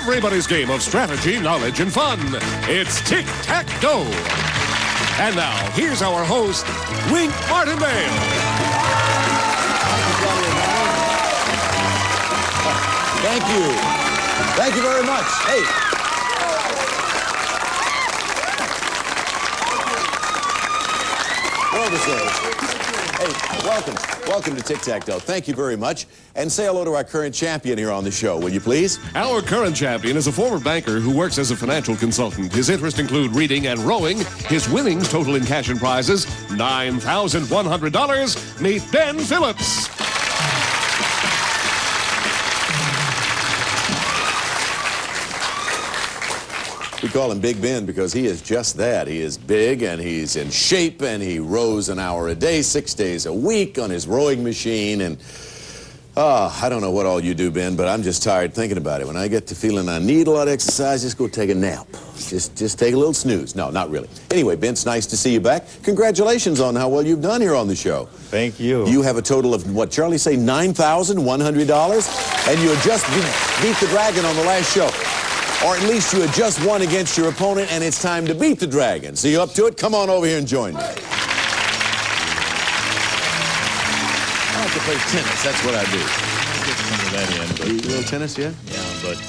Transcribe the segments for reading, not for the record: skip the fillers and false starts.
everybody's game of strategy, knowledge, and fun. It's Tic Tac Dough. And now, here's our host, Wink Martindale. Thank you. Thank you very much. Hey. Well deserved. Hey, welcome. Welcome to Tic Tac Dough. Thank you very much. And say hello to our current champion here on the show, will you please? Our current champion is a former banker who works as a financial consultant. His interests include reading and rowing. His winnings total in cash and prizes, $9,100. Meet Ben Phillips. We call him Big Ben because he is just that. He is big and he's in shape and he rows an hour a day, 6 days a week on his rowing machine. And I don't know what all you do, Ben, but I'm just tired thinking about it. When I get to feeling I need a lot of exercise, just go take a nap. Just take a little snooze. No, not really. Anyway, Ben, it's nice to see you back. Congratulations on how well you've done here on the show. Thank you. You have a total of, what, Charlie say, $9,100? And you had just beat the dragon on the last show. Or at least you had just won against your opponent, and it's time to beat the dragon. So you up to it? Come on over here and join me. I like to play tennis. That's what I do. Get some of that in, but, a little tennis, yeah? Yeah, but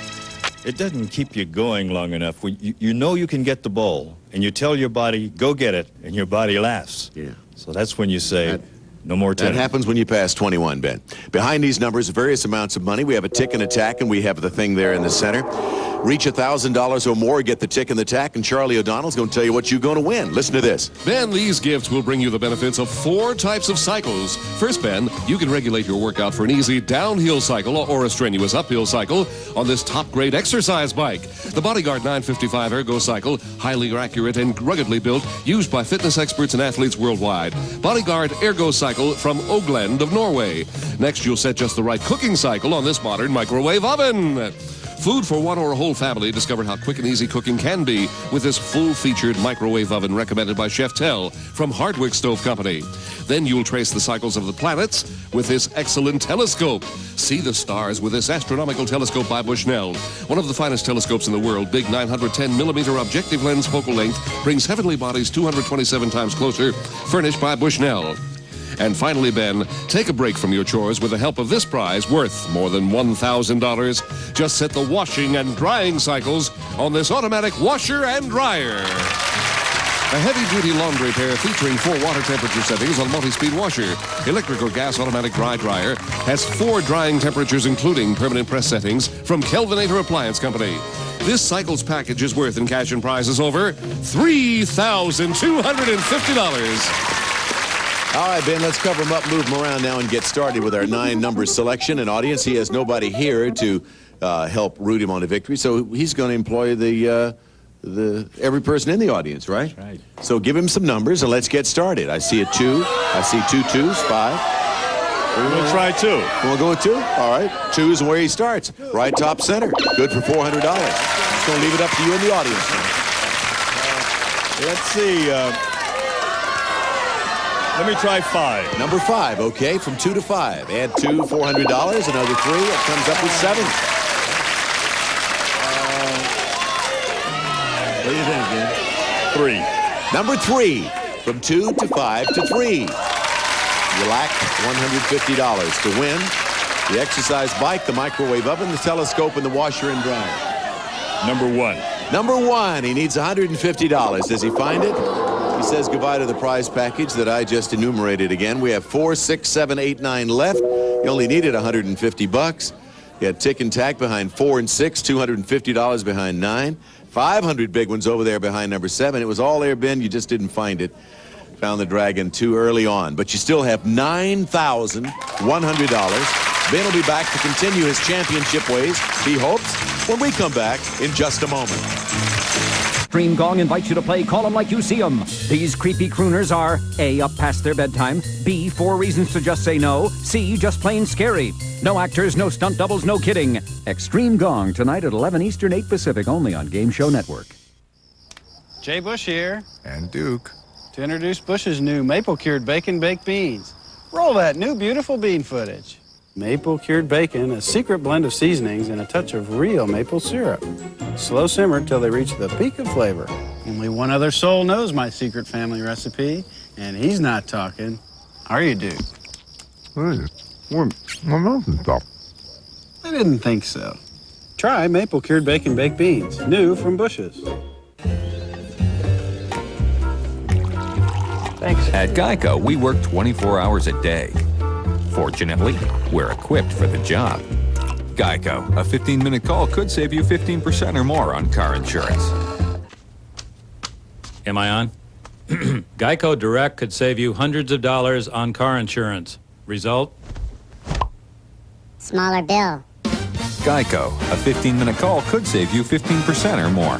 it doesn't keep you going long enough. When you know you can get the ball, and you tell your body, go get it, and your body laughs. Yeah. So that's when you say, no more tennis. That happens when you pass 21, Ben. Behind these numbers, various amounts of money. We have a tick and a tack, and we have the thing there in the center. Reach $1,000 or more, get the tick and the tack, and Charlie O'Donnell's going to tell you what you're going to win. Listen to this. Ben, these gifts will bring you the benefits of 4 types of cycles. First, Ben, you can regulate your workout for an easy downhill cycle or a strenuous uphill cycle on this top-grade exercise bike. The Bodyguard 955 Ergo Cycle, highly accurate and ruggedly built, used by fitness experts and athletes worldwide. Bodyguard Ergo Cycle from Ogland of Norway. Next, you'll set just the right cooking cycle on this modern microwave oven. Food for one or a whole family. Discover how quick and easy cooking can be with this full-featured microwave oven recommended by Chef Tell from Hardwick Stove Company. Then you'll trace the cycles of the planets with this excellent telescope. See the stars with this astronomical telescope by Bushnell. One of the finest telescopes in the world, big 910-millimeter objective lens focal length, brings heavenly bodies 227 times closer, furnished by Bushnell. And finally, Ben, take a break from your chores with the help of this prize worth more than $1,000. Just set the washing and drying cycles on this automatic washer and dryer. A heavy-duty laundry pair featuring 4 water temperature settings on multi-speed washer. Electric or gas automatic dry dryer has 4 drying temperatures, including permanent press settings from Kelvinator Appliance Company. This cycle's package is worth in cash and prizes over $3,250. All right, Ben, let's cover him up, move him around now, and get started with our 9-number selection. And audience, he has nobody here to help root him on to victory, so he's going to employ every person in the audience, right? That's right. So give him some numbers, and let's get started. I see a 2. I see 2 2s, 5. We're going to try 2. We'll go with 2? All right. 2 is where he starts. Right top center. Good for $400. Just going to leave it up to you in the audience. Let's see. Let me try 5. Number 5, okay, from 2 to 5. Add 2, $400, another 3, it comes up with 7. What do you think, Ben? 3. Number 3, from 2 to 5 to 3. You lack $150 to win the exercise bike, the microwave oven, the telescope, and the washer and dryer. Number 1. Number 1, he needs $150. Does he find it? He says goodbye to the prize package that I just enumerated again. We have 4, 6, 7, 8, 9 left. You only needed $150. You had tick and tack behind 4 and 6, $250 behind 9. 500 big ones over there behind number 7. It was all there, Ben. You just didn't find it. Found the dragon too early on. But you still have $9,100. Ben will be back to continue his championship ways, he hopes, when we come back in just a moment. Extreme Gong invites you to play Call 'em Like You See 'em. These creepy crooners are A, up past their bedtime, B, 4 reasons to just say no, C, just plain scary. No actors, no stunt doubles, no kidding. Extreme Gong tonight at 11 Eastern, 8 Pacific, only on Game Show Network. Jay Bush here And Duke. to introduce Bush's new maple-cured bacon baked beans. Roll that new beautiful bean footage. Maple cured bacon, a secret blend of seasonings, and a touch of real maple syrup. Slow simmer till they reach the peak of flavor. Only one other soul knows my secret family recipe, and he's not talking. Are you, dude? Hey, my mouth is stuff. I didn't think so. Try maple cured bacon baked beans, new from Bush's. Thanks. At Geico, we work 24 hours a day. Fortunately, we're equipped for the job. Geico, a 15-minute call could save you 15% or more on car insurance. Am I on? Geico Direct could save you hundreds of dollars on car insurance. Result? Smaller bill. Geico, a 15-minute call could save you 15% or more.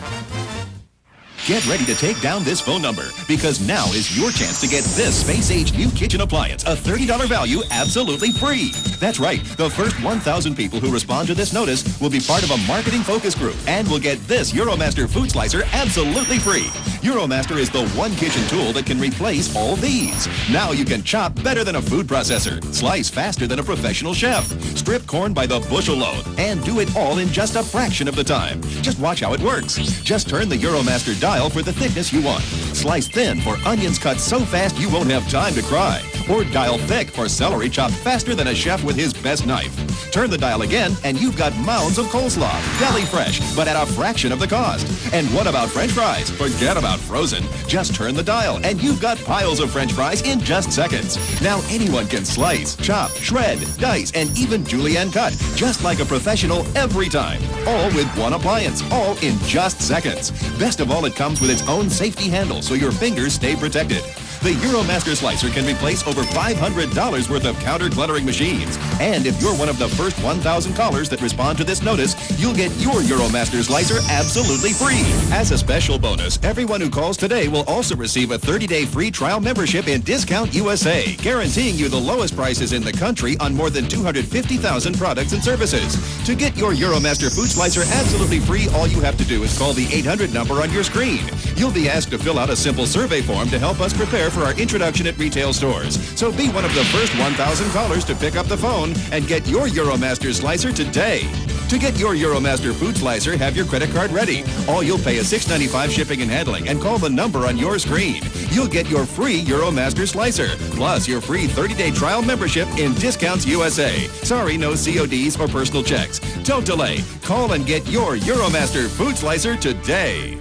Get ready to take down this phone number, because now is your chance to get this space-age new kitchen appliance, a $30 value, absolutely free. That's right. The first 1,000 people who respond to this notice will be part of a marketing focus group and will get this Euromaster food slicer absolutely free. Euromaster is the one kitchen tool that can replace all these. Now you can chop better than a food processor, slice faster than a professional chef, strip corn by the bushel load, and do it all in just a fraction of the time. Just watch how it works. Just turn the Euromaster dial for the thickness you want. Slice thin for onions cut so fast you won't have time to cry. Or dial thick for celery chopped faster than a chef with his best knife. Turn the dial again and you've got mounds of coleslaw, deli fresh, but at a fraction of the cost. And what about French fries? Forget about frozen. Just turn the dial and you've got piles of French fries in just seconds. Now anyone can slice, chop, shred, dice, and even julienne cut, just like a professional every time. All with one appliance, all in just seconds. Best of all, it comes with its own safety handle so your fingers stay protected. The Euromaster Slicer can replace over $500 worth of counter-cluttering machines. And if you're one of the first 1,000 callers that respond to this notice, you'll get your Euromaster Slicer absolutely free. As a special bonus, everyone who calls today will also receive a 30-day free trial membership in Discount USA, guaranteeing you the lowest prices in the country on more than 250,000 products and services. To get your Euromaster Food Slicer absolutely free, all you have to do is call the 800 number on your screen. You'll be asked to fill out a simple survey form to help us prepare for our introduction at retail stores. So be one of the first 1,000 callers to pick up the phone and get your Euromaster Slicer today. To get your Euromaster Food Slicer, have your credit card ready. All you'll pay is $6.95 shipping and handling and call the number on your screen. You'll get your free Euromaster Slicer, plus your free 30-day trial membership in Discounts USA. Sorry, no CODs or personal checks. Don't delay. Call and get your Euromaster Food Slicer today.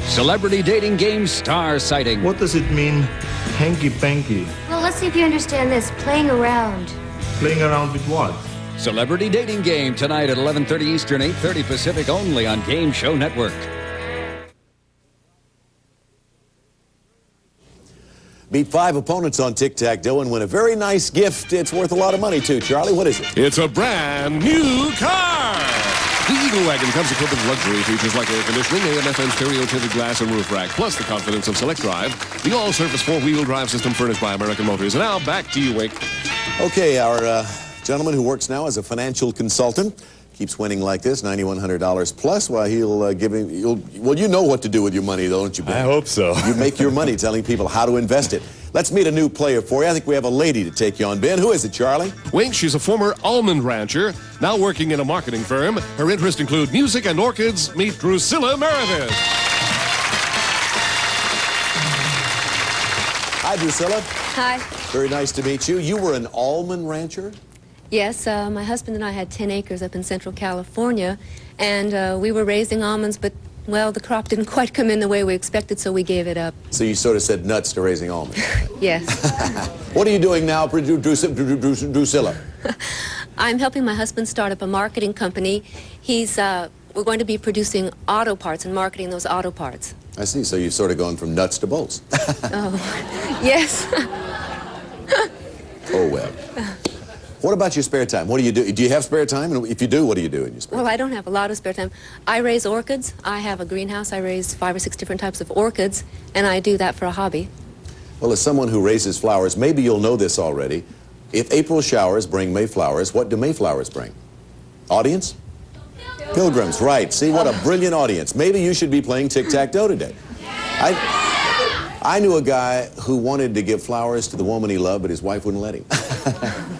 Celebrity dating game star sighting. What does it mean, hanky-panky? Well, let's see if you understand this. Playing around. Playing around with what? Celebrity dating game tonight at 11:30 Eastern, 8:30 Pacific, only on Game Show Network. Beat 5 opponents on Tic Tac Dough and win a very nice gift. It's worth a lot of money, too. Charlie, what is it? It's a brand new car. The Eagle Wagon comes equipped with luxury features like air conditioning, AM/FM stereo tinted glass and roof rack, plus the confidence of Select Drive, the all-surface four-wheel drive system furnished by American Motors. And now back to you, Wink. Okay, our gentleman who works now as a financial consultant keeps winning like this, $9,100 plus, while he'll give him, well, you know what to do with your money, though, don't you, Ben? I hope so. You make your money telling people how to invest it. Let's meet a new player for you. I think we have a lady to take you on, Ben. Who is it, Charlie? Wink, she's a former almond rancher, now working in a marketing firm. Her interests include music and orchids. Meet Drusilla Meredith. Hi, Drusilla. Hi. Very nice to meet you. You were an almond rancher? Yes, my husband and I had 10 acres up in Central California, and we were raising almonds, but, well, the crop didn't quite come in the way we expected, so we gave it up. So you sort of said nuts to raising almonds. Yes. What are you doing now, Drusilla? I'm helping my husband start up a marketing company. We're going to be producing auto parts and marketing those auto parts. I see. So you've sort of gone from nuts to bolts. Oh, yes. Oh, well. What about your spare time? What do you do? Do you have spare time? And if you do, what do you do in your spare time? Well, I don't have a lot of spare time. I raise orchids. I have a greenhouse. I raise 5 or 6 different types of orchids, and I do that for a hobby. Well, as someone who raises flowers, maybe you'll know this already. If April showers bring May flowers, what do May flowers bring? Audience? Pilgrims, right. See, what a brilliant audience. Maybe you should be playing Tic Tac Dough today. I knew a guy who wanted to give flowers to the woman he loved, but his wife wouldn't let him.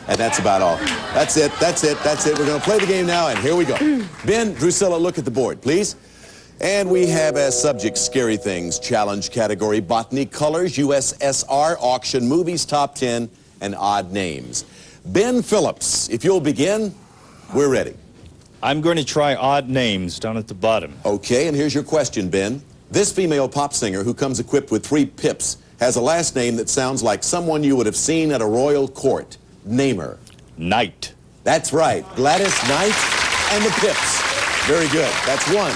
And that's about all. That's it. We're going to play the game now, and here we go. Ben, Drusilla, look at the board, please. And we have as subject Scary Things, challenge category, botany, colors, USSR, auction, movies, top 10, and odd names. Ben Phillips, if you'll begin, we're ready. I'm going to try odd names down at the bottom. Okay, and here's your question, Ben. This female pop singer who comes equipped with 3 pips has a last name that sounds like someone you would have seen at a royal court. Name her. Knight. That's right. Gladys Knight and the pips. Very good. That's one.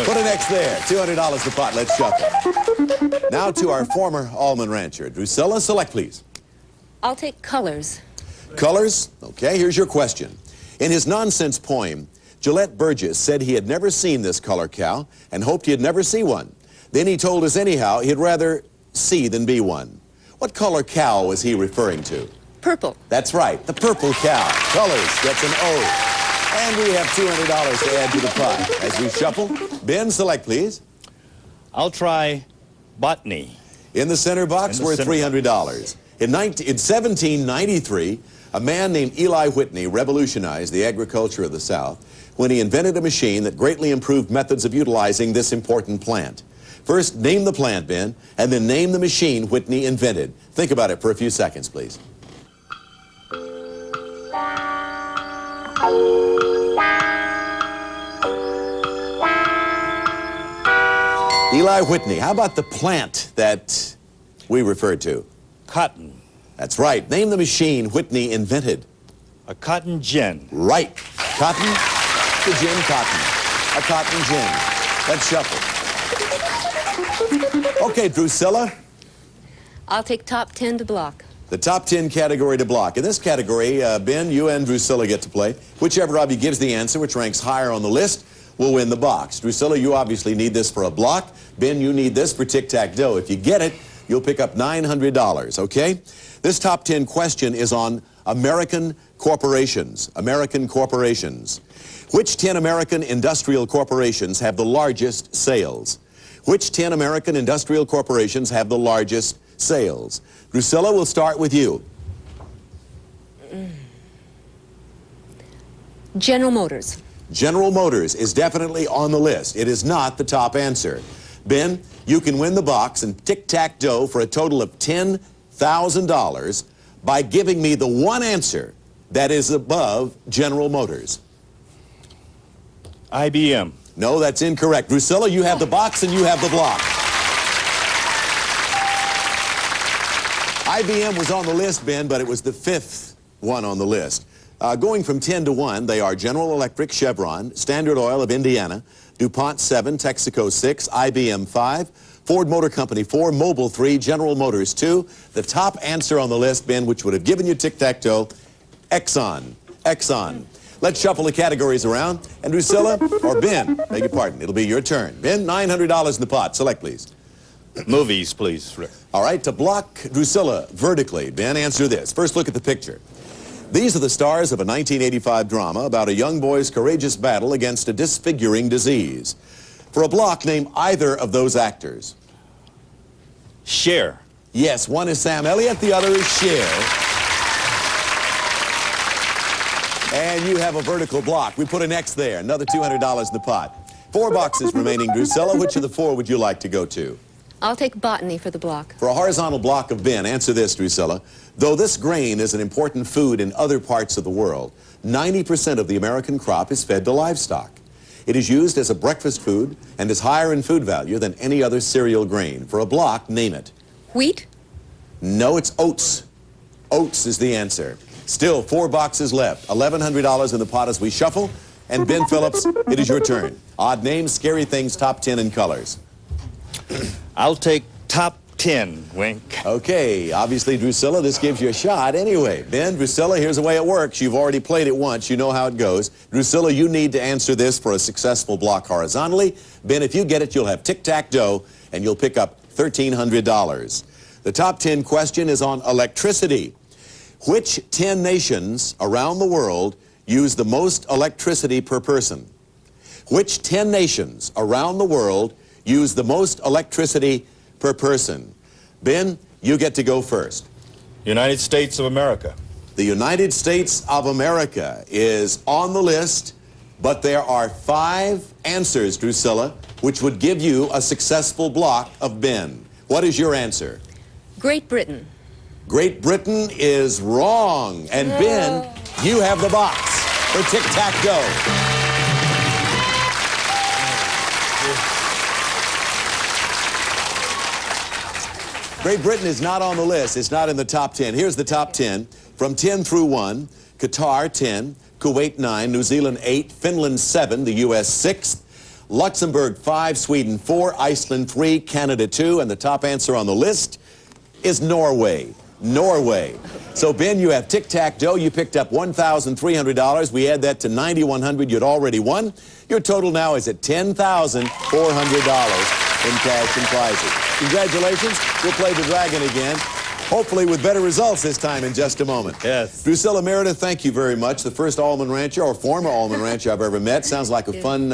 Put an X there. $200 the pot. Let's shuffle. Now to our former almond rancher. Drusilla, select, please. I'll take colors. Colors? Okay, here's your question. In his nonsense poem, Gillette Burgess said he had never seen this color cow and hoped he'd never see one. Then he told us anyhow he'd rather see than be one. What color cow was he referring to? Purple. That's right, the purple cow. Colors gets an O. And we have $200 to add to the pot. As we shuffle, Ben, select, please. I'll try botany. In the center box, worth $300. In 1793, a man named Eli Whitney revolutionized the agriculture of the South when he invented a machine that greatly improved methods of utilizing this important plant. First, name the plant, Ben, and then name the machine Whitney invented. Think about it for a few seconds, please. Eli Whitney, how about the plant that we referred to? Cotton. That's right. Name the machine Whitney invented. A cotton gin. Right. Cotton, the gin cotton. A cotton gin. Let's shuffle. Okay, Drusilla. I'll take top 10 to block. The top 10 category to block. In this category, Ben, you and Drusilla get to play. Whichever of you gives the answer, which ranks higher on the list, will win the box. Drusilla, you obviously need this for a block. Ben, you need this for Tic Tac Dough. If you get it, you'll pick up $900, okay? This top 10 question is on American corporations. American corporations. Which 10 American industrial corporations have the largest sales? Which 10 American industrial corporations have the largest sales? Drusilla, we'll start with you. General Motors. General Motors is definitely on the list. It is not the top answer. Ben, you can win the box and Tic Tac Dough for a total of $10,000 by giving me the one answer that is above General Motors. IBM. No, that's incorrect. Drusilla, you have the box and you have the block. IBM was on the list, Ben, but it was the 5th one on the list. Going from 10 to 1, they are General Electric, Chevron, Standard Oil of Indiana, DuPont 7, Texaco 6, IBM 5, Ford Motor Company 4, Mobil 3, General Motors 2. The top answer on the list, Ben, which would have given you Tic-Tac-Toe, Exxon. Exxon. Let's shuffle the categories around. And Drusilla, or Ben, beg your pardon, it'll be your turn. Ben, $900 in the pot. Select, please. Movies, please, Rick. All right, to block Drusilla vertically, Ben, answer this. First, look at the picture. These are the stars of a 1985 drama about a young boy's courageous battle against a disfiguring disease. For a block, name either of those actors. Cher. Yes, one is Sam Elliott, the other is Cher. And you have a vertical block. We put an X there, another $200 in the pot. 4 boxes remaining, Drusilla. Which of the 4 would you like to go to? I'll take botany for the block. For a horizontal block of Ben, answer this, Drusilla. Though this grain is an important food in other parts of the world, 90% of the American crop is fed to livestock. It is used as a breakfast food and is higher in food value than any other cereal grain. For a block, name it. Wheat? No, it's oats. Oats is the answer. Still, 4 boxes left. $1,100 in the pot as we shuffle. And Ben Phillips, it is your turn. Odd names, scary things, top 10 in colors. I'll take top 10, Wink. Okay, obviously, Drusilla, this gives you a shot anyway. Ben, Drusilla, here's the way it works. You've already played it once. You know how it goes. Drusilla, you need to answer this for a successful block horizontally. Ben, if you get it, you'll have Tic-Tac-Dough, and you'll pick up $1,300. The top 10 question is on electricity. Which 10 nations around the world use the most electricity per person? Which 10 nations around the world use the most electricity per person? Ben, you get to go first. United States of America. The United States of America is on the list, but there are 5 answers, Drusilla, which would give you a successful block of Ben. What is your answer? Great Britain. Great Britain is wrong. And Ben, you have the box for Tic Tac Dough. Great Britain is not on the list. It's not in the top 10. Here's the top 10. From 10 through 1, Qatar 10, Kuwait 9, New Zealand 8, Finland 7, the U.S. 6th, Luxembourg 5, Sweden 4, Iceland 3, Canada 2, and the top answer on the list is Norway. Norway. So, Ben, you have Tic Tac Dough. You picked up $1,300. We add that to $9,100 you'd already won. Your total now is at $10,400 in cash and prizes. Congratulations. We'll play the Dragon again, hopefully with better results this time in just a moment. Yes. Drusilla Meredith, thank you very much. The first almond rancher, or former almond rancher I've ever met. Sounds like a fun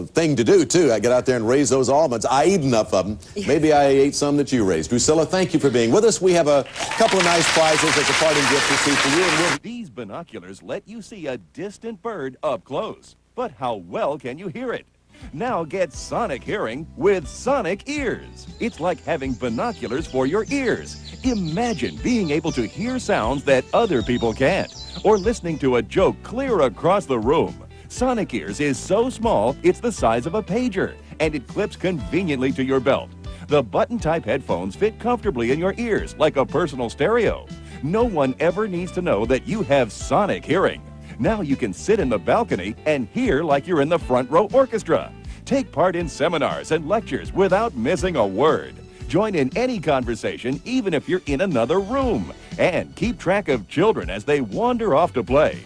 thing to do, too. I get out there and raise those almonds. I eat enough of them. Maybe I ate some that you raised. Drusilla, thank you for being with us. We have a couple of nice prizes as a parting gift to see for you. And These binoculars let you see a distant bird up close. But how well can you hear it? Now get sonic hearing with Sonic Ears. It's like having binoculars for your ears. Imagine being able to hear sounds that other people can't, or listening to a joke clear across the room. Sonic Ears is so small, it's the size of a pager, and it clips conveniently to your belt. The button-type headphones fit comfortably in your ears like a personal stereo. No one ever needs to know that you have sonic hearing. Now you can sit in the balcony and hear like you're in the front row orchestra. Take part in seminars and lectures without missing a word. Join in any conversation even if you're in another room. And keep track of children as they wander off to play.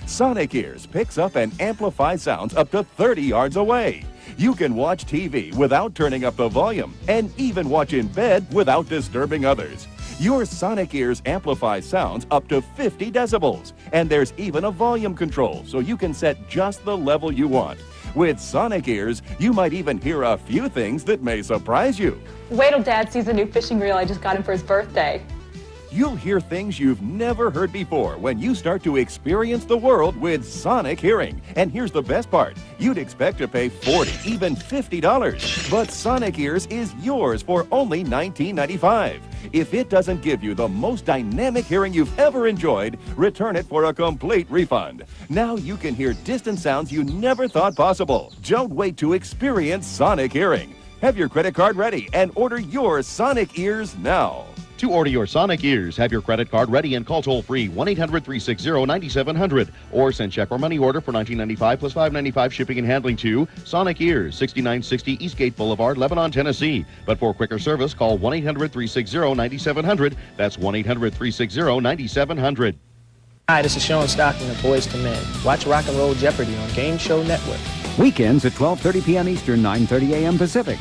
Sonic Ears picks up and amplifies sounds up to 30 yards away. You can watch TV without turning up the volume and even watch in bed without disturbing others. Your Sonic Ears amplify sounds up to 50 decibels, and there's even a volume control so you can set just the level you want. With Sonic Ears, you might even hear a few things that may surprise you. Wait till Dad sees the new fishing reel I just got him for his birthday. You'll hear things you've never heard before when you start to experience the world with Sonic Hearing. And here's the best part. You'd expect to pay $40, even $50. But Sonic Ears is yours for only $19.95. If it doesn't give you the most dynamic hearing you've ever enjoyed, return it for a complete refund. Now you can hear distant sounds you never thought possible. Don't wait to experience Sonic Hearing. Have your credit card ready and order your Sonic Ears now. To order your Sonic Ears, have your credit card ready and call toll-free 1-800-360-9700 or send check or money order for $19.95 plus $5.95 shipping and handling to Sonic Ears, 6960 Eastgate Boulevard, Lebanon, Tennessee. But for quicker service, call 1-800-360-9700. That's 1-800-360-9700. Hi, this is Sean Stockton of Boys to Men. Watch Rock and Roll Jeopardy on Game Show Network. Weekends at 12:30 p.m. Eastern, 9:30 a.m. Pacific.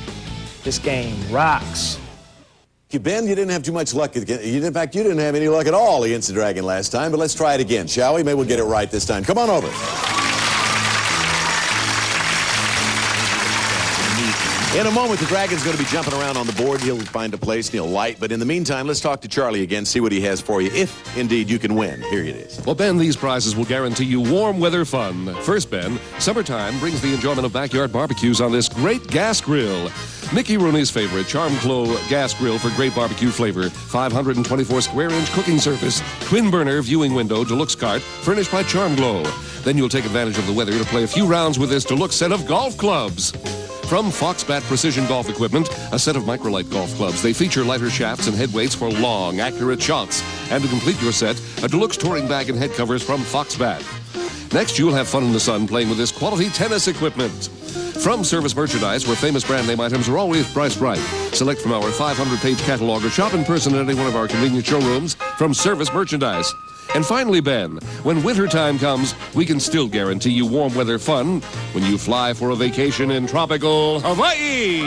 This game rocks. Ben, you didn't have too much luck. In fact, you didn't have any luck at all against the Dragon last time, but let's try it again, shall we? Maybe we'll get it right this time. Come on over. In a moment, the Dragon's going to be jumping around on the board. He'll find a place and he'll light. But in the meantime, let's talk to Charlie again, see what he has for you, if indeed you can win. Here it is. Well, Ben, these prizes will guarantee you warm weather fun. First, Ben, summertime brings the enjoyment of backyard barbecues on this great gas grill. Mickey Rooney's favorite Charm Glow gas grill for great barbecue flavor. 524 square inch cooking surface. Twin burner viewing window deluxe cart furnished by Charm Glow. Then you'll take advantage of the weather to play a few rounds with this deluxe set of golf clubs. From Foxbat Precision Golf Equipment, a set of microlight golf clubs. They feature lighter shafts and head weights for long, accurate shots. And to complete your set, a deluxe touring bag and head covers from Foxbat. Next, you'll have fun in the sun playing with this quality tennis equipment. From Service Merchandise, where famous brand name items are always priced right. Select from our 500-page catalog or shop in person at any one of our convenient showrooms from Service Merchandise. And finally, Ben, when wintertime comes, we can still guarantee you warm weather fun when you fly for a vacation in tropical Hawaii.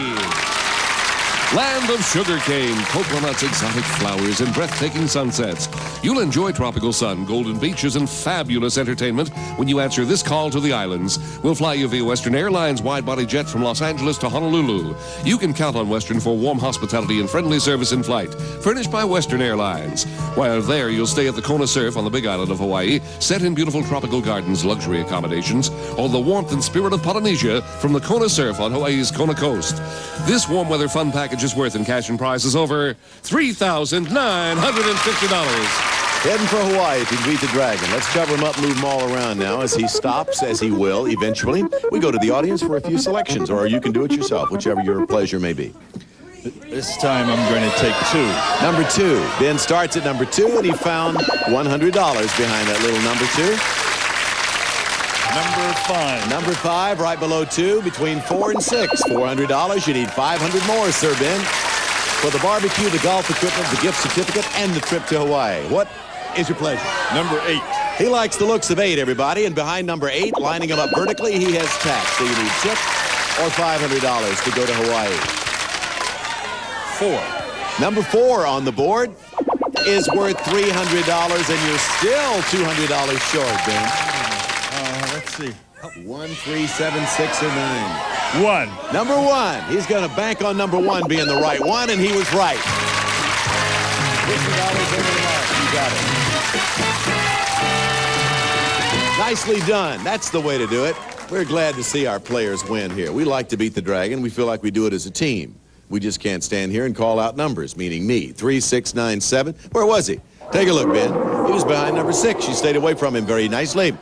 Land of sugarcane, coconuts, exotic flowers, and breathtaking sunsets. You'll enjoy tropical sun, golden beaches, and fabulous entertainment when you answer this call to the islands. We'll fly you via Western Airlines wide-body jet from Los Angeles to Honolulu. You can count on Western for warm hospitality and friendly service in flight, furnished by Western Airlines. While there, you'll stay at the Kona Surf on the Big Island of Hawaii, set in beautiful tropical gardens, luxury accommodations, or the warmth and spirit of Polynesia from the Kona Surf on Hawaii's Kona coast. This warm weather fun package is worth in cash and prizes over $3,950. Heading for Hawaii if you beat the dragon. Let's cover him up, move him all around now as he stops, as he will eventually. We go to the audience for a few selections, or you can do it yourself, whichever your pleasure may be. This time I'm going to take 2. Number 2. Ben starts at number 2, and he found $100 behind that little number 2. Number 5. Number 5, right below 2, between 4 and 6. $400. You need 500 more, Sir Ben, for the barbecue, the golf equipment, the gift certificate, and the trip to Hawaii. What is your pleasure? Number 8. He likes the looks of 8, everybody, and behind number 8, lining him up vertically, he has tax. So you need tip or $500 to go to Hawaii. 4. Number 4 on the board is worth $300, and you're still $200 short, Ben. Let's see. 1, 3, 7, 6, or 9. 1. Number 1. He's going to bank on number 1 being the right one, and he was right. $50 over the mark. You got it. Nicely done. That's the way to do it. We're glad to see our players win here. We like to beat the dragon. We feel like we do it as a team. We just can't stand here and call out numbers, meaning me. 3, 6, 9, 7. Where was he? Take a look, Ben. He was behind number 6. You stayed away from him very nicely.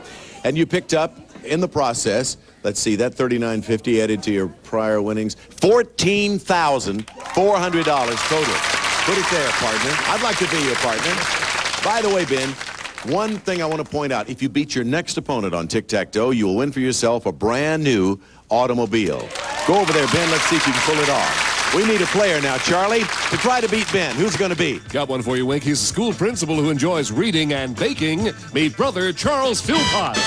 And you picked up, in the process, let's see, that $39.50 added to your prior winnings, $14,400 total. Put it there, partner. I'd like to be your partner. By the way, Ben, one thing I want to point out. If you beat your next opponent on Tic Tac Dough, you will win for yourself a brand new automobile. Go over there, Ben. Let's see if you can pull it off. We need a player now, Charlie, to try to beat Ben. Who's going to be? Got one for you, Wink. He's a school principal who enjoys reading and baking. Meet brother Charles Philpott.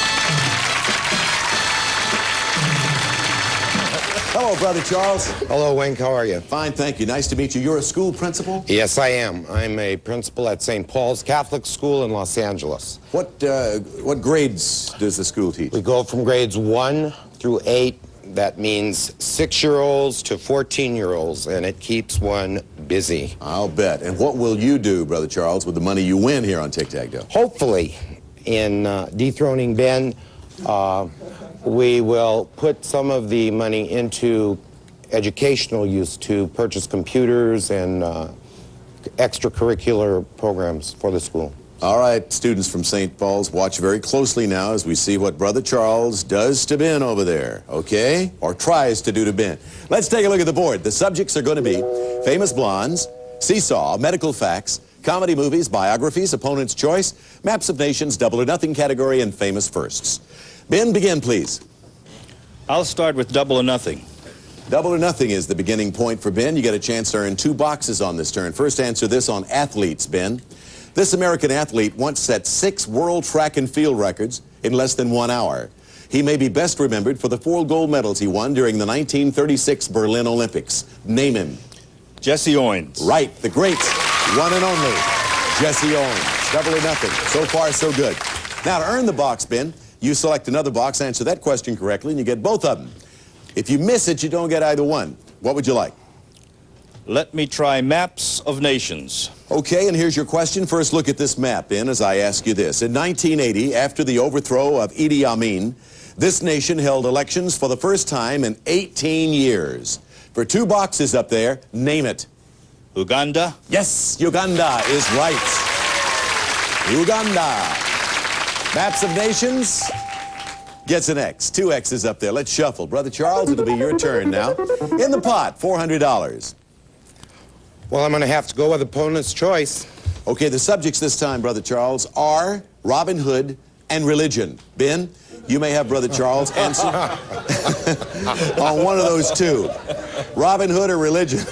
Hello, Brother Charles. Hello, Wink. How are you? Fine, thank you. Nice to meet you. You're a school principal? Yes, I am. I'm a principal at St. Paul's Catholic School in Los Angeles. What grades does the school teach? We go from grades 1 through 8. That means 6-year-olds to 14-year-olds, and it keeps one busy. I'll bet. And what will you do, Brother Charles, with the money you win here on Tic Tac Dough? Hopefully, in dethroning Ben, we will put some of the money into educational use to purchase computers and extracurricular programs for the school. All right, students from St. Paul's, watch very closely now as we see what Brother Charles does to Ben over there, okay? Or tries to do to Ben. Let's take a look at the board. The subjects are going to be famous blondes, seesaw, medical facts, comedy movies, biographies, opponent's choice, maps of nations, double or nothing category, and famous firsts. Ben, begin, please. I'll start with double or nothing. Double or nothing is the beginning point for Ben. You get a chance to earn 2 boxes on this turn. First, answer this on athletes, Ben. This American athlete once set 6 world track and field records in less than 1 hour. He may be best remembered for the 4 gold medals he won during the 1936 Berlin Olympics. Name him. Jesse Owens. Right, the great one and only Jesse Owens. Double or nothing. So far, so good. Now, to earn the box, Ben, you select another box, answer that question correctly, and you get both of them. If you miss it, you don't get either one. What would you like? Let me try maps of nations. Okay, and here's your question. First, look at this map, Ben, as I ask you this. In 1980, after the overthrow of Idi Amin, this nation held elections for the first time in 18 years. For 2 boxes up there, name it. Uganda? Yes, Uganda is right. Uganda. Maps of nations gets an X. 2 X's up there. Let's shuffle. Brother Charles, it'll be your turn now. In the pot, $400. Well, I'm going to have to go with opponent's choice. Okay, the subjects this time, Brother Charles, are Robin Hood and religion. Ben, you may have Brother Charles answer on one of those 2. Robin Hood or religion.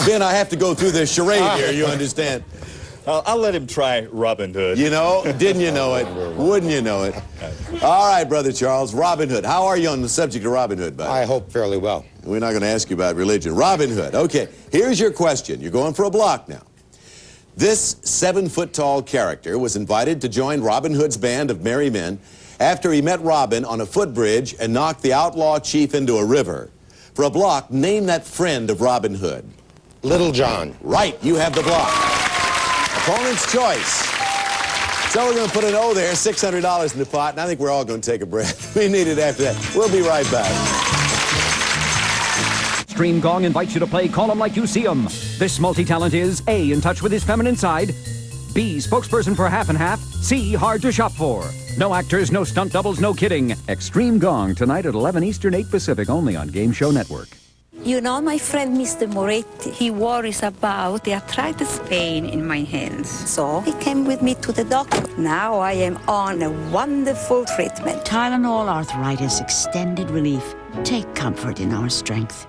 Ben, I have to go through this charade here, you understand? I'll let him try Robin Hood. You know, didn't you know it? Wouldn't you know it? All right, Brother Charles, Robin Hood. How are you on the subject of Robin Hood, bud? I hope fairly well. We're not going to ask you about religion. Robin Hood. Okay, here's your question. You're going for a block now. This 7-foot-tall character was invited to join Robin Hood's band of merry men after he met Robin on a footbridge and knocked the outlaw chief into a river. For a block, name that friend of Robin Hood. Little John. Right, you have the block. Opponent's choice. So we're going to put an O there, $600 in the pot, and I think we're all going to take a breath. We need it after that. We'll be right back. Stream Gong invites you to play Call 'em Like You See 'em. This multi-talent is A, in touch with his feminine side, B, spokesperson for half and half, C, hard to shop for. No actors, no stunt doubles, no kidding. Extreme Gong tonight at 11 Eastern, 8 Pacific, only on Game Show Network. You know my friend Mr. Moretti, he worries about the arthritis pain in my hands. So he came with me to the doctor. Now I am on a wonderful treatment. Tylenol Arthritis Extended Relief. Take comfort in our strength.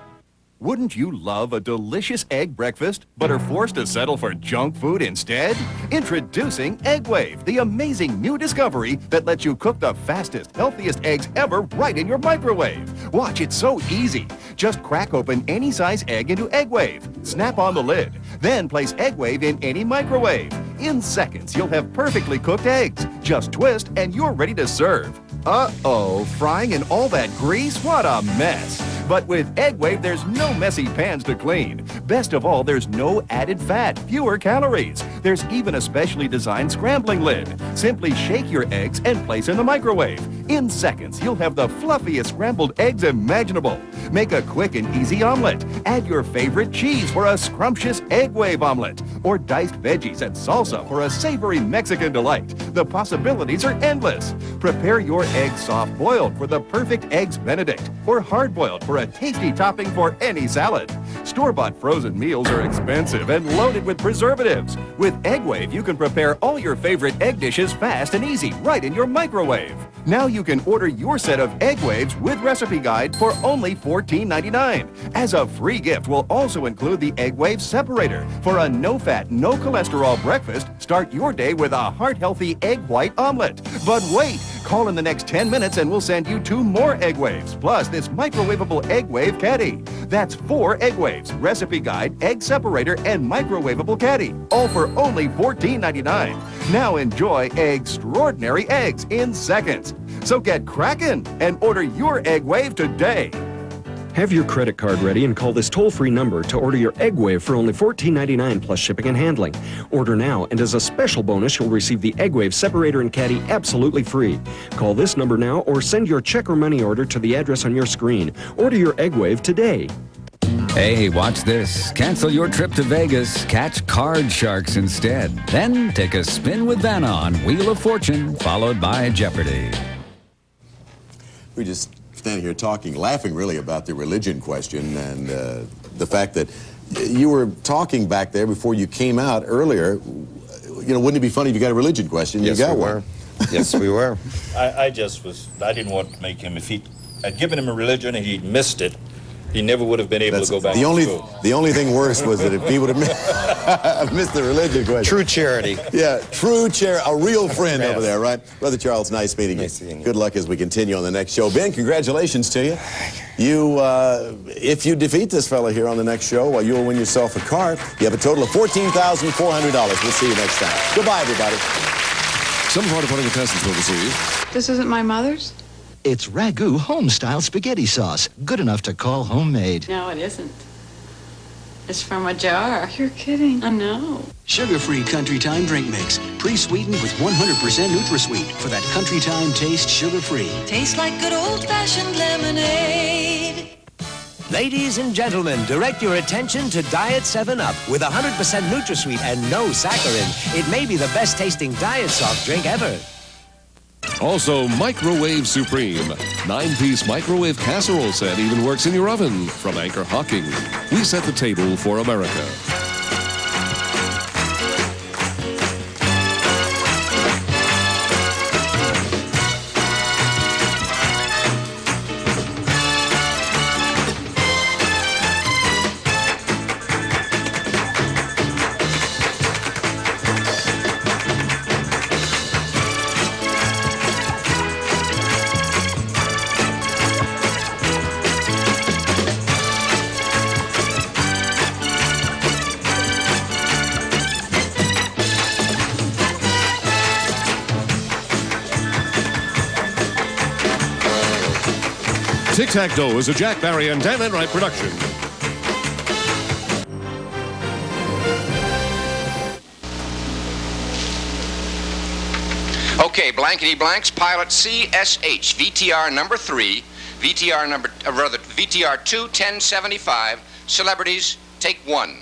Wouldn't you love a delicious egg breakfast, but are forced to settle for junk food instead? Introducing Egg Wave, the amazing new discovery that lets you cook the fastest, healthiest eggs ever right in your microwave. Watch, it's so easy. Just crack open any size egg into Egg Wave, snap on the lid, then place Egg Wave in any microwave. In seconds, you'll have perfectly cooked eggs. Just twist and you're ready to serve. Uh-oh, frying in all that grease? What a mess. But with Egg Wave, there's no messy pans to clean. Best of all, there's no added fat, fewer calories. There's even a specially designed scrambling lid. Simply shake your eggs and place in the microwave. In seconds, you'll have the fluffiest scrambled eggs imaginable. Make a quick and easy omelet. Add your favorite cheese for a scrumptious Egg Wave omelet. Or diced veggies and salsa for a savory Mexican delight. The possibilities are endless. Prepare your eggs soft-boiled for the perfect Eggs Benedict, or hard-boiled for a tasty topping for any salad. Store-bought frozen meals are expensive and loaded with preservatives. With Egg Wave, you can prepare all your favorite egg dishes fast and easy right in your microwave. Now you can order your set of Egg Waves with recipe guide for only $14.99. As a free gift, we'll also include the Egg Wave separator. For a no-fat, no-cholesterol breakfast, start your day with a heart-healthy egg white omelet. But wait! Call in the next 10 minutes and we'll send you 2 more Egg Waves, plus this microwavable Egg Wave caddy. That's 4 Egg Waves, recipe guide, egg separator, and microwavable caddy, all for only $14.99. Now enjoy extraordinary eggs in seconds. So get cracking and order your Egg Wave today. Have your credit card ready and call this toll-free number to order your Egg Wave for only $14.99 plus shipping and handling. Order now, and as a special bonus, you'll receive the Egg Wave separator and caddy absolutely free. Call this number now or send your check or money order to the address on your screen. Order your Egg Wave today. Hey, watch this. Cancel your trip to Vegas. Catch card sharks instead. Then take a spin with Benn on Wheel of Fortune, followed by Jeopardy. We just standing here talking, laughing really about the religion question and the fact that you were talking back there before you came out earlier. You know, wouldn't it be funny if you got a religion question? Yes, you got we one. were. Yes, we were. I didn't want to make him, if I'd given him a religion and he'd missed it, he never would have been able to go back to school. The only thing worse was that if he would have missed the religion question. True charity. Yeah, true charity. A real friend Yes. over there, right? Brother Charles, nice meeting you. Nice seeing you. Good luck as we continue on the next show. Ben, congratulations to you. You, if you defeat this fella here on the next show, well, you'll win yourself a car. You have a total of $14,400. We'll see you next time. Goodbye, everybody. Some of our departing contestants will receive. This isn't my mother's? It's Ragu home-style spaghetti sauce, good enough to call homemade. No, it isn't. It's from a jar. You're kidding. I know. Sugar-free Country Time drink mix, pre-sweetened with 100% NutraSweet for that Country Time taste sugar-free. Tastes like good old-fashioned lemonade. Ladies and gentlemen, direct your attention to Diet 7-Up with 100% NutraSweet and no saccharin. It may be the best-tasting diet soft drink ever. Also, Microwave Supreme. 9-piece microwave casserole set even works in your oven from Anchor Hawking. We set the table for America. Tic Tac Dough is a Jack Barry and Dan Enright production. Okay, Blankety Blanks, pilot CSH, VTR number 3, VTR 2, 1075, celebrities, take 1.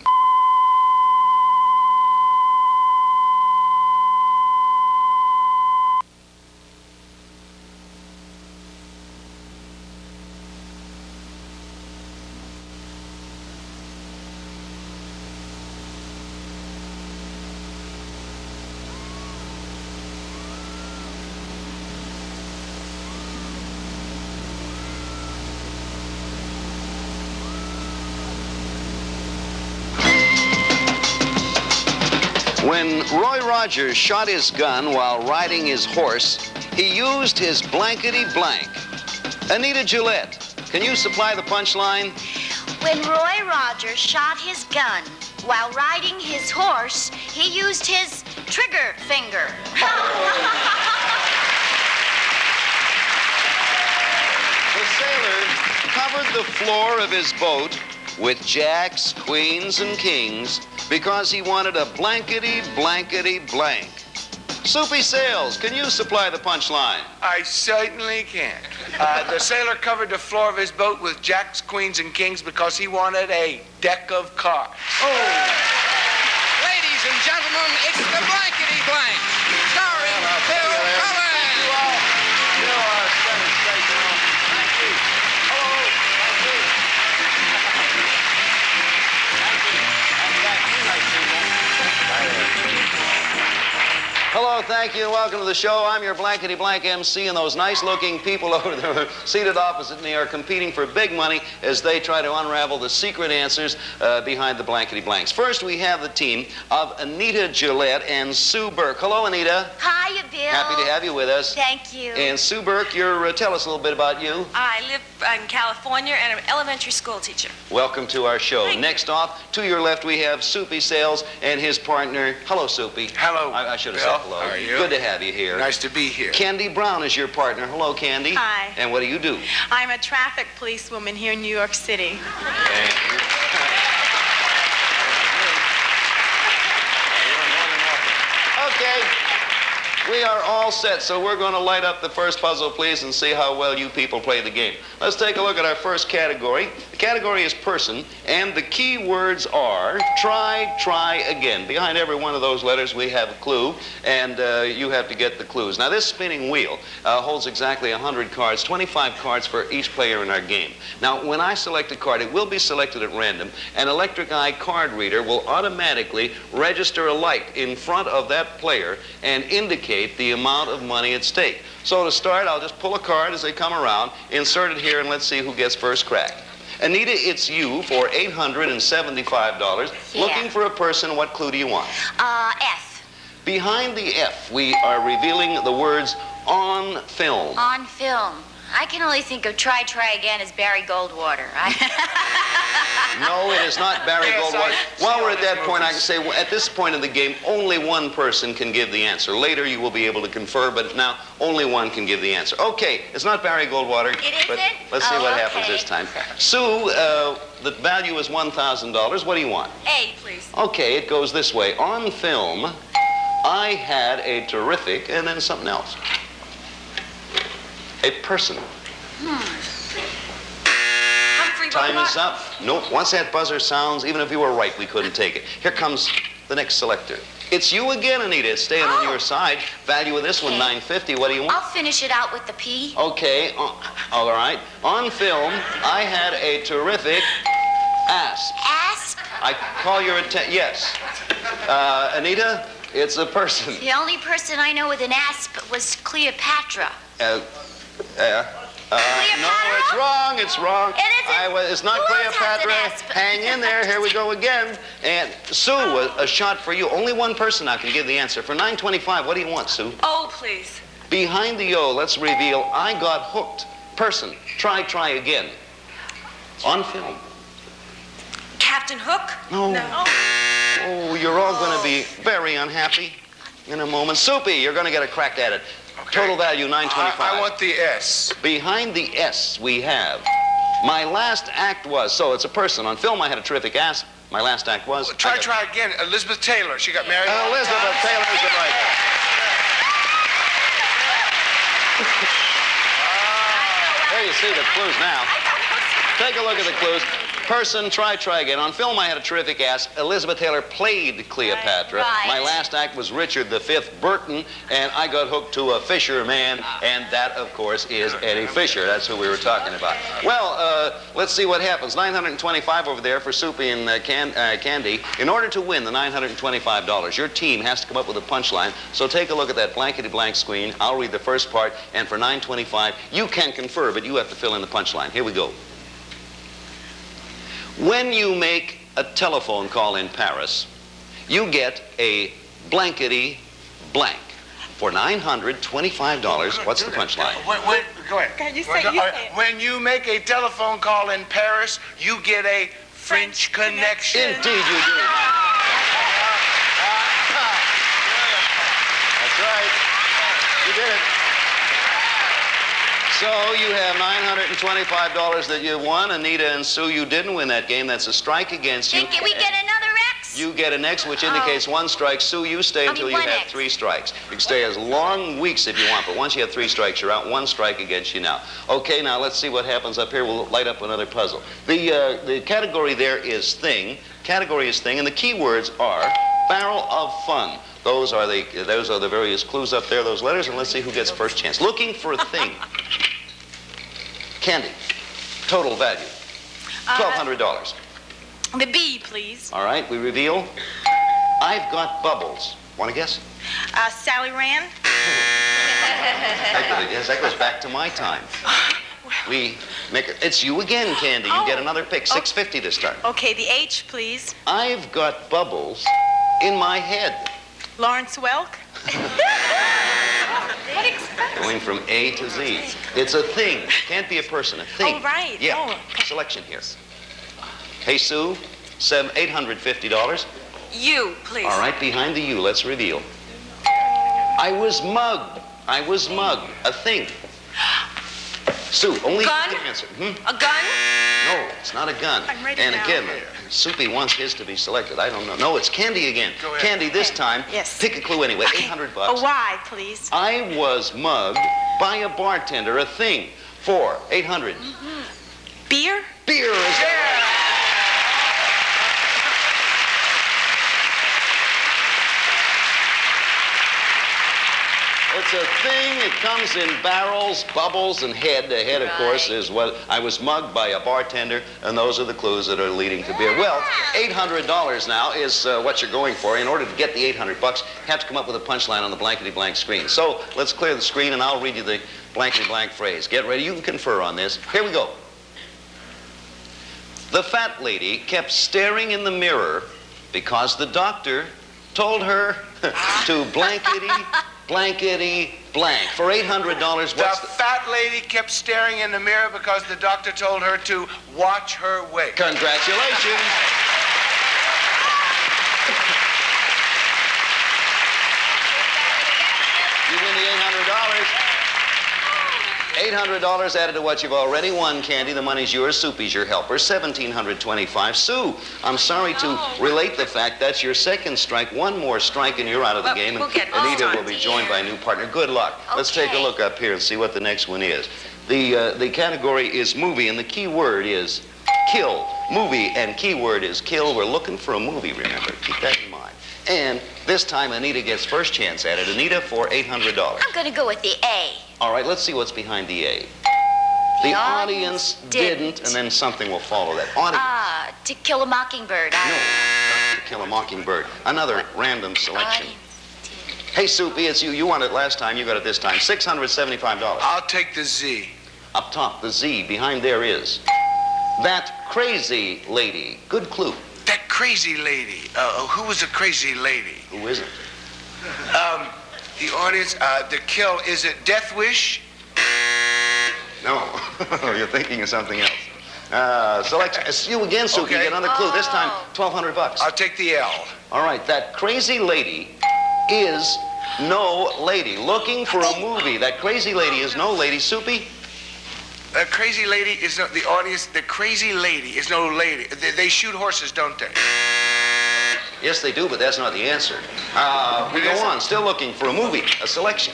When Roy Rogers shot his gun while riding his horse, he used his blankety blank. Anita Gillette, can you supply the punchline? When Roy Rogers shot his gun while riding his horse, he used his trigger finger. The sailor covered the floor of his boat with jacks, queens, and kings because he wanted a blankety blankety blank. Soupy Sales, can you supply the punchline? I certainly can. The sailor covered the floor of his boat with jacks, queens, and kings because he wanted a deck of cards. Oh! Ladies and gentlemen, it's the Blankety Blank, starring Bill Cullen. You are sensational. Thank you. Hello. Thank you. Hello, thank you, and welcome to the show. I'm your Blankety Blank MC, and those nice-looking people over there seated opposite me are competing for big money as they try to unravel the secret answers behind the Blankety Blanks. First, we have the team of Anita Gillette and Sue Burke. Hello, Anita. Hiya, Bill. Happy to have you with us. Thank you. And Sue Burke, tell us a little bit about you. I live in California, and I'm an elementary school teacher. Welcome to our show. Next off, to your left, we have Soupy Sales and his partner. Hello, Soupy. Hello, I should have Bill. said hello. How are you? Good to have you here. Nice to be here. Candy Brown is your partner. Hello, Candy. Hi. And what do you do? I'm a traffic policewoman here in New York City. Thank you. Okay. We are all set, so we're going to light up the first puzzle, please, and see how well you people play the game. Let's take a look at our first category. The category is person, and the key words are try again. Behind every one of those letters, we have a clue, and you have to get the clues. Now, this spinning wheel holds exactly 100 cards, 25 cards for each player in our game. Now, when I select a card, it will be selected at random. An electric eye card reader will automatically register a light in front of that player and indicate the amount of money at stake. So to start, I'll just pull a card as they come around, insert it here, and let's see who gets first crack. Anita, it's you for $875. Yeah. Looking for a person, what clue do you want? F. Behind the F, we are revealing the words on film. On film. I can only think of try again as Barry Goldwater. No, it is not Barry Goldwater. While we're at that point, I can say, well, at this point in the game, only one person can give the answer. Later, you will be able to confer, but now only one can give the answer. Okay, it's not Barry Goldwater. It isn't? But let's see what happens this time. Sue, the value is $1,000. What do you want? A, please. Okay, it goes this way. On film, I had a terrific, and then something else. A person. Time is up. Nope. Once that buzzer sounds, even if you were right, we couldn't take it. Here comes the next selector. It's you again, Anita. It's staying on your side. Value of this one, $950. What do you want? I'll finish it out with the P. Okay. All right. On film, I had a terrific asp. Asp? I call your attention. Yes. Anita, it's a person. The only person I know with an asp was Cleopatra. No, it's wrong. It's wrong. It isn't. It's not Who else has Cleopatra. an asp? Hang in there. Here we go again. And Sue, a shot for you. Only one person now can give the answer. For $925, what do you want, Sue? O, please. Behind the O, let's reveal I got hooked. Person. Try again. On film. Captain Hook? No. Oh, you're all going to be very unhappy in a moment. Soupy, you're going to get a crack at it. Total value, $9.25. I want the S. Behind the S, we have my last act was. So it's a person. On film, I had a terrific ass. My last act was. Try again. Elizabeth Taylor. She got married. Elizabeth Taylor is the right. There you see the clues now. Take a look at the clues. Person, try again. On film, I had a terrific ass. Elizabeth Taylor played Cleopatra. Right. My last act was Richard V. Burton, and I got hooked to a fisherman, and that, of course, is Eddie Fisher. That's who we were talking about. Well, let's see what happens. $925 over there for Soupy and Candy. In order to win the $925, your team has to come up with a punchline. So take a look at that blankety blank screen. I'll read the first part, and for $925, you can confer, but you have to fill in the punchline. Here we go. When you make a telephone call in Paris, you get a blankety blank. For $925, what's the punchline? Wait, go ahead. Can you say it? When you make a telephone call in Paris, you get a French connection. Indeed you do. That's right. You did it. So you have $925 that you won. Anita and Sue, you didn't win that game. That's a strike against you. We get another X? You get an X, which indicates one strike. Sue, you stay until you have 3 strikes. You can stay as long weeks if you want, but once you have 3 strikes, you're out. 1 strike against you now. Okay, now let's see what happens up here. We'll light up another puzzle. The category there is thing. Category is thing, and the key words are barrel of fun. Those are the various clues up there, those letters, and let's see who gets first chance. Looking for a thing. Candy. Total value. $1,200. The B, please. All right, we reveal. I've got bubbles. Want to guess? Sally Rand. Yes, that goes back to my time. We make it. It's you again, Candy. You get another pick. $650 this time. Okay, the H, please. I've got bubbles in my head. Lawrence Welk. Going from A to Z. It's a thing. Can't be a person. A thing. Oh, right. Yeah. Oh. Selection here. Hey, Sue. $850. U, please. All right, behind the U, let's reveal. I was mugged. I was mugged. A thing. Sue, only gun? you can answer. A gun? No, it's not a gun. I'm ready and now. Again, Soupy wants his to be selected. I don't know. No, it's Candy again. Go ahead. Candy, this time, yes. Pick a clue anyway. $800. A Y, please. I was mugged by a bartender. A thing. For $800. Beer? Beer is there. It's a thing. It comes in barrels, bubbles, and head. The head, of course, is what I was mugged by a bartender, and those are the clues that are leading to beer. Well, $800 now is what you're going for. In order to get the $800, you have to come up with a punchline on the blankety blank screen. So let's clear the screen, and I'll read you the blankety blank phrase. Get ready. You can confer on this. Here we go. The fat lady kept staring in the mirror because the doctor told her to blankety blank. For $800, what's the fat lady kept staring in the mirror because the doctor told her to watch her weight. Congratulations. You win the $800. $800 added to what you've already won, Candy. The money's yours. Soupy's your helper. $1,725. Sue, I'm sorry to relate the fact that's your second strike. One more strike and you're out of the game. We'll get Anita will be joined by a new partner. Good luck. Okay. Let's take a look up here and see what the next one is. The category is movie, and the key word is kill. Movie and key word is kill. We're looking for a movie, remember. Keep that in mind. And this time, Anita gets first chance at it. Anita, for $800. I'm going to go with the A. All right, let's see what's behind the A. The audience didn't, and then something will follow that. To Kill a Mockingbird. No, not To Kill a Mockingbird. Another random selection. Hey, Soupy, it's you. You won it last time. You got it this time. $675. I'll take the Z. Up top, the Z. Behind there is that crazy lady. Good clue. That crazy lady. Who was the crazy lady? Who is it? The audience, the kill, is it Death Wish? No, you're thinking of something else. Selection. It's you again, Soupy. Okay. Get another clue. This time, $1,200. I'll take the L. All right, that crazy lady is No lady. Looking for a movie. That crazy lady is no lady. Soupy? The crazy lady is no, the audience, the crazy lady is no lady. They shoot horses, don't they? Yes, they do, but that's not the answer. We go on, still looking for a movie, a selection.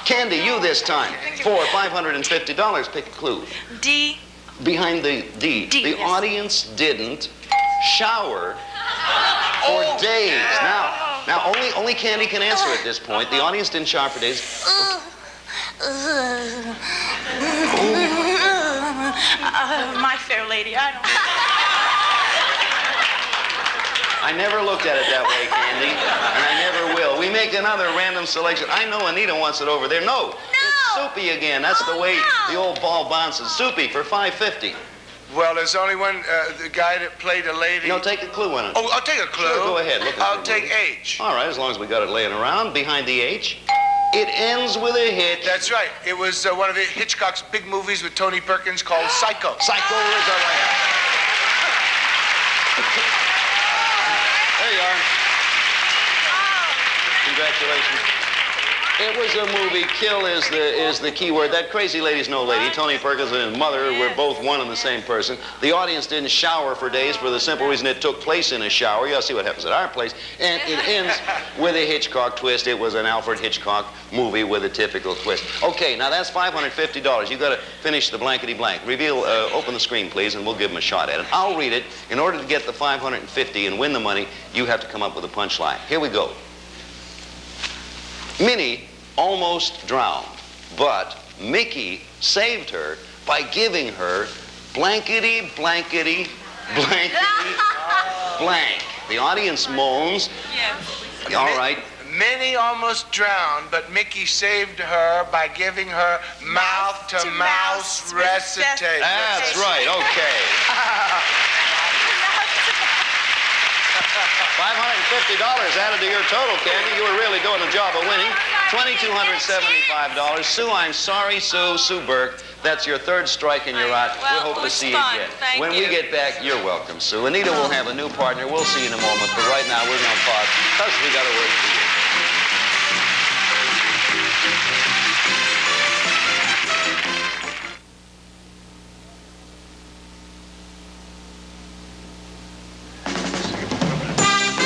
Candy, you this time. For $550, pick a clue. D. Behind the D. D, The yes. audience didn't shower for days. Now, only Candy can answer at this point. The audience didn't shower for days. My Fair Lady, I don't know. I never looked at it that way, Candy, and I never will. We make another random selection. I know Anita wants it over there. No, it's Soupy again. That's the way the old ball bounces. Soupy for $550. Well, there's only one, the guy that played a lady. No, take a clue on it. Oh, I'll take a clue. Sure, go ahead. Look at I'll take H. All right, as long as we got it laying around. Behind the H, it ends with a hit. That's right. It was one of Hitchcock's big movies with Tony Perkins called Psycho. Psycho is a lamb. There you are. Congratulations. It was a movie. Kill is the key word. That crazy lady's no lady. Tony Perkins and his mother were both one and the same person. The audience didn't shower for days for the simple reason it took place in a shower. You'll see what happens at our place. And it ends with a Hitchcock twist. It was an Alfred Hitchcock movie with a typical twist. Okay, now that's $550. You've got to finish the blankety blank. Reveal, open the screen, please, and we'll give them a shot at it. I'll read it. In order to get the $550 and win the money, you have to come up with a punchline. Here we go. Minnie almost drowned, but Mickey saved her by giving her blankety, blankety, blankety, blank. The audience moans. Yes. All right. Minnie almost drowned, but Mickey saved her by giving her mouth-to-mouse recitation. That's right, okay. $550 added to your total, Candy. You were really doing the job of winning. $2,275. Sue, I'm sorry, Sue Burke. That's your third strike and you're out. Well, we hope to see you fun. again. Thank When you. we get back, you're welcome, Sue. Anita will have a new partner. We'll see you in a moment. But right now, we're going to pause because we got a word for you.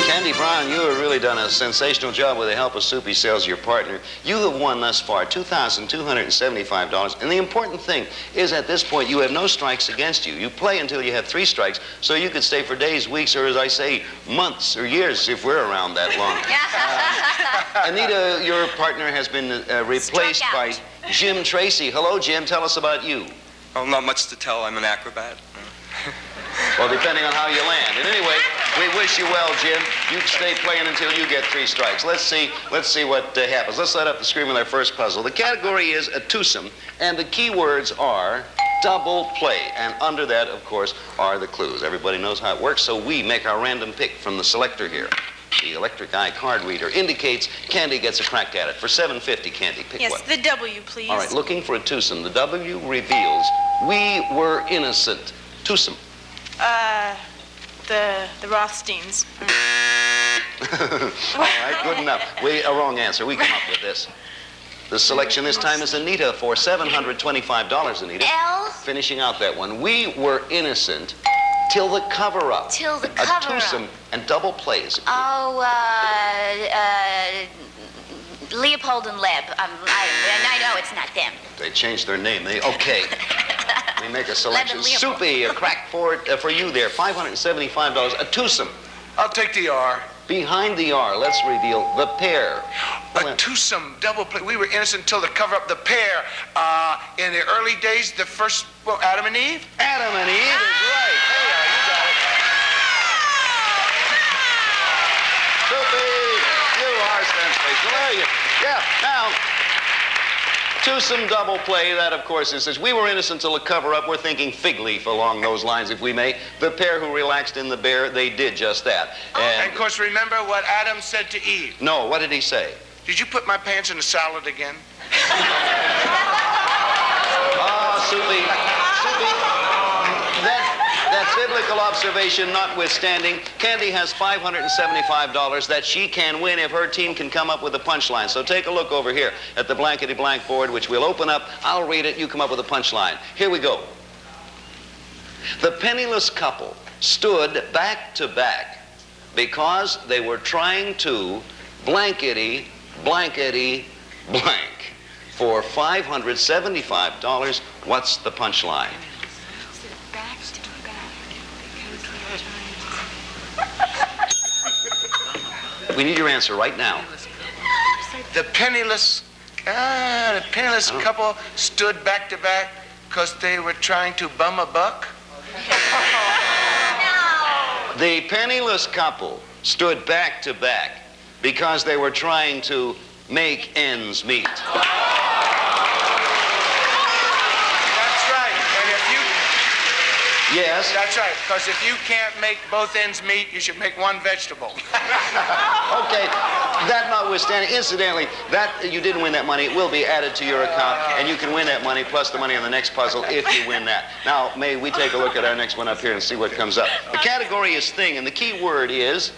Candy Brown, you have really done a sensational job with the help of Soupy Sales, your partner. You have won thus far $2,275. And the important thing is at this point, you have no strikes against you. You play until you have 3 strikes, so you could stay for days, weeks, or as I say, months or years if we're around that long. Anita, your partner has been replaced by Jim Tracy. Hello, Jim. Tell us about you. Oh, not much to tell. I'm an acrobat. Well, depending on how you land. And anyway, we wish you well, Jim. You stay playing until you get 3 strikes. Let's see what happens. Let's light up the screen with our first puzzle. The category is a twosome, and the key words are double play. And under that, of course, are the clues. Everybody knows how it works, so we make our random pick from the selector here. The electric eye card reader indicates Candy gets a crack at it. For $750, Candy, pick Yes, one. the W, please. All right, looking for a twosome. The W reveals we were innocent. Twosome. The Rothsteins. All right, good enough. A wrong answer. We come up with this. The selection this time is Anita for $725, Anita. L. Finishing out that one. We were innocent till the cover-up. Till the A cover-up. twosome and double plays. Oh, Leopold and Leb. I know it's not them. They changed their name. Okay. We make a selection. Leb and Leopold. Soupy, a crack for you there. $575. A twosome. I'll take the R. Behind the R, let's reveal the pair. A twosome double play. We were innocent until the cover up the pair. In the early days, the first, Adam and Eve? Adam and Eve is right. Hey, you got it. Soupy, you are sensational. There you go. Yeah, now, twosome double play, that of course is, we were innocent till the cover up. We're thinking fig leaf along those lines, if we may. The pair who relaxed in the bear, they did just that. And of course, remember what Adam said to Eve. No, what did he say? Did you put my pants in a salad again? Soupy, that biblical observation notwithstanding, Candy has $575 that she can win if her team can come up with a punchline. So take a look over here at the Blankety Blank board, which we'll open up. I'll read it. You come up with a punchline. Here we go. The penniless couple stood back to back because they were trying to blankety, blankety, blank. For $575, what's the punchline? We need your answer right now. The penniless couple stood back to back because they were trying to bum a buck? The penniless couple stood back to back because they were trying to make ends meet. That's right. And if you... Yes? That's right, because if you can't make both ends meet, you should make one vegetable. Okay, that notwithstanding, incidentally, that you didn't win that money. It will be added to your account, and you can win that money plus the money on the next puzzle if you win that. Now, may we take a look at our next one up here and see what comes up. The category is thing, and the key word is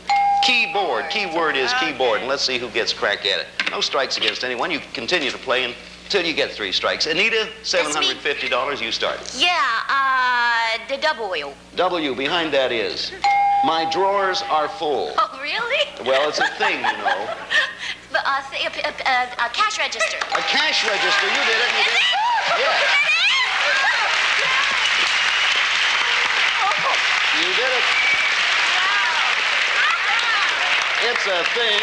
keyboard. Key word is keyboard, and let's see who gets crack at it. No strikes against anyone. You continue to play until you get 3 strikes. Anita, $750, you start. Yeah, the W. W, behind that is, my drawers are full. Oh, really? Well, it's a thing, you know. But, a cash register. A cash register, you did it. You did it. Yeah. You did it. It's a thing.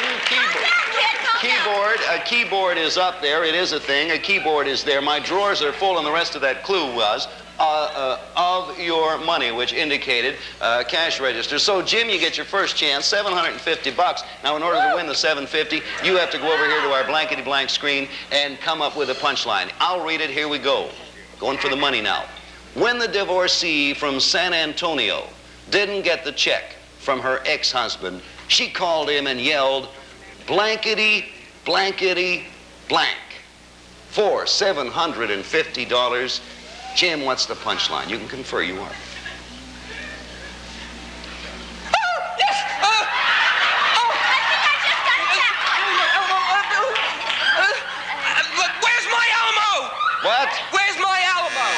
A keyboard is up there. It is a thing. A keyboard is there. My drawers are full, and the rest of that clue was of your money, which indicated cash register. So, Jim, you get your first chance, $750. Now, in order to win the $750, you have to go over here to our blankety blank screen and come up with a punchline. I'll read it. Here we go. Going for the money now. When the divorcee from San Antonio didn't get the check from her ex-husband, she called him and yelled, blankety, blankety, blank. For $750. Jim, what's the punchline? You can confer, you are. Where's my Alamo? What? Where's my Alamo?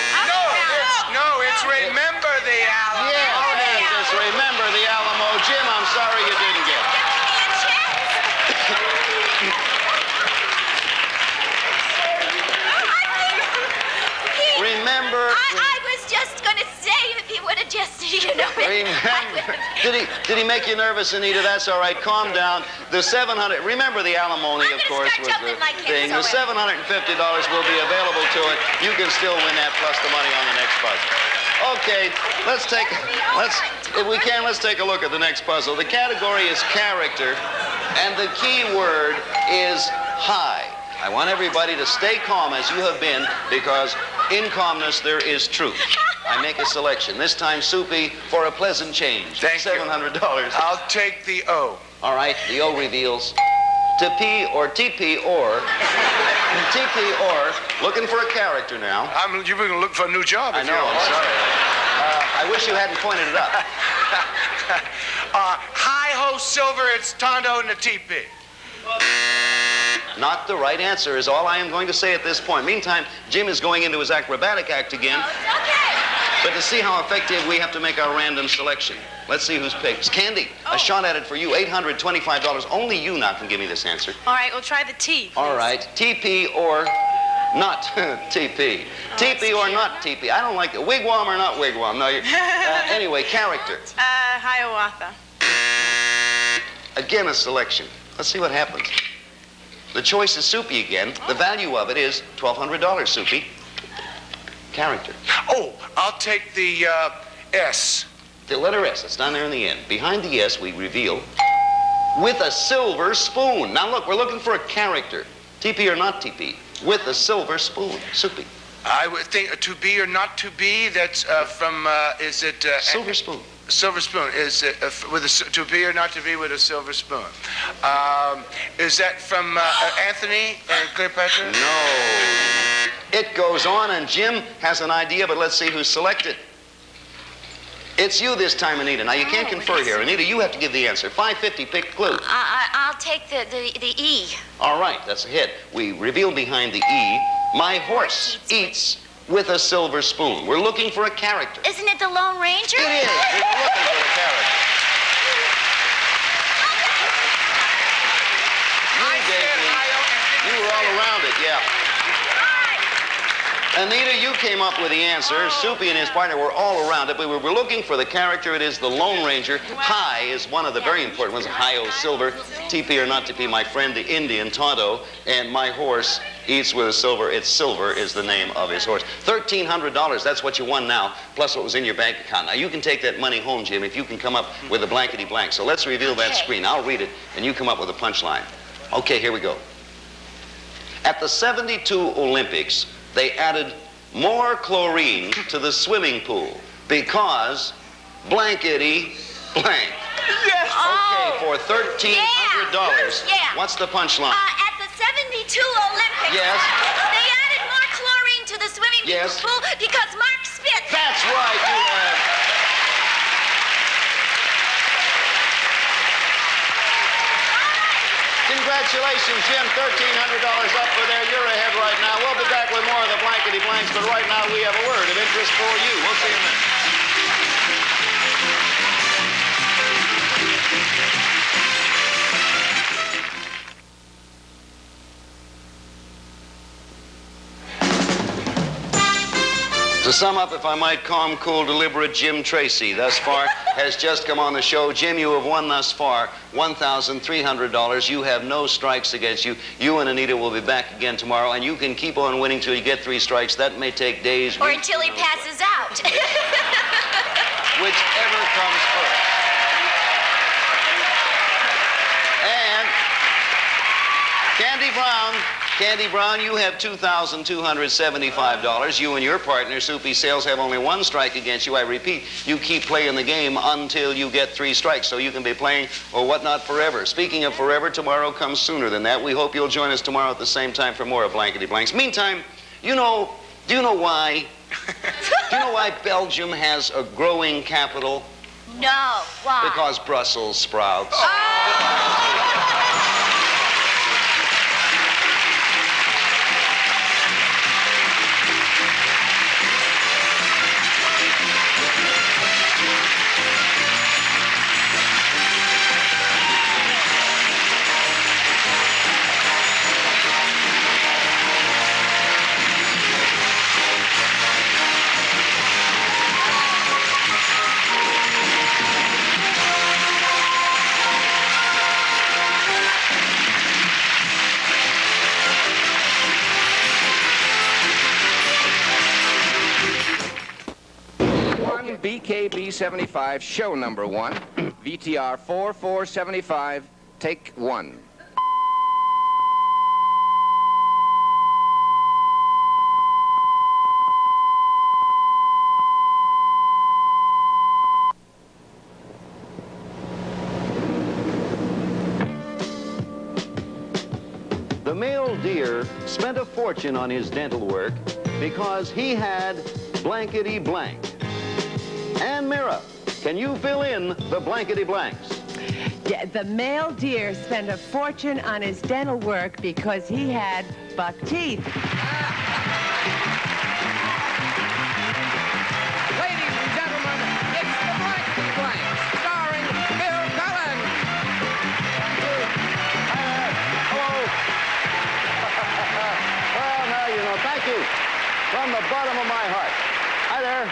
No, it's remember the Alamo. Yeah, it's remember the Alamo. Jim, I'm sorry you didn't get it. Remember. I was just going to say if he would have just, Remember. Did he make you nervous, Anita? That's all right. Calm down. The $700. Remember the alimony, of course, was the thing. The $750 will be available to it. You can still win that plus the money on the next puzzle. Okay, let's take a look at the next puzzle. The category is character, and the key word is high. I want everybody to stay calm as you have been, because in calmness there is truth. I make a selection. This time, Soupy, for a pleasant change. Thank you. $700. I'll take the O. All right, the O reveals to P or TP or TP or looking for a character now. You're going to look for a new job. I know, I'm sorry. I wish you hadn't pointed it up. Hi-ho, Silver, it's Tondo and the TP. Not the right answer is all I am going to say at this point. Meantime, Jim is going into his acrobatic act again. Oh, it's okay. But to see how effective, we have to make our random selection. Let's see who's picked. Candy, a shot at it for you, $825. Only you now can give me this answer. All right, we'll try the T. Please. All right, TP or not TP. TP or not TP. I don't like it. Wigwam or not wigwam. No, anyway, character. Hiawatha. Again, a selection. Let's see what happens. The choice is Soupy again. The value of it is $1,200, Soupy. Character. Oh, I'll take the S. The letter S. It's down there in the end. Behind the S, we reveal with a silver spoon. Now, look, we're looking for a character. TP or not TP. With a silver spoon. Soupy. I would think to be or not to be, that's from, is it... silver spoon. Silver spoon. Is it with a, to be or not to be with a silver spoon? Is that from Anthony and Cleopatra? No. It goes on, and Jim has an idea, but let's see who's selected. It's you this time, Anita. Now, you can't confer here. Anita, you have to give the answer. $5.50, pick the clue. I'll take the E. All right, that's a hit. We reveal behind the E, my horse eats with a silver spoon. We're looking for a character. Isn't it the Lone Ranger? It is. We're looking for a character. You were all around it, yeah. Anita, you came up with the answer. Soupy and his partner were all around it, but we were looking for the character. It is the Lone Ranger. High is one of the very important ones. Hi-O Silver. TP or not TP, my friend, the Indian, Tonto. And my horse eats with a silver. It's Silver is the name of his horse. $1,300, that's what you won now, plus what was in your bank account. Now, you can take that money home, Jim, if you can come up with a blankety blank. So let's reveal that screen. I'll read it, and you come up with a punchline. Okay, here we go. At the 72 Olympics, they added more chlorine to the swimming pool because blankety blank. Yes. Okay, for $1,300. Yeah. What's the punchline? At the 72 Olympics, yes, they added more chlorine to the swimming pool because Mark Spitz. That's right, you have. Congratulations, Jim. $1,300 up for there. You're ahead right now. We'll be back with more of the Blankety Blanks, but right now we have a word of interest for you. We'll see you in a minute. To sum up, if I might, calm, cool, deliberate, Jim Tracy thus far has just come on the show. Jim, you have won thus far $1,300. You have no strikes against you. You and Anita will be back again tomorrow, and you can keep on winning till you get 3 strikes. That may take days. Or until he passes out. Whichever comes first. And Candy Brown, you have $2,275. You and your partner, Soupy Sales, have only 1 strike against you. I repeat, you keep playing the game until you get 3 strikes, so you can be playing or whatnot forever. Speaking of forever, tomorrow comes sooner than that. We hope you'll join us tomorrow at the same time for more of Blankety Blanks. Meantime, do you know why? Do you know why Belgium has a growing capital? No, why? Because Brussels sprouts. BKB 75, show number 1, VTR 4475, take 1. The male deer spent a fortune on his dental work because he had blankety blank. And Mira, can you fill in the blankety blanks? Yeah, the male deer spent a fortune on his dental work because he had buck teeth. Ladies and gentlemen, it's the Blankety Blanks, starring Bill Cullen. Hello. Well, now you know, thank you from the bottom of my heart. Hi there.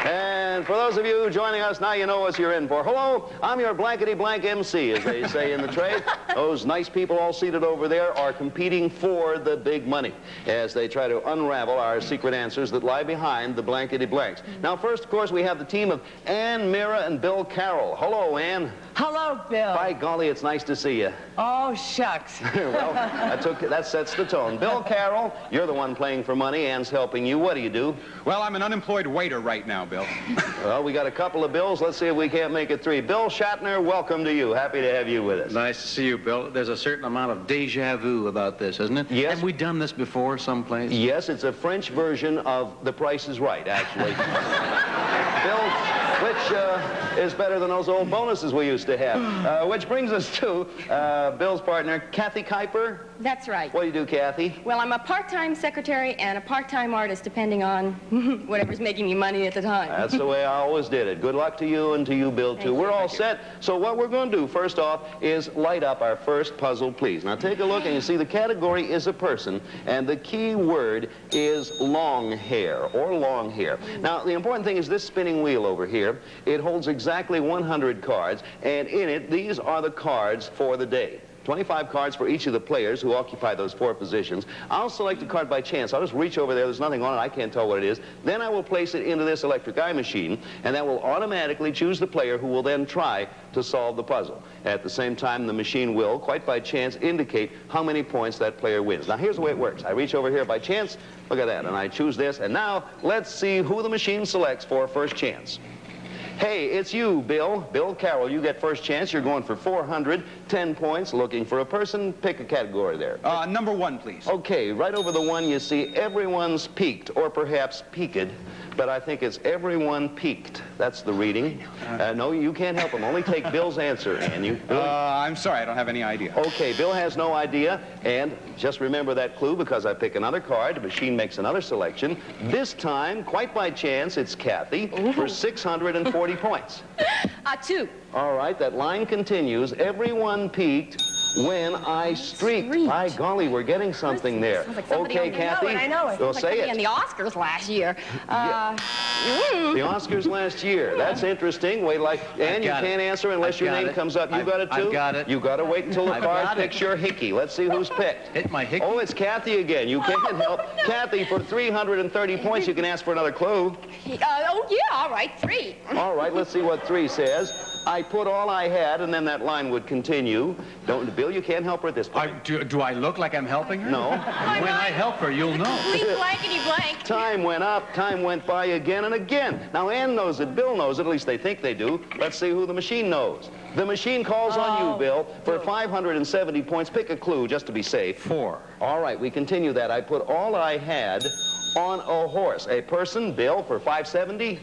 And for those of you joining us now, you know what you're in for. Hello, I'm your blankety blank MC, as they say in the trade. Those nice people all seated over there are competing for the big money as they try to unravel our secret answers that lie behind the blankety blanks. Now, first, of course, we have the team of Ann, Mira, and Bill Carroll. Hello, Ann. Hello, Bill. By golly, it's nice to see you. Oh, shucks. Well, that sets the tone. Bill Carroll, you're the one playing for money. Ann's helping you. What do you do? Well, I'm an unemployed waiter right now, Bill. Well, we got a couple of bills. Let's see if we can't make it 3. Bill Shatner, welcome to you. Happy to have you with us. Nice to see you, Bill. There's a certain amount of déjà vu about this, isn't it? Yes. Have we done this before someplace? Yes, it's a French version of The Price is Right, actually. Bill, which is better than those old bonuses we used to have. Which brings us to Bill's partner, Kathy Kuiper. That's right. What do you do, Kathy? Well, I'm a part-time secretary and a part-time artist, depending on whatever's making me money at the time. That's the way I always did it. Good luck to you and to you, Bill, too. We're all set. So what we're going to do, first off, is light up our first puzzle, please. Now, take a look, and you see the category is a person, and the key word is long hair, or long hair. Now, the important thing is this spinning wheel over here. It holds exactly 100 cards, and in it, these are the cards for the day. 25 cards for each of the players who occupy those 4 positions. I'll select a card by chance. I'll just reach over there. There's nothing on it. I can't tell what it is. Then I will place it into this electric eye machine, and that will automatically choose the player who will then try to solve the puzzle. At the same time, the machine will, quite by chance, indicate how many points that player wins. Now, here's the way it works. I reach over here by chance. Look at that. And I choose this. And now, let's see who the machine selects for first chance. Hey, it's you, Bill. Bill Carroll, you get first chance. You're going for 410 points, looking for a person. Pick a category there. Number 1, please. Okay, right over the 1 you see everyone's peaked, or perhaps peaked, but I think it's everyone peaked. That's the reading. No, you can't help him. Only take Bill's answer. And you, Bill? I'm sorry, I don't have any idea. Okay, Bill has no idea, and just remember that clue because I pick another card. The machine makes another selection. This time, quite by chance, it's Kathy for 640 points. 2. All right, that line continues. Everyone peaked when I streaked. By golly, we're getting something there. Sounds like somebody Okay, on- Kathy. I know it. Well, Sounds like say somebody it. in the Oscars last year. The Oscars last year. That's interesting. Wait, and you can't answer unless your name comes up. You got it, too? I've got it. You got to wait until the I've card got it. picks your hickey. Let's see who's picked. Hit my hickey? Oh, it's Kathy again. You can't help. Kathy, for 330 points, you can ask for another clue. Oh, yeah, all right, 3. All right, let's see what 3 says. I put all I had, and then that line would continue. Bill, you can't help her at this point. Do I look like I'm helping her? No. When I help her, you'll know. Complete blankety blank. Time went up, time went by again and again. Now, Ann knows it, Bill knows it, at least they think they do. Let's see who the machine knows. The machine calls on you, Bill, for 570 points. Pick a clue just to be safe. 4. All right, we continue that. I put all I had on a horse. A person, Bill, for 570.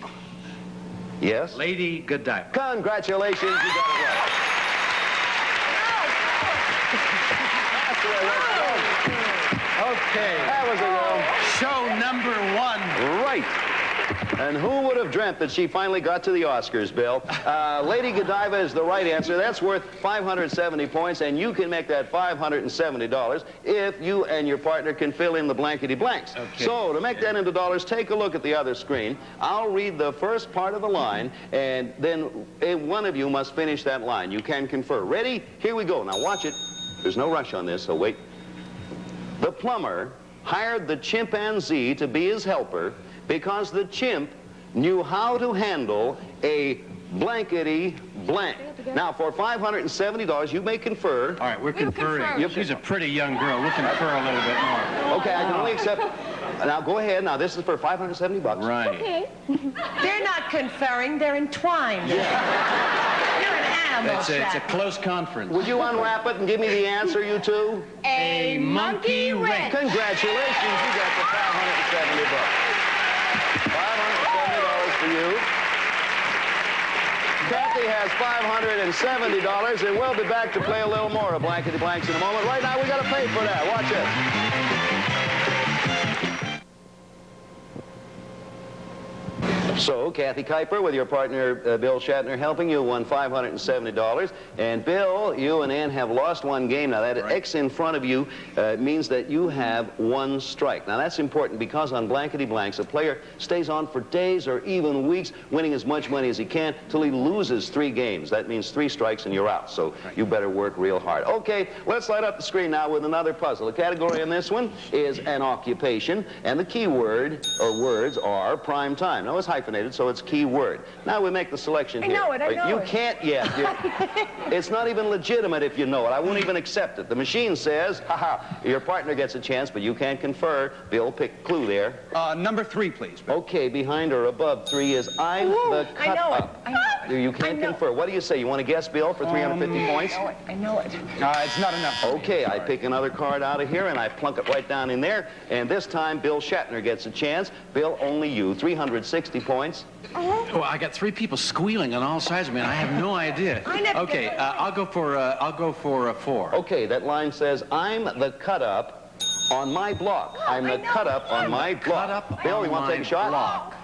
Yes? Lady Godiva. Congratulations, you got it right. That's the way it works. Okay. That was a roll. Show number 1. Right. And who would have dreamt that she finally got to the Oscars, Bill? Lady Godiva is the right answer. That's worth 570 points, and you can make that $570 if you and your partner can fill in the blankety blanks. Okay. So, to make that into dollars, take a look at the other screen. I'll read the first part of the line, and then one of you must finish that line. You can confer. Ready? Here we go. Now, watch it. There's no rush on this, so wait. The plumber hired the chimpanzee to be his helper because the chimp knew how to handle a blankety blank. Now, for $570, you may confer. All right, we're conferring. She's a pretty young girl. We'll confer a little bit more. Okay, I can only accept. Now, go ahead. Now, this is for $570. Right. Okay. They're not conferring, they're entwined. You're an animal, It's a Jack. close conference. Would you unwrap it and give me the answer, you two? A monkey wrench. Congratulations, you got the $570. $570 for you. Kathy has $570, and we'll be back to play a little more of Blankety Blanks in a moment. Right now, we got to pay for that. Watch it. So, Kathy Kuiper, with your partner, Bill Shatner, helping you, won $570. And, Bill, you and Ann have lost one game. Now, that X in front of you means that you have 1 strike. Now, that's important because on Blankety Blanks, a player stays on for days or even weeks, winning as much money as he can till he loses 3 games. That means 3 strikes and you're out. So, you better work real hard. Okay, let's light up the screen now with another puzzle. The category in this one is an occupation, and the key word, or words, are prime time. Now, it's hyphenated. hyphenated, so it's keyword. Now we make the selection here. I know it. You can't yet. It's not even legitimate if you know it. I won't even accept it. The machine says, haha, your partner gets a chance, but you can't confer. Bill, pick a clue there. Number 3, please. Bill. Okay, behind or above 3 is I'm the cut up. I know it. You can't confer. What do you say? You want to guess, Bill, for 350 points? I know it. It's not enough. Okay, I pick another card out of here and I plunk it right down in there. And this time, Bill Shatner gets a chance. Bill, only you. 360 points. Oh, I got 3 people squealing on all sides of me, and I have no idea. Okay, I'll go for a 4. Okay, that line says, I'm the cut up on my block. I'm the cut up on my block. Bill, you want to take a shot?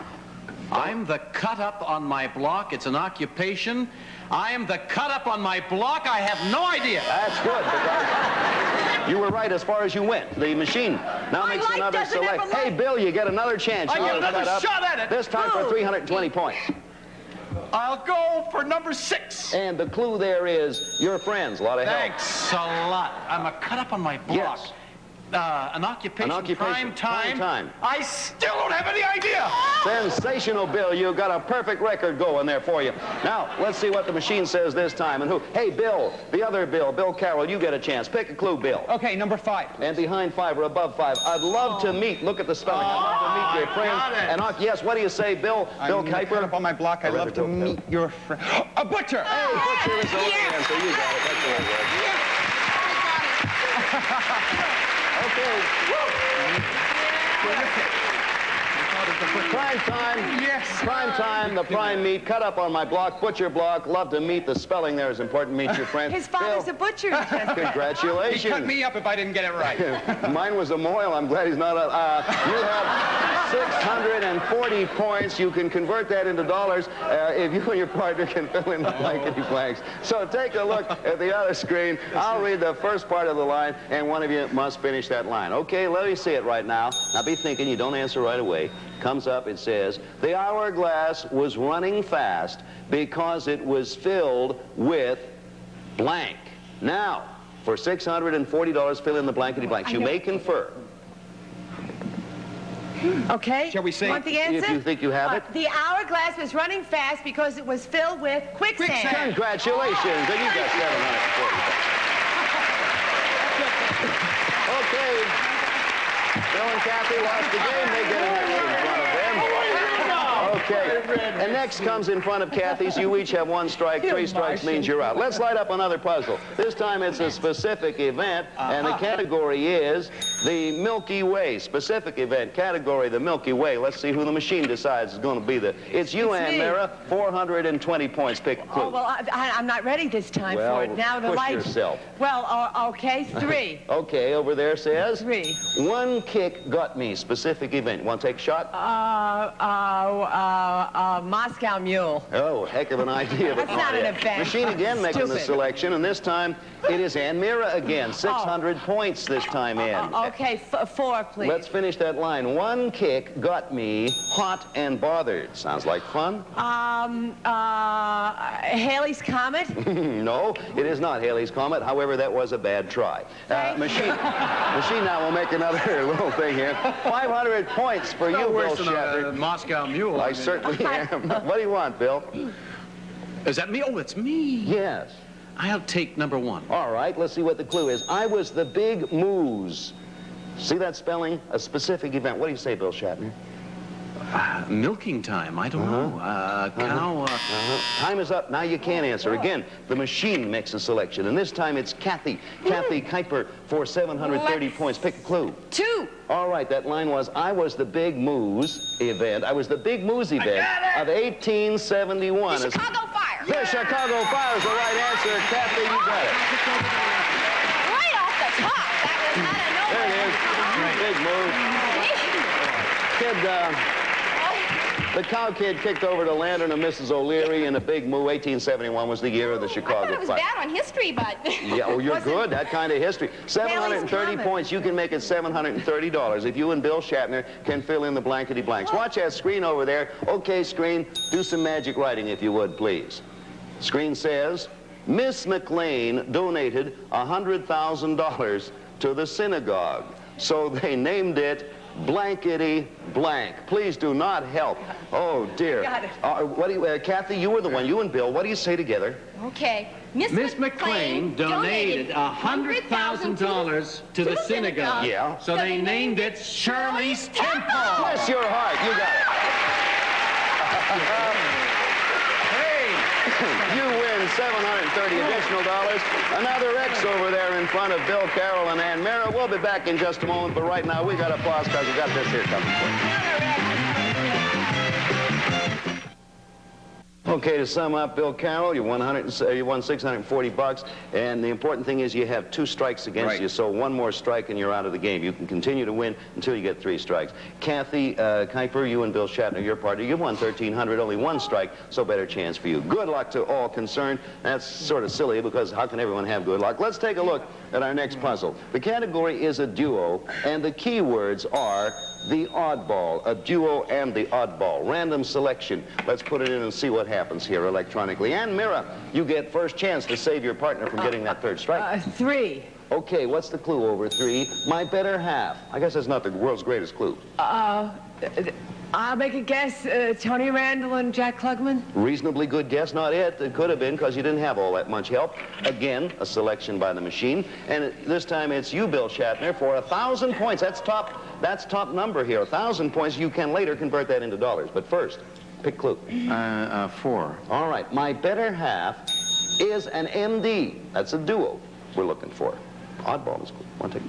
I'm the cut up on my block. It's an occupation. I am the cut up on my block. I have no idea. That's good, because you were right as far as you went. The machine now makes another select. Hey, Bill, you get another chance. I get another shot at it. This time for 320 points. I'll go for number 6. And the clue there is your friends. A lot of help. Thanks a lot. I'm a cut up on my block. Yes. An occupation, prime time. I still don't have any idea. Sensational, Bill. You got a perfect record going there for you. Now, let's see what the machine says this time. And who? Hey, Bill, the other Bill, Bill Carroll, you get a chance. Pick a clue, Bill. Okay, number 5. And behind 5 or above 5. I'd love to meet. Look at the spelling. I'd love to meet your friend. And yes, what do you say, Bill? Bill Kuiper? Cut up on my block. I'd love to meet your friend. A butcher. Hey, butcher is the right answer. You got it. That's the right word. Okay. Prime time. Yes. Prime time, the prime meat. Cut up on my block, butcher block. Love to meet. The spelling there is important. Meet your friend. His father's Bill. a butcher. Congratulations. He cut me up if I didn't get it right. Mine was a moil. I'm glad he's not a... you have 640 points. You can convert that into dollars if you and your partner can fill in the blankety blanks. So take a look at the other screen. I'll read the first part of the line, and one of you must finish that line. Okay, let me see it right now. Now be thinking. You don't answer right away. Comes up, it says, the hourglass was running fast because it was filled with blank. Now, for $640, fill in the blankety blanks. You may confer. Okay. Shall we say? Want the answer? If you think you have it. The hourglass was running fast because it was filled with quicksand. Congratulations. And you got 740. Okay. Bill and Kathy lost the game. They get an extra in front of them. Okay. And next comes in front of Kathy's. You each have 1 strike. 3 strikes means you're out. Let's light up another puzzle. This time it's a specific event, and the category is the Milky Way. Specific event, category, the Milky Way. Let's see who the machine decides is going to be the... It's you, Ann Mara. 420 points. Pick a clue. Oh, well, I'm not ready this time for it. Now the push light... yourself. Well, okay, 3. Okay, over there says... 3. 1 kick got me. Specific event. Want to take a shot? Moscow Mule. Oh, heck of an idea. That's not an event. Machine again making the selection, and this time it is Ann Mira again. 600 points this time, Ann. Okay, 4, please. Let's finish that line. 1 kick got me hot and bothered. Sounds like fun? Halley's Comet? No, it is not Halley's Comet. However, that was a bad try. Machine now will make another little thing here. 500 points for you, Bill Shatner. Moscow Mule. I certainly am. What do you want, Bill? Is that me? Oh, it's me. Yes. I'll take number 1. All right, let's see what the clue is. I was the big moose. See that spelling? A specific event. What do you say, Bill Shatner? Milking time. I don't know. Cow. Time is up. Now you can't answer. Again, the machine makes a selection, and this time it's Kathy. Kathy Kuiper for 730 points. Pick a clue. 2. All right, that line was, I was the big moose event. I was the big moose event of 1871. The Chicago Fire. The Chicago Fire is the right answer. Kathy, you got it. Right off the top. That was not a no. There it is. Big move. Kid, the cow kid kicked over the lantern of Mrs. O'Leary in a big move. 1871 was the year of the Chicago I thought it was Fire. bad on history, but... Yeah, oh, you're good. That kind of history. 730 points. You can make it $730 if you and Bill Shatner can fill in the blankety blanks. Watch that screen over there. Okay, screen, do some magic writing if you would, please. Screen says, Miss McLean donated $100,000 to the synagogue, so they named it Blankety Blanks. blank. Please do not help. Oh, dear. Got it. What do you, Kathy, you were the one. You and Bill, what do you say together? Okay. Miss McLean donated $100,000 to the synagogue. Yeah. So they named it Shirley's Temple. Bless your heart. You got it. You win $730 additional dollars. Another X over there in front of Bill Carroll and Ann Mara. We'll be back in just a moment, but right now we got applause because we got this here coming for you. Okay, to sum up, Bill Carroll, you won $640, and the important thing is you have 2 strikes against you, so 1 more strike and you're out of the game. You can continue to win until you get 3 strikes. Kathy Kuiper, you and Bill Shatner, your party, you've won $1,300, only 1 strike, so better chance for you. Good luck to all concerned. That's sort of silly because how can everyone have good luck? Let's take a look at our next puzzle. The category is a duo, and the key words are the oddball, a duo and the oddball. Random selection. Let's put it in and see what happens here electronically. And Mira, you get first chance to save your partner from getting that 3rd strike. 3. Okay, what's the clue over 3? My better half. I guess that's not the world's greatest clue. I'll make a guess. Tony Randall and Jack Klugman? Reasonably good guess. Not it. It could have been because you didn't have all that much help. Again, a selection by the machine. And this time it's you, Bill Shatner, for 1,000 points. That's top number here. 1,000 points. You can later convert that into dollars. But first, pick clue. 4. All right. My better half is an MD. That's a duo we're looking for. Oddball is cool. Want to take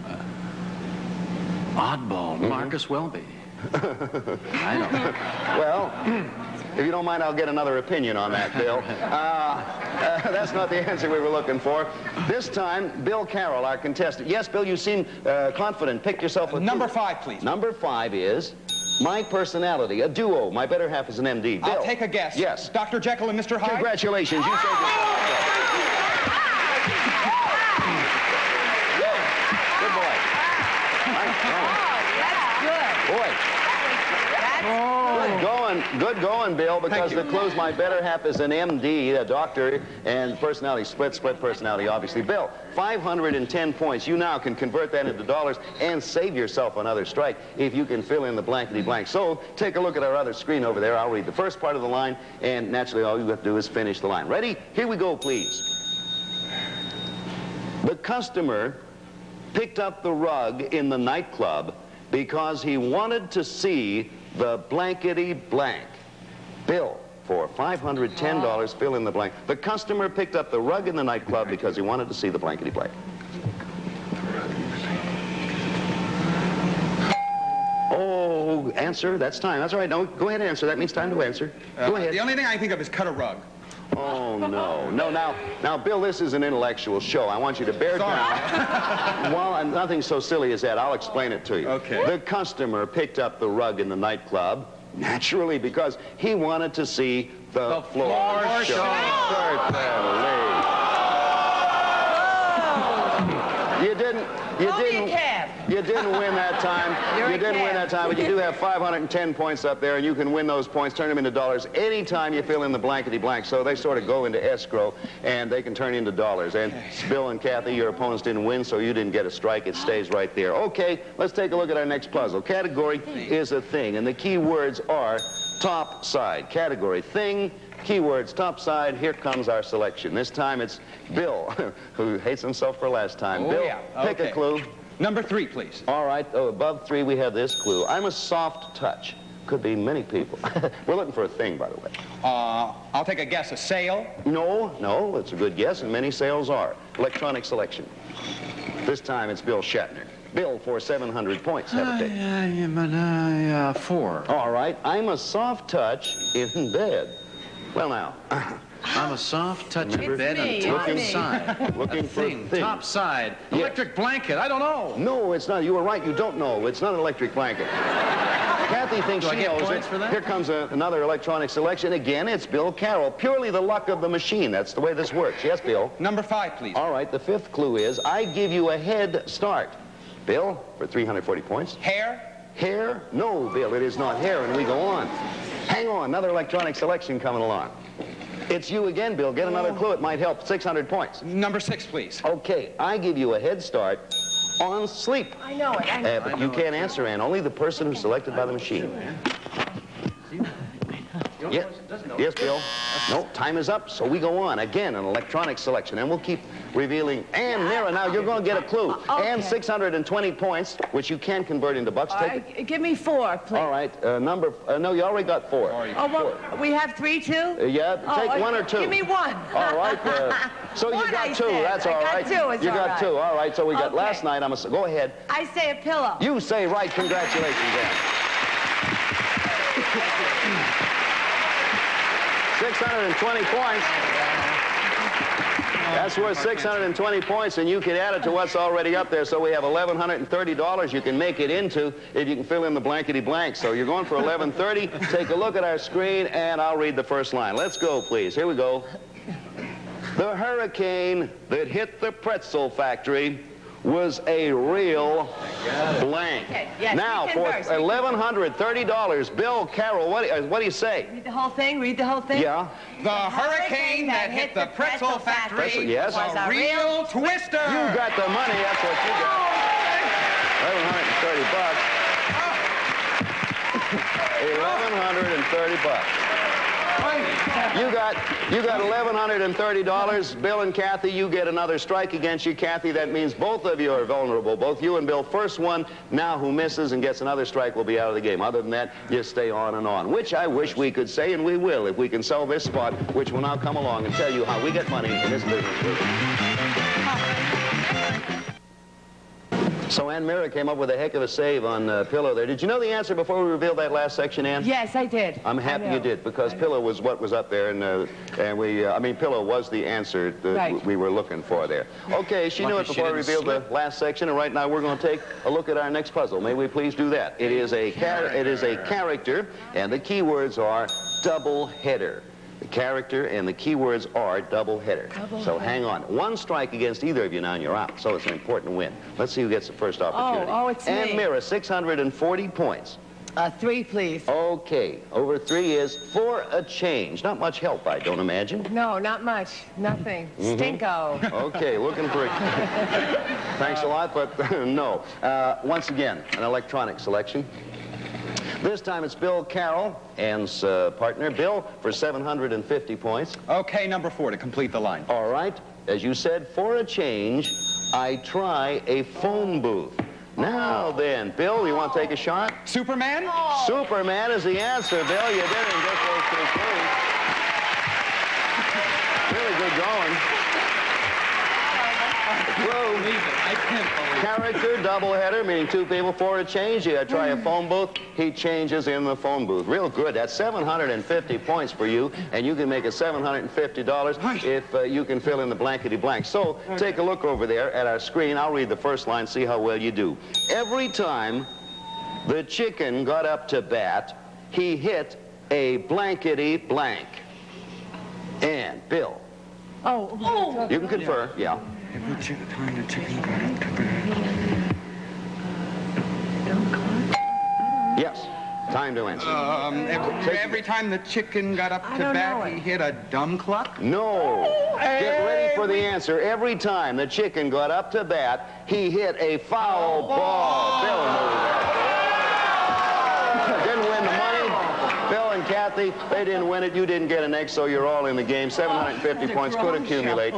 Oddball, Marcus Welby. I don't know. Well, if you don't mind, I'll get another opinion on that, Bill. That's not the answer we were looking for. This time, Bill Carroll, our contestant. Yes, Bill, you seem confident. Pick yourself a Number 5, please. Number 5 is my personality, a duo. My better half is an MD. Bill. I'll take a guess. Yes. Dr. Jekyll and Mr. Hyde. Congratulations. You saved yourself. Good boy. Boy. Good going, Bill, because the clues, my better half is an MD, a doctor, and personality, split personality, obviously. Bill, 510 points. You now can convert that into dollars and save yourself another strike if you can fill in the blankety blank. So take a look at our other screen over there. I'll read the first part of the line, and naturally all you have to do is finish the line. Ready? Here we go, please. The customer picked up the rug in the nightclub because he wanted to see the blankety blank. Bill, for $510, fill in the blank. The customer picked up the rug in the nightclub because he wanted to see the blankety blank. Oh, answer? That's time. That's all right. No, go ahead and answer. That means time to answer. Go ahead. The only thing I can think of is cut a rug. Oh, no. No, now, Bill, this is an intellectual show. I want you to bear down. Well, nothing so silly as that. I'll explain it to you. Okay. The customer picked up the rug in the nightclub, naturally, because he wanted to see the floor show. Certainly. You didn't win that time. You didn't win that time, but you do have 510 points up there, and you can win those points, turn them into dollars anytime you fill in the blankety blank. So they sort of go into escrow, and they can turn into dollars. And Bill and Kathy, your opponents didn't win, so you didn't get a strike. It stays right there. Okay, let's take a look at our next puzzle. Category is a thing, and the key words are top side. Category, thing. Keywords, top side. Here comes our selection. This time it's Bill, who hates himself for last time. Oh, Bill, yeah. pick a clue. Number 3, please. All right. Oh, above 3, we have this clue. I'm a soft touch. Could be many people. We're looking for a thing, by the way. I'll take a guess. A sail? No, it's a good guess, and many sails are. Electronic selection. This time it's Bill Shatner. Bill, for 700 points. Have a pick. 4. All right. I'm a soft touch in bed. Well, now. I'm a soft touch in bed on the top side. Looking for a thing. Top side. Electric blanket. I don't know. No, it's not. You were right. You don't know. It's not an electric blanket. Kathy thinks Do I she get knows points it. for that? Here comes another electronic selection. Again, it's Bill Carroll. Purely the luck of the machine. That's the way this works. Yes, Bill? Number 5, please. All right. The 5th clue is I give you a head start. Bill, for 340 points. Hair? Hair? No, Bill, it is not hair, and we go on. Hang on. Another electronic selection coming along. It's you again, Bill. Get another clue. It might help. 600 points. Number 6, please. Okay, I give you a head start. on sleep. I know it. I know But you can't answer, Ann. Only the person who's selected by the machine. Yeah. Yes, Bill. No, time is up, so we go on. Again, an electronic selection, and we'll keep revealing. And Mira, now you're going to get a clue. Okay. And 620 points, which you can convert into bucks. Take give me 4, please. All right, no, you already got 4. Oh, well, we have 3, too? Yeah, take 1 or 2. Give me 1. All right, so you got 2, that's all right. I got 2, it's You all got right. 2, all right, so we got Okay. last night, go ahead. I say a pillow. You say right, congratulations, Ann. 620 points. That's worth 620 points, and you can add it to what's already up there. So we have $1,130 you can make it into if you can fill in the blankety blanks. So you're going for $1,130. Take a look at our screen, and I'll read the first line. Let's go, please. Here we go. The hurricane that hit the pretzel factory was a real blank. Okay, yes, now, for $1,130, Bill, Carol, what do you say? Read the whole thing? Read the whole thing? Yeah. The hurricane that hit the pretzel factory Yes. was a real twister. You got the money, that's what you got. $1,130. $1,130. You got $1,130. Bill and Kathy, you get another strike against you. Kathy, that means both of you are vulnerable. Both you and Bill. First one now who misses and gets another strike will be out of the game. Other than that, you stay on and on, which I wish we could say, and we will if we can sell this spot, which will now come along and tell you how we get money in this business. So Ann Mira came up with a heck of a save on Pillow there. Did you know the answer before we revealed that last section, Ann? Yes, I did. I'm happy you did, because Pillow was what was up there, and Pillow was the answer that we were looking for there. Okay, she knew it before we revealed the last section, and right now we're going to take a look at our next puzzle. May we please do that? It is a character, and the keywords are double header. The character and the keywords are double header. So hang on. 1 strike against either of you now and you're out. So it's an important win. Let's see who gets the first opportunity. Oh, it's me. Ann Mira, 640 points. 3, please. Okay. Over 3 is for a change. Not much help, I don't imagine. No, not much. Nothing. Stinko. Okay, looking for it. Thanks a lot, but no. Once again, an electronic selection. This time it's Bill Carroll, Ann's partner. Bill for 750 points. Okay, number 4 to complete the line. All right. As you said, for a change, I try a phone booth. Now then, Bill, you want to take a shot? Superman? Oh. Superman is the answer, Bill. You didn't get those 2 clues. Really good going. Character, doubleheader, meaning 2 people for a change. You try a phone booth, he changes in the phone booth. Real good. That's 750 points for you, and you can make it $750 if you can fill in the blankety blank. So take a look over there at our screen. I'll read the first line, see how well you do. Every time the chicken got up to bat, he hit a blankety blank. And Bill. Oh. You can confer, yeah. Every time the chicken got up to bat. Yes. Time to answer. Every time the chicken got up to bat, he hit a dumb cluck? No. Get ready for the answer. Every time the chicken got up to bat, he hit a foul ball. Bill moved. Didn't win the money. Bill and Kathy, they didn't win it. You didn't get an X, so you're all in the game. 750 points could accumulate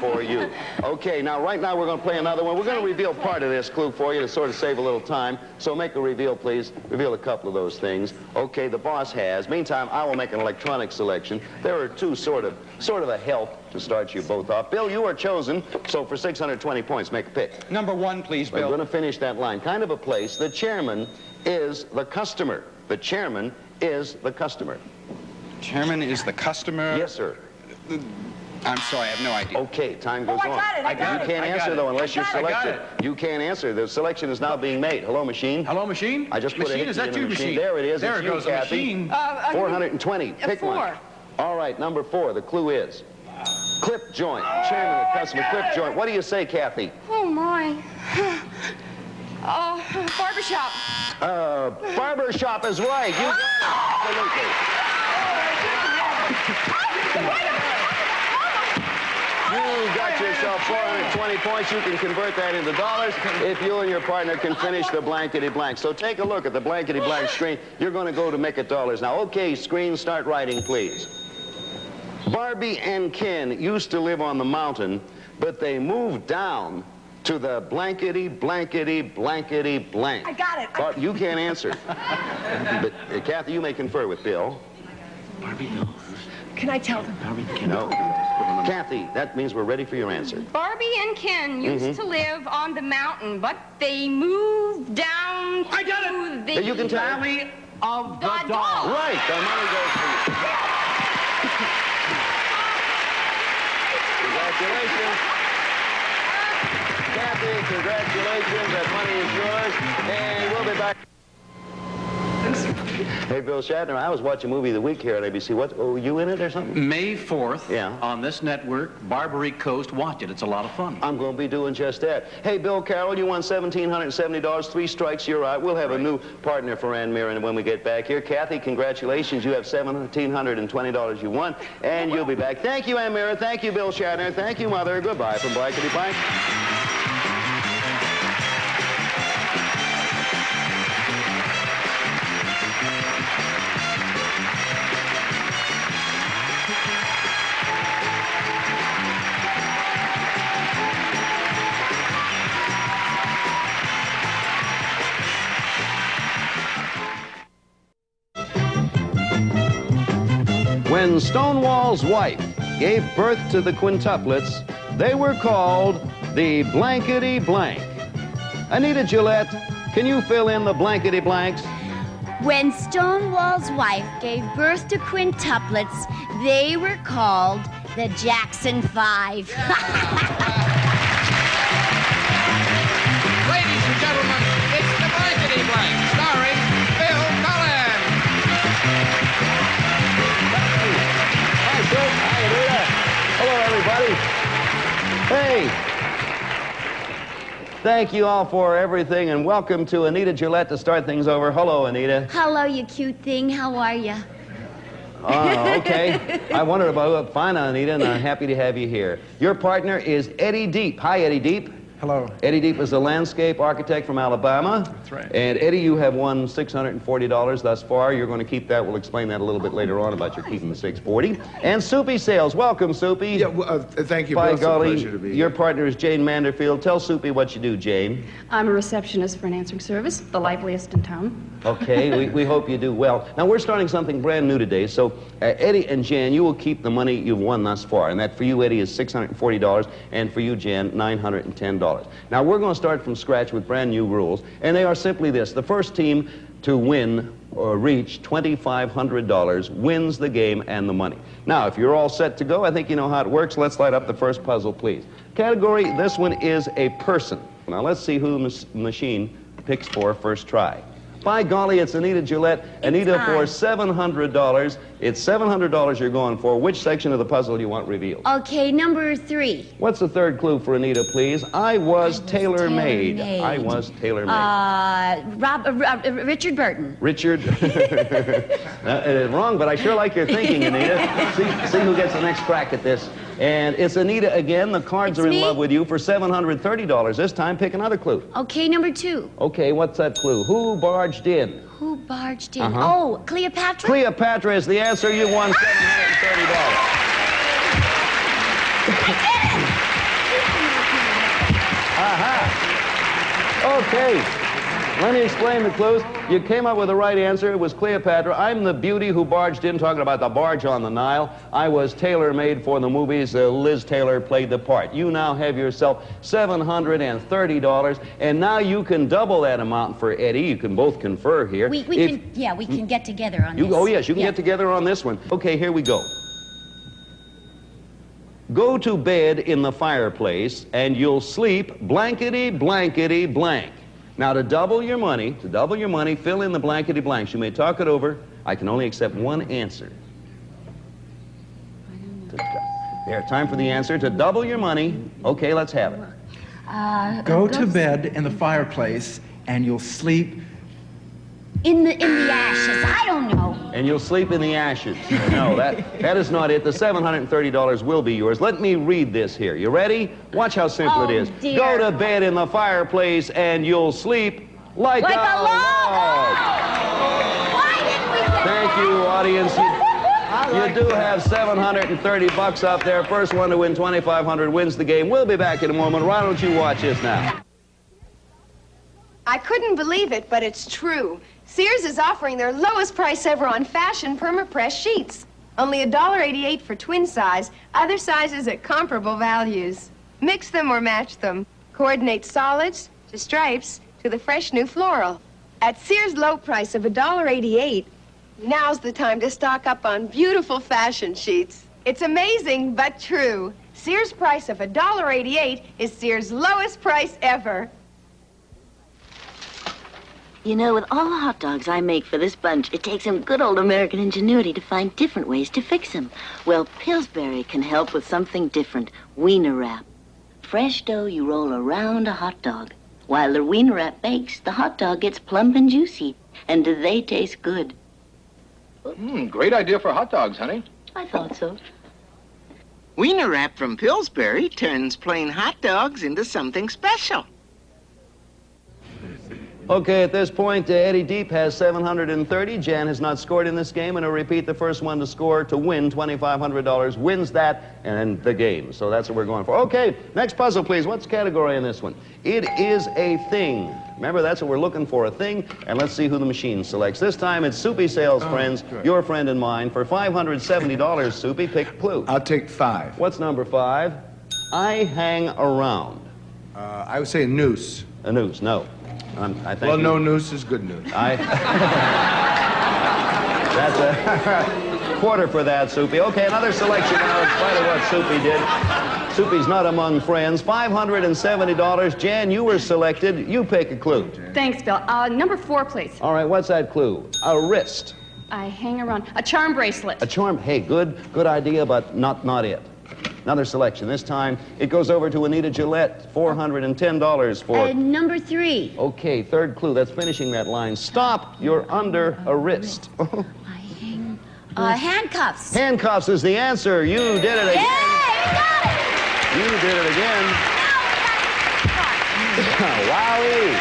for you. Okay, now right now we're going to play another one. We're going to reveal part of this clue for you to sort of save a little time. So make a reveal, please. Reveal a couple of those things. Okay, the boss has. Meantime, I will make an electronic selection. There are 2 sort of a help to start you both off. Bill, you are chosen, so for 620 points, make a pick. Number 1, please, Bill. I'm going to finish that line. Kind of a place. The chairman is the customer. The chairman is the customer. Chairman is the customer? Yes, sir. I'm sorry, I have no idea. Okay, time goes on. I got it. You can't answer, though, unless you're selected. You can't answer. The selection is now being made. Hello, machine. Hello, machine? I just put machine, a is that in the you, machine. machine? There it is. There it's it goes, you, the Kathy. machine. 420. Pick 4. one. All right, number 4. The clue is clip joint. Chairman of the customer, clip joint. What do you say, Kathy? Oh, my. Barbershop. Barbershop is right. You got it. Absolutely. You got yourself $420. 20 points. You can convert that into dollars if you and your partner can finish the blankety blank. So take a look at the blankety blank screen. You're going to go to make it dollars. Now, okay, screen, start writing, please. Barbie and Ken used to live on the mountain, but they moved down to the blankety blank. I got it. You can't answer. But Kathy, you may confer with Bill. Barbie, no. Can I tell them? Barbie, no. Kathy, that means we're ready for your answer. Barbie and Ken used to live on the mountain, but they moved down to the You can tell. Valley of the Dog. Right, the money goes for you. Congratulations. Kathy, congratulations. That money is yours. And we'll be back. Hey, Bill Shatner, I was watching Movie of the Week here at ABC. What, were you in it or something? May 4th, Yeah. on this network, Barbary Coast. Watch it. It's a lot of fun. I'm going to be doing just that. Hey, Bill Carroll, you won $1,770. 3 strikes, you're out. We'll have a new partner for Ann Mirren when we get back here. Kathy, congratulations. You have $1,720 you won, and you'll be back. Thank you, Ann Mirren. Thank you, Bill Shatner. Thank you, Mother. Goodbye from Blankety Blank. When Stonewall's wife gave birth to the quintuplets, they were called the Blankety Blank. Anita Gillette, can you fill in the blankety blanks? When Stonewall's wife gave birth to quintuplets, they were called the Jackson 5. Ladies and gentlemen, it's the Blankety Blank, starring Bill Cullen. Hi, Bill. Hi, Anita. Hello, everybody. Hey. Thank you all for everything, and welcome to Anita Gillette to start things over. Hello, Anita. Hello, you cute thing. How are you? Oh, okay. I wondered about fine, Anita, and I'm happy to have you here. Your partner is Eddie Deep. Hi, Eddie Deep. Hello. Eddie Deep is a landscape architect from Alabama. That's right. And Eddie, you have won $640 thus far. You're going to keep that. We'll explain that a little bit later on about your keeping the $640. And Soupy Sales. Welcome, Soupy. Yeah, well, thank you, By Bill. It's a golly, pleasure to be your here. partner is Jane Manderfield. Tell Soupy what you do, Jane. I'm a receptionist for an answering service, the liveliest in town. Okay, we hope you do well. Now, we're starting something brand new today, so Eddie and Jan, you will keep the money you've won thus far, and that for you, Eddie, is $640, and for you, Jan, $910. Now, we're going to start from scratch with brand new rules, and they are simply this. The first team to win or reach $2,500 wins the game and the money. Now, if you're all set to go, I think you know how it works. Let's light up the first puzzle, please. Category, this one is a person. Now, let's see who the machine picks for first try. By golly, it's Anita Gillette. Anita, for $700. It's $700 you're going for. Which section of the puzzle do you want revealed? Okay, number 3. What's the third clue for Anita, please? I was tailor-made. I was tailor-made. Richard Burton. Richard. Wrong, but I sure like your thinking, Anita. See who gets the next crack at this. And it's Anita again. The cards are in love with you for $730. This time, pick another clue. Okay, number 2. Okay, what's that clue? Who barged in? Who barged in? Oh, Cleopatra? Cleopatra is the answer. You won $730. Okay. Let me explain the clues. You came up with the right answer. It was Cleopatra. I'm the beauty who barged in, talking about the barge on the Nile. I was tailor-made for the movies. Liz Taylor played the part. You now have yourself $730, and now you can double that amount for Eddie. You can both confer here. We can get together on this. Oh, yes, you can get together on this one. Okay, here we go. Go to bed in the fireplace, and you'll sleep blankety blank. Now, to double your money, fill in the blankety blanks. You may talk it over. I can only accept one answer. There, time for the answer. To double your money, okay, let's have it. Go to bed in the fireplace, and you'll sleep In the ashes. I don't know. And you'll sleep in the ashes. No, that is not it. The $730 will be yours. Let me read this here. You ready? Watch how simple it is. Dear. Go to bed in the fireplace and you'll sleep like a log. Why didn't we get Thank you, audience. You do have $730 up there. First one to win $2,500 wins the game. We'll be back in a moment. Why don't you watch this now? I couldn't believe it, but it's true. Sears is offering their lowest price ever on fashion perma-press sheets. Only $1.88 for twin size, other sizes at comparable values. Mix them or match them. Coordinate solids to stripes to the fresh new floral. At Sears' low price of $1.88, now's the time to stock up on beautiful fashion sheets. It's amazing, but true. Sears' price of $1.88 is Sears' lowest price ever. You know, with all the hot dogs I make for this bunch, it takes some good old American ingenuity to find different ways to fix them. Well, Pillsbury can help with something different. Wiener wrap. Fresh dough you roll around a hot dog. While the wiener wrap bakes, the hot dog gets plump and juicy. And do they taste good? Great idea for hot dogs, honey. I thought so. Wiener wrap from Pillsbury turns plain hot dogs into something special. Okay, at this point, Eddie Deep has 730. Jan has not scored in this game, and to repeat, the first one to score to win $2,500 wins that and the game. So that's what we're going for. Okay, next puzzle, please. What's the category in this one? It is a thing. Remember, that's what we're looking for, a thing. And let's see who the machine selects. This time, it's Soupy Sales, friends, your friend and mine. For $570, Soupy, pick a clue. I'll take 5. What's number 5? I hang around. I would say a noose. A noose, no. I think well, no noose is good news. That's a quarter for that, Soupy. Okay, another selection now in spite of what Soupy did. Soupy's not among friends. $570. Jan, you were selected. You pick a clue. Thanks, Bill. Number 4, please. All right, what's that clue? A wrist. I hang around. A charm bracelet. A charm. Hey, good idea, but not it. Another selection. This time, it goes over to Anita Gillette. $410 for... Number 3. Okay, third clue. That's finishing that line. Stop. You're under a wrist. Handcuffs. Handcuffs is the answer. You did it again. Yay, we got it. You did it again. Wowie.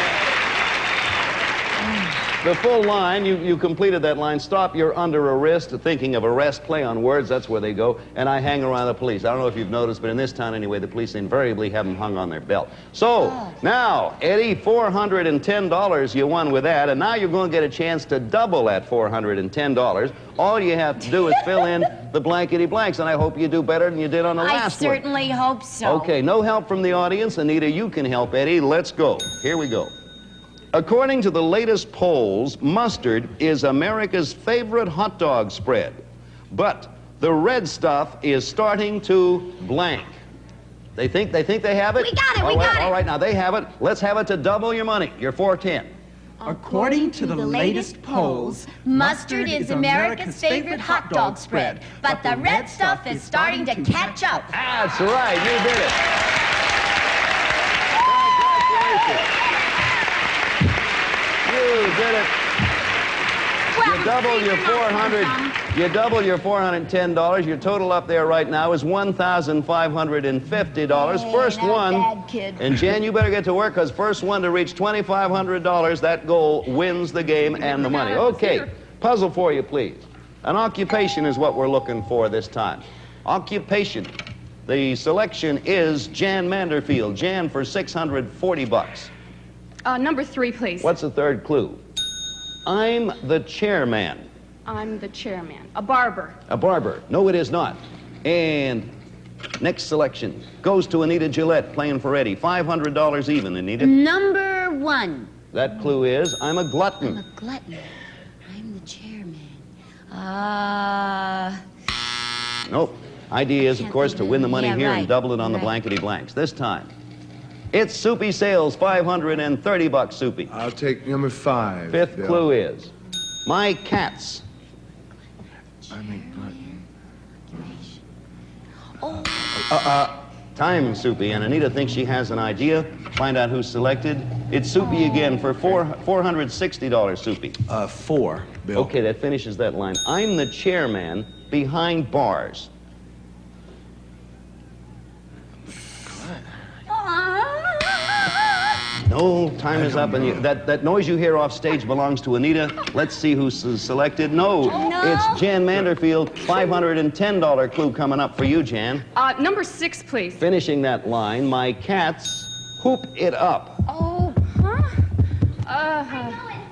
The full line, you completed that line. Stop, you're under arrest. Thinking of arrest, play on words, that's where they go. And I hang around the police. I don't know if you've noticed, but in this town anyway, the police invariably have them hung on their belt. So, now, Eddie, $410 you won with that, and now you're going to get a chance to double that $410. All you have to do is fill in the blankety blanks, and I hope you do better than you did on the last one. I certainly hope so. Okay, no help from the audience. Anita, you can help Eddie. Let's go. Here we go. According to the latest polls, mustard is America's favorite hot dog spread. But the red stuff is starting to blank. They think they have it? We got it, we got it. All right, now they have it. Let's have it to double your money. You're 410. According to the latest polls, mustard is America's favorite hot dog spread. But the red stuff is starting to catch up. That's right, you did it. Congratulations. You did it. You double your $410. Your total up there right now is $1,550. First one. Bad kid. And Jan, you better get to work, because first one to reach $2,500, that goal wins the game and the money. Okay, puzzle for you, please. An occupation is what we're looking for this time. Occupation. The selection is Jan Manderfield. Jan for $640. Number 3, please. What's the third clue? I'm the chairman. I'm the chairman. A barber. A barber. No, it is not. And next selection goes to Anita Gillette, playing for Eddie. $500 even, Anita. Number 1. That clue is I'm a glutton. I'm a glutton. I'm the chairman. Nope. Idea is, of course, to win the money here and double it on the right. blankety blanks. This time, it's Soupy Sales, $530, Soupy. I'll take number 5. Fifth Bill. clue is my cats. I'm a glutton. Oh. Time, Soupy. And Anita thinks she has an idea. Find out who's selected. It's Soupy again for $460, Soupy. 4, Bill. Okay, that finishes that line. I'm the chairman behind bars. No, time is up, and that noise you hear off stage belongs to Anita. Let's see who's selected. No, it's Jan Manderfield. $510 clue coming up for you, Jan. Number 6, please. Finishing that line, my cats hoop it up. Oh, huh?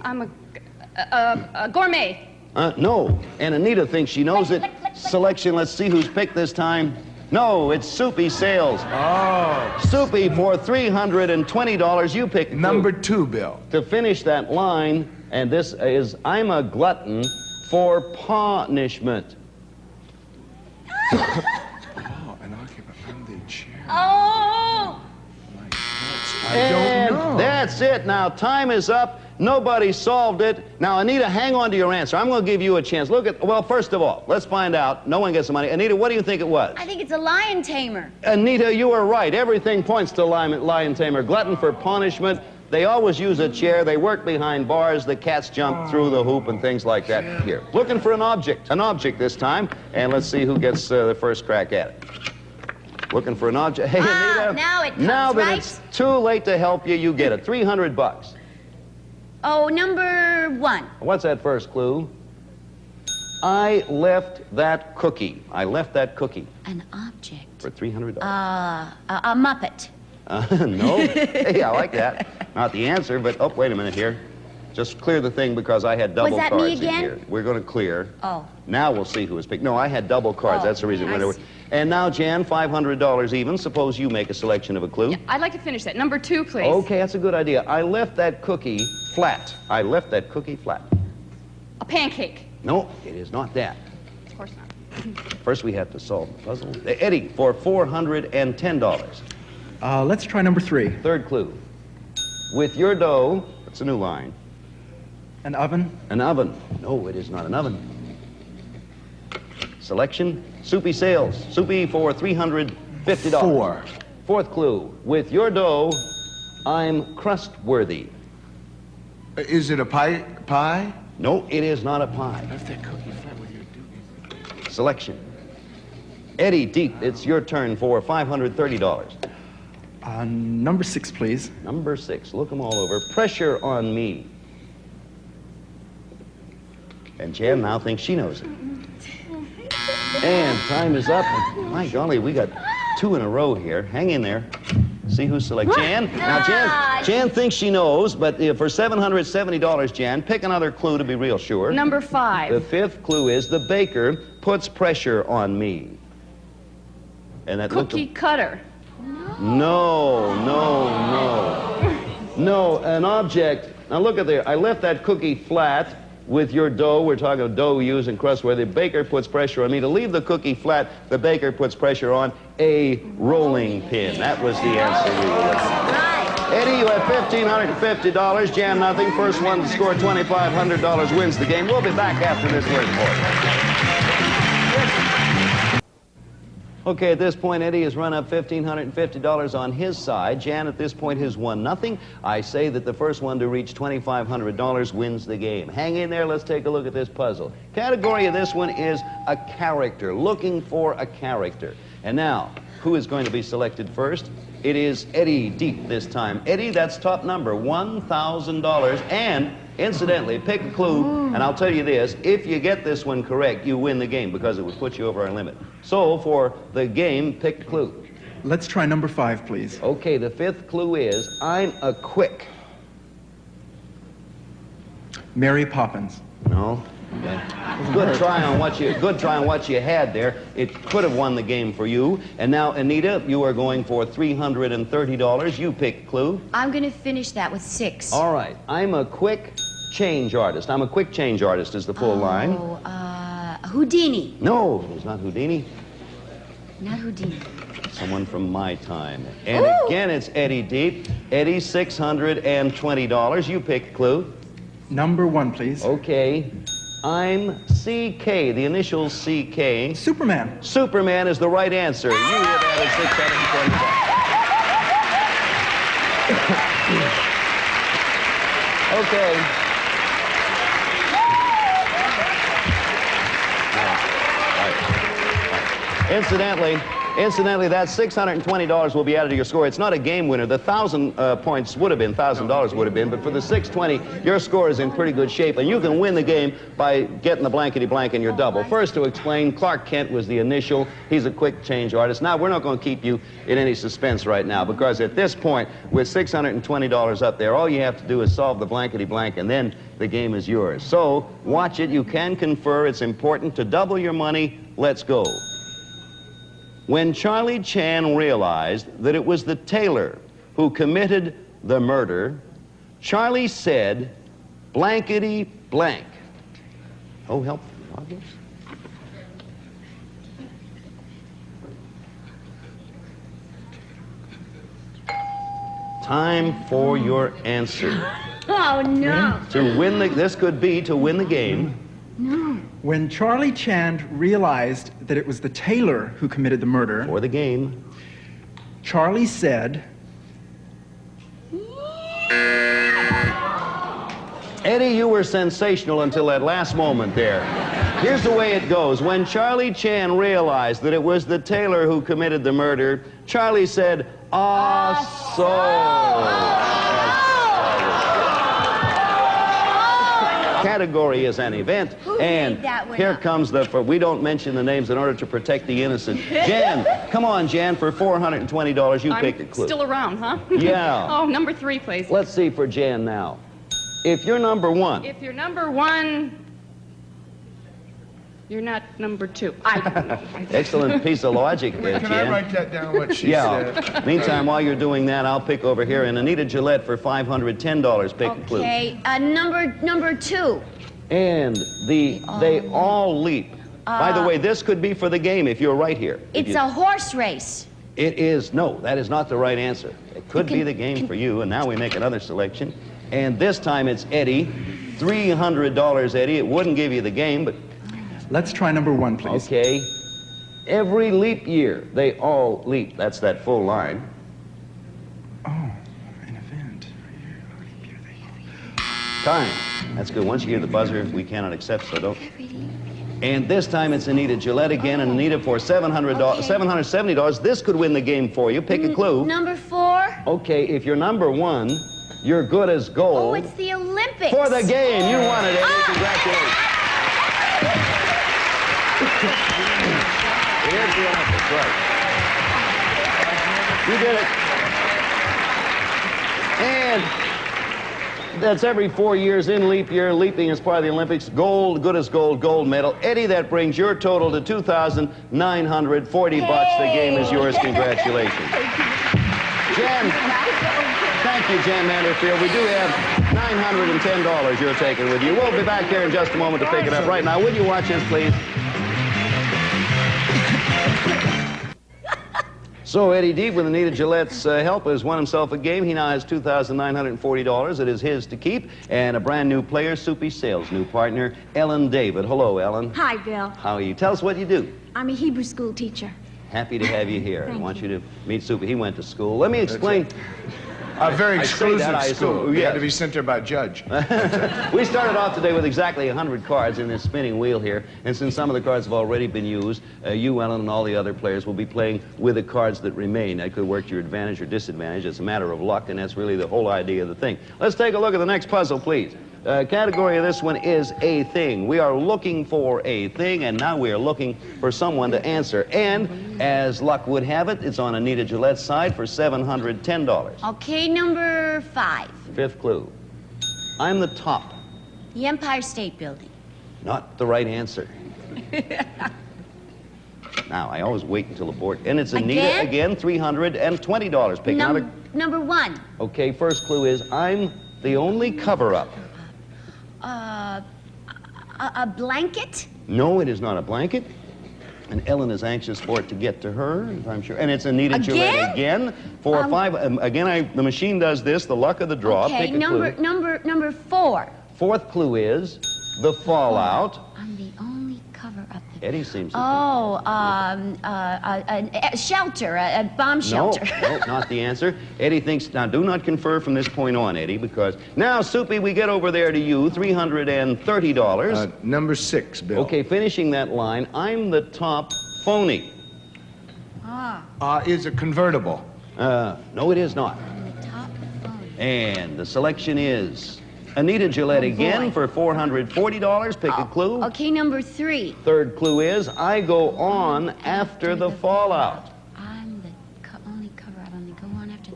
I'm a gourmet. No, and Anita thinks she knows it. Selection, let's see who's picked this time. No, it's Soupy Sales. Oh. Soupy for $320. You pick Number 2, Bill. To finish that line, and this is I'm a glutton for punishment. Oh, an occupant on the chair. Oh! I don't know. That's it. Now, time is up. Nobody solved it. Now, Anita, hang on to your answer. I'm going to give you a chance. Look at, well, first of all, let's find out. No one gets the money. Anita, what do you think it was? I think it's a lion tamer. Anita, you were right. Everything points to lion tamer. Glutton for punishment. They always use a chair. They work behind bars. The cats jump through the hoop and things like that. Here, looking for an object this time. And let's see who gets the first crack at it. Looking for an object. Hey, Anita. Now it comes, now that right? it's too late to help you, you get it. $300. Oh, number 1. What's that first clue? I left that cookie. I left that cookie. An object. For $300. A Muppet. No. Hey, I like that. Not the answer, but, oh, wait a minute here. Just clear the thing because I had double Was that cards me in again? here. We're going to clear. Oh. Now we'll see who was picked. No, I had double cards. Oh, That's the reason. I see. And now, Jan, $500 even. Suppose you make a selection of a clue. Yeah, I'd like to finish that. Number 2, please. Okay, that's a good idea. I left that cookie flat. I left that cookie flat. A pancake. No, it is not that. Of course not. First, we have to solve the puzzle. Eddie, for $410. Let's try number 3. Third clue. With your dough, that's a new line. An oven? An oven. No, it is not an oven. Selection, Soupy Sales. Soupy for $350. 4. Fourth clue. With your dough, I'm crustworthy. Is it a pie? No, it is not a pie. Left that cookie flat with your dough. Selection. Eddie Deep, it's your turn for $530. Number 6, please. Number 6. Look them all over. Pressure on me. And Jan now thinks she knows it. And time is up. My golly, we got 2 in a row here. Hang in there. See who's selected. Jan. Now, Jan thinks she knows, but for $770, Jan, pick another clue to be real sure. Number 5. The 5th clue is the baker puts pressure on me. And that Cookie cutter. No, an object. Now look at there. I left that cookie flat with your dough. We're talking about dough used in crust where the baker puts pressure on me. To leave the cookie flat, the baker puts pressure on a rolling pin. That was the answer we were looking for. Eddie, you have $1,550. Jan, nothing. First one to score $2,500 wins the game. We'll be back after this word for you. Okay, at this point, Eddie has run up $1,550 on his side. Jan, at this point, has won nothing. I say that the first one to reach $2,500 wins the game. Hang in there. Let's take a look at this puzzle. Category of this one is a character, looking for a character. And now, who is going to be selected first? It is Eddie Deep this time. Eddie, that's top number, $1,000. And incidentally, pick a clue, and I'll tell you this, if you get this one correct, you win the game because it would put you over our limit. So for the game, pick a clue. Let's try number 5, please. Okay, the 5th clue is, I'm a quick. Mary Poppins. No. Good try on what you had there. It could have won the game for you. And now, Anita, you are going for $330. You pick clue. I'm going to finish that with 6. All right. I'm a quick change artist. I'm a quick change artist is the full line. Houdini. No, it's not Houdini. Not Houdini. Someone from my time. And again, it's Eddie Deep. Eddie, $620. You pick clue. Number 1, please. Okay. I'm CK, the initials CK. Superman. Superman is the right answer. You have added $620. Okay. Incidentally, that $620 will be added to your score. It's not a game winner. The 1,000 points would have been, $1,000 would have been, but for the 620, your score is in pretty good shape, and you can win the game by getting the blankety blank in your double. First, to explain, Clark Kent was the initial. He's a quick change artist. Now, we're not going to keep you in any suspense right now, because at this point, with $620 up there, all you have to do is solve the blankety blank, and then the game is yours. So, watch it. You can confer. It's important to double your money. Let's go. When Charlie Chan realized that it was the tailor who committed the murder, Charlie said, blankety blank. Oh, help. Time for your answer. Oh, no. To win this could be to win the game. No. When Charlie Chan realized that it was the tailor who committed the murder... For the game. Charlie said... Eddie, you were sensational until that last moment there. Here's the way it goes. When Charlie Chan realized that it was the tailor who committed the murder, Charlie said, Category is an event, and here comes we don't mention the names in order to protect the innocent. Jan, come on, Jan, for $420, you pick a clue. Still around, huh? Yeah. Oh, number 3, please. Let's see for Jan now. If you're number 1. If you're number 1, you're not number 2. I don't know. Excellent piece of logic, Jan. Can I write that down, what she said? Meantime, while you're doing that, I'll pick over here. And Anita Gillette for $510, pick a clue. Okay, number 2. And they all leap. By the way, this could be for the game if you're right here. It's a horse race. It is. No, that is not the right answer. It could be the game for you, and now we make another selection. And this time it's Eddie. $300, Eddie. It wouldn't give you the game, but... Let's try number 1, please. Okay. Every leap year, they all leap. That's that full line. Oh, an event. Time. That's good. Once you hear the buzzer, we cannot accept, so don't. And this time it's Anita Gillette again, and Anita for $770. This could win the game for you. Pick a clue. Number 4. Okay, if you're number 1, you're good as gold. Oh, it's the Olympics. For the game. You won it, Eddie. Congratulations. Here's the Olympics, right. You did it. And that's every 4 years in leap year. Leaping is part of the Olympics. Gold, good as gold, gold medal. Eddie, that brings your total to $2,940. The game is yours. Congratulations. Jan, thank you, Jan Manderfield. We do have $910 you're taking with you. We'll be back here in just a moment to pick it up. Right now, will you watch this, please? So Eddie Deeb, with Anita Gillette's help, has won himself a game. He now has $2,940. It is his to keep. And a brand new player, Soupy's sales new partner, Ellen David. Hello, Ellen. Hi, Bill. How are you? Tell us what you do. I'm a Hebrew school teacher. Happy to have you here. I want you to meet Soupy. He went to school. Let me explain. A very exclusive that, school. You had to be sent there by a judge. We started off today with exactly 100 cards in this spinning wheel here, and since some of the cards have already been used, you, Ellen, and all the other players will be playing with the cards that remain. That could work to your advantage or disadvantage. It's a matter of luck, and that's really the whole idea of the thing. Let's take a look at the next puzzle, please. Category of this one is a thing. We are looking for a thing, and now we are looking for someone to answer. And as luck would have it, it's on Anita Gillette's side for $710. Okay, number 5. Fifth clue. I'm the top. The Empire State Building. Not the right answer. Now, I always wait until the board. And it's Anita again, $320. Pick another. Number 1. Okay, first clue is I'm the only cover-up. A blanket? No, it is not a blanket. And Ellen is anxious for it to get to her, I'm sure. And it's Anita Gillette again for 5. Again, the machine does this, the luck of the draw. Okay, pick a clue. number 4. Fourth clue is the fallout. I'm the only cover-up. Eddie seems to a shelter, a bomb shelter. No, not the answer. Eddie thinks, now do not confer from this point on, Eddie, because now, Soupy, we get over there to you, $330. Number 6, Bill. Okay, finishing that line, I'm the top phony. Is a convertible. No, it is not. And the selection is Anita Gillette again for $440. Pick a clue. Okay, number 3. Third clue is I go on after the fallout. I'm the only cover-up. I'm the go on after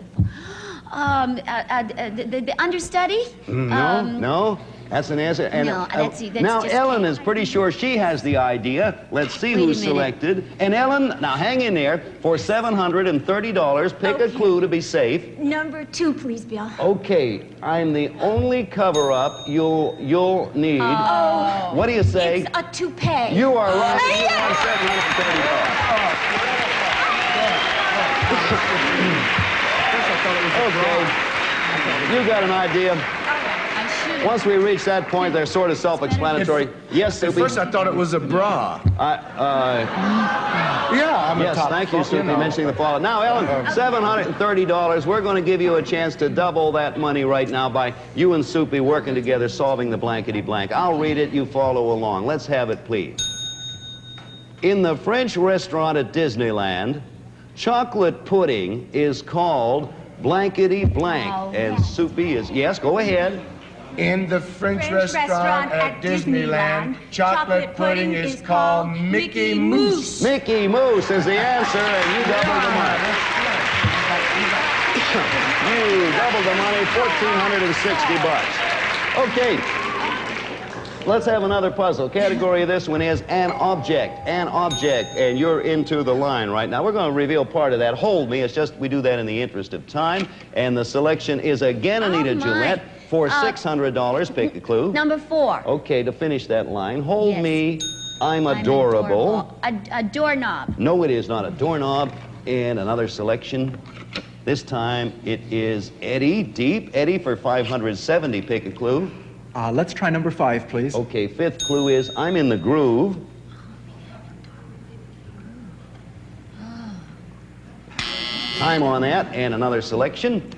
the the understudy? No. That's an answer. And, no, that's now, just Ellen is pretty sure she has the idea. Let's see who's selected. And Ellen, now hang in there for $730. Pick a clue to be safe. Number 2, please, Bill. Okay, I'm the only cover-up you'll need. What do you say? It's a toupee. You are right. You won $730. Okay. You got an idea. Once we reach that point, they're sort of self-explanatory. Yes, Soupy? At first I thought it was a bra. Yeah, I'm a top. Thank you, Soupy, mentioning the fallout. Now, Ellen, $730. We're going to give you a chance to double that money right now by you and Soupy working together solving the blankety blank. I'll read it, you follow along. Let's have it, please. In the French restaurant at Disneyland, chocolate pudding is called blankety blank. And Soupy is, yes, go ahead. In the French restaurant at Disneyland, chocolate pudding is called Mickey Mouse. Mickey Mouse is the answer, and you doubled the money. You doubled the money, $1,460. Okay. Let's have another puzzle. Category of this one is an object, and you're into the line right now. We're going to reveal part of that. Hold me. It's just we do that in the interest of time. And the selection is again Anita Gillette for $600. Pick a clue. Number 4. Okay, to finish that line, hold me. I'm adorable. A doorknob. No, it is not a doorknob. And another selection. This time it is Eddie, deep. Eddie for $570. Pick a clue. Let's try number 5, please. Okay, fifth clue is I'm in the groove. Time on that, and another selection.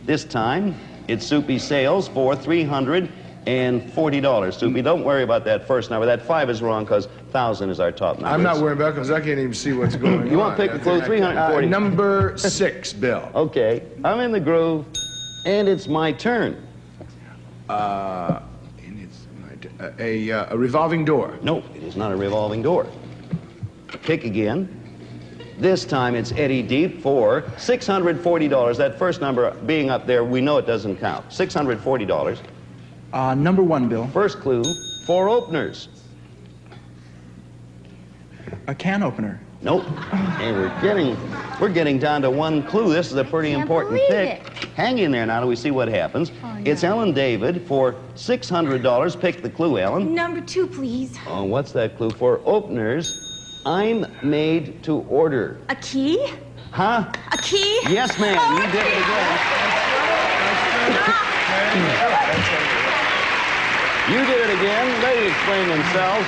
This time, it's Soupy Sales for $340. Soupy, don't worry about that first number. That 5 is wrong because 1,000 is our top number. I'm not worried about it because I can't even see what's going on. You want to pick a clue? 340. Number 6, Bill. Okay, I'm in the groove, and it's my turn. A revolving door. No, it is not a revolving door. Pick again. This time it's Eddie Deep for $640. That first number being up there, we know it doesn't count. $640. Number 1, Bill. First clue, 4 openers. A can opener. Nope. And we're getting down to 1 clue. This is a pretty important pick. Hang in there now till we see what happens. It's Ellen David for $600. Pick the clue, Ellen. Number 2, please. Oh, what's that clue for? Openers. I'm made to order. A key? Huh? A key? Yes, ma'am. You did it again. You did it again. They explain themselves.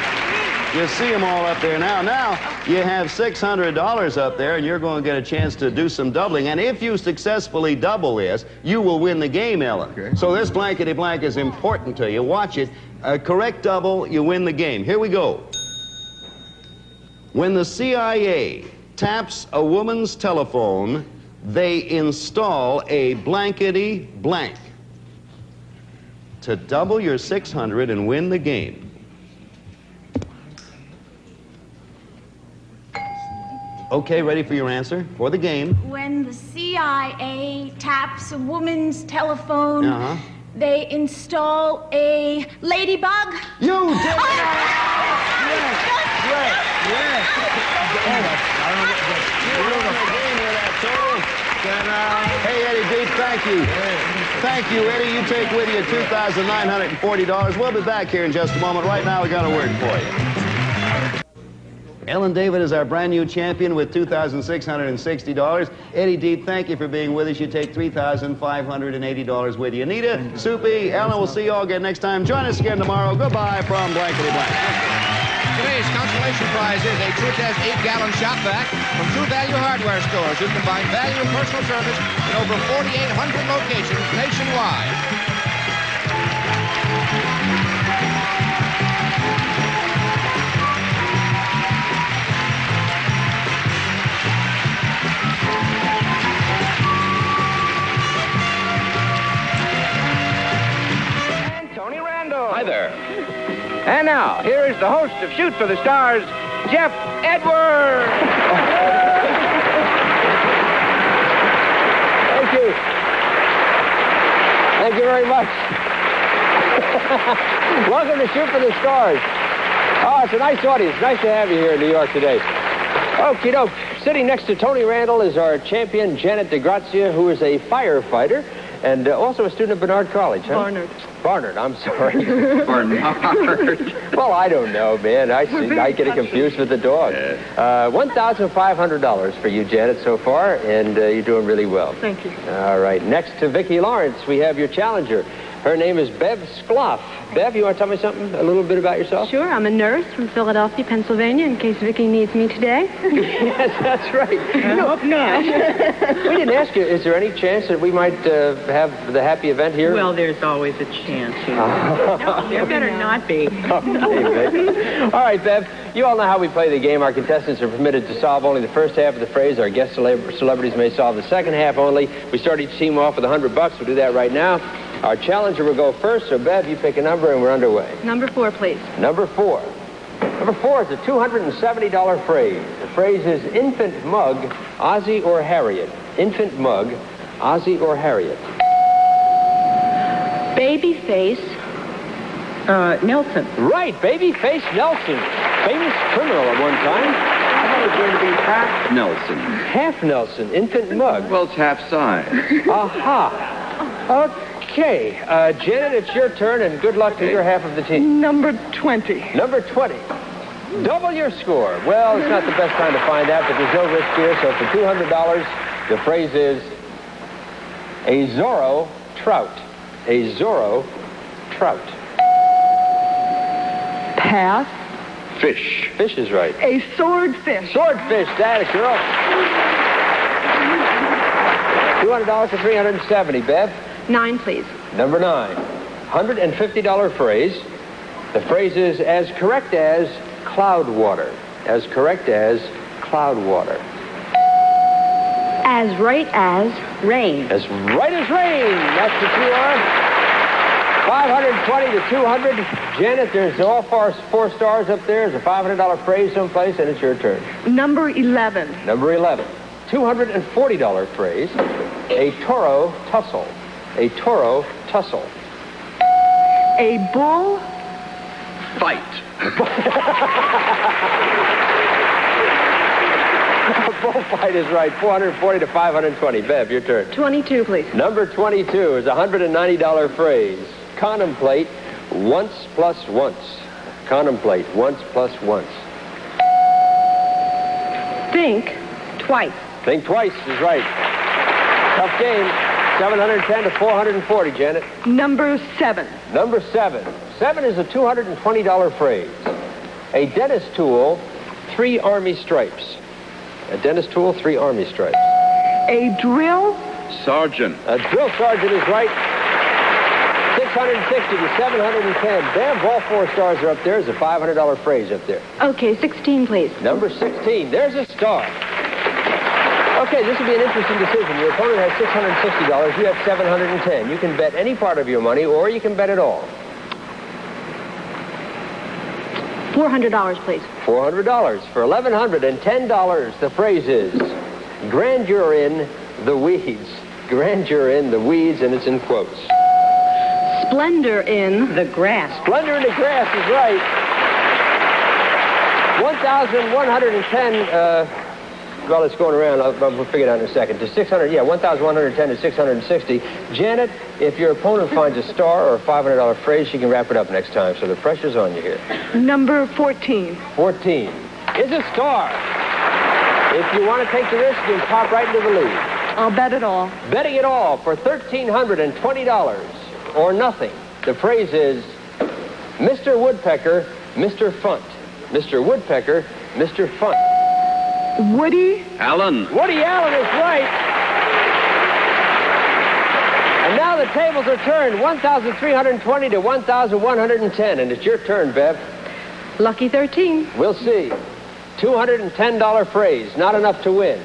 You see them all up there now. Now, you have $600 up there, and you're going to get a chance to do some doubling. And if you successfully double this, you will win the game, Ellen. Okay. So this blankety blank is important to you. Watch it. A correct double, you win the game. Here we go. When the CIA taps a woman's telephone, they install a blankety blank. To double your 600 and win the game. Okay, ready for your answer for the game. When the CIA taps a woman's telephone, they install a ladybug. You did it! Yes. Hey, Eddie Deep, thank you. Thank you, Eddie. You take with you $2,940. We'll be back here in just a moment. Right now, we got a word for you. Ellen David is our brand new champion with $2,660. Eddie Deep, thank you for being with us. You take $3,580 with you. Anita, Soupy, Ellen, we'll see you all again next time. Join us again tomorrow. Goodbye from Blankety Blanks. Today's consolation prize is a True Test 8-gallon shop vac from True Value Hardware stores who combine value and personal service in over 4,800 locations nationwide. And Tony Randall. Hi there. And now, here is the host of Shoot for the Stars, Jeff Edwards. Thank you. Thank you very much. Welcome to Shoot for the Stars. Oh, it's a nice audience. Nice to have you here in New York today. Okie doke. Sitting next to Tony Randall is our champion, Janet DeGrazia, who is a firefighter and also a student at Barnard College, huh? Barnard, I'm sorry. Barnard. Well, I don't know, man. I get it confused with the dog. $1,500 for you, Janet, so far, and you're doing really well. Thank you. All right. Next to Vicki Lawrence, we have your challenger. Her name is Bev Skloff. Bev, you want to tell me something, a little bit about yourself? Sure, I'm a nurse from Philadelphia, Pennsylvania, in case Vicki needs me today. Yes, that's right. I hope not. We didn't ask you, is there any chance that we might have the happy event here? Well, there's always a chance, you know. No, there better not be. Okay, all right, Bev, you all know how we play the game. Our contestants are permitted to solve only the first half of the phrase. Our guest celebrities may solve the second half only. We start each team off with $100. We'll do that right now. Our challenger will go first, so Bev, you pick a number and we're underway. Number 4, please. Number 4. Number 4 is a $270 phrase. The phrase is infant mug, Ozzie or Harriet. Infant mug, Ozzie or Harriet. Babyface Nelson. Right, Babyface Nelson. Famous criminal at one time. I thought it was going to be half Nelson. Half Nelson, infant mug. Well, it's half size. Aha. Okay, Janet, it's your turn, and good luck to your half of the team. Number 20. Number 20. Double your score. Well, it's not the best time to find out, but there's no risk here. So for $200, the phrase is a Zorro trout. A Zorro trout. Pass. Fish. Fish is right. A swordfish. Swordfish, that is girl. $200 to 370, Bev. 9, please. Number 9. $150 phrase. The phrase is as correct as cloud water. As correct as cloud water. As right as rain. As right as rain. That's the 2 are. 520 to 200. Janet, there's all 4 stars up there. There's a $500 phrase someplace, and it's your turn. Number 11. Number 11. $240 phrase. A Toro tussle. A Toro tussle. A bull fight. A bullfight is right. 440 to 520. Bev, your turn. 22, please. Number 22 is a $190 phrase. Contemplate once plus once. Contemplate once plus once. Think twice. Think twice is right. Tough game. 710 to 440, Janet. Number 7. Number 7. 7 is a $220 phrase. A dentist tool, 3 army stripes. A dentist tool, 3 army stripes. A drill sergeant. A drill sergeant is right. 660 to 710. Bev, all 4 stars are up there. There's a $500 phrase up there. Okay, 16, please. Number 16. There's a star. Okay, this will be an interesting decision. Your opponent has $660. You have $710. You can bet any part of your money, or you can bet it all. $400, please. $400. For $1,110, the phrase is grandeur in the weeds. Grandeur in the weeds, and it's in quotes. Splendor in the grass. Splendor in the grass is right. 1,110, well, it's going around. We'll figure it out in a second. To 600, yeah, 1,110 to 660. Janet, if your opponent finds a star or a $500 phrase, she can wrap it up next time. So the pressure's on you here. Number 14. 14. is a star. If you want to take the risk, you can pop right into the lead. I'll bet it all. Betting it all for $1,320 or nothing. The phrase is Mr. Woodpecker, Mr. Funt. Mr. Woodpecker, Mr. Funt. Woody Allen. Woody Allen is right. And now the tables are turned, 1,320 to 1,110. And it's your turn, Bev. Lucky 13. We'll see. $210 phrase, not enough to win.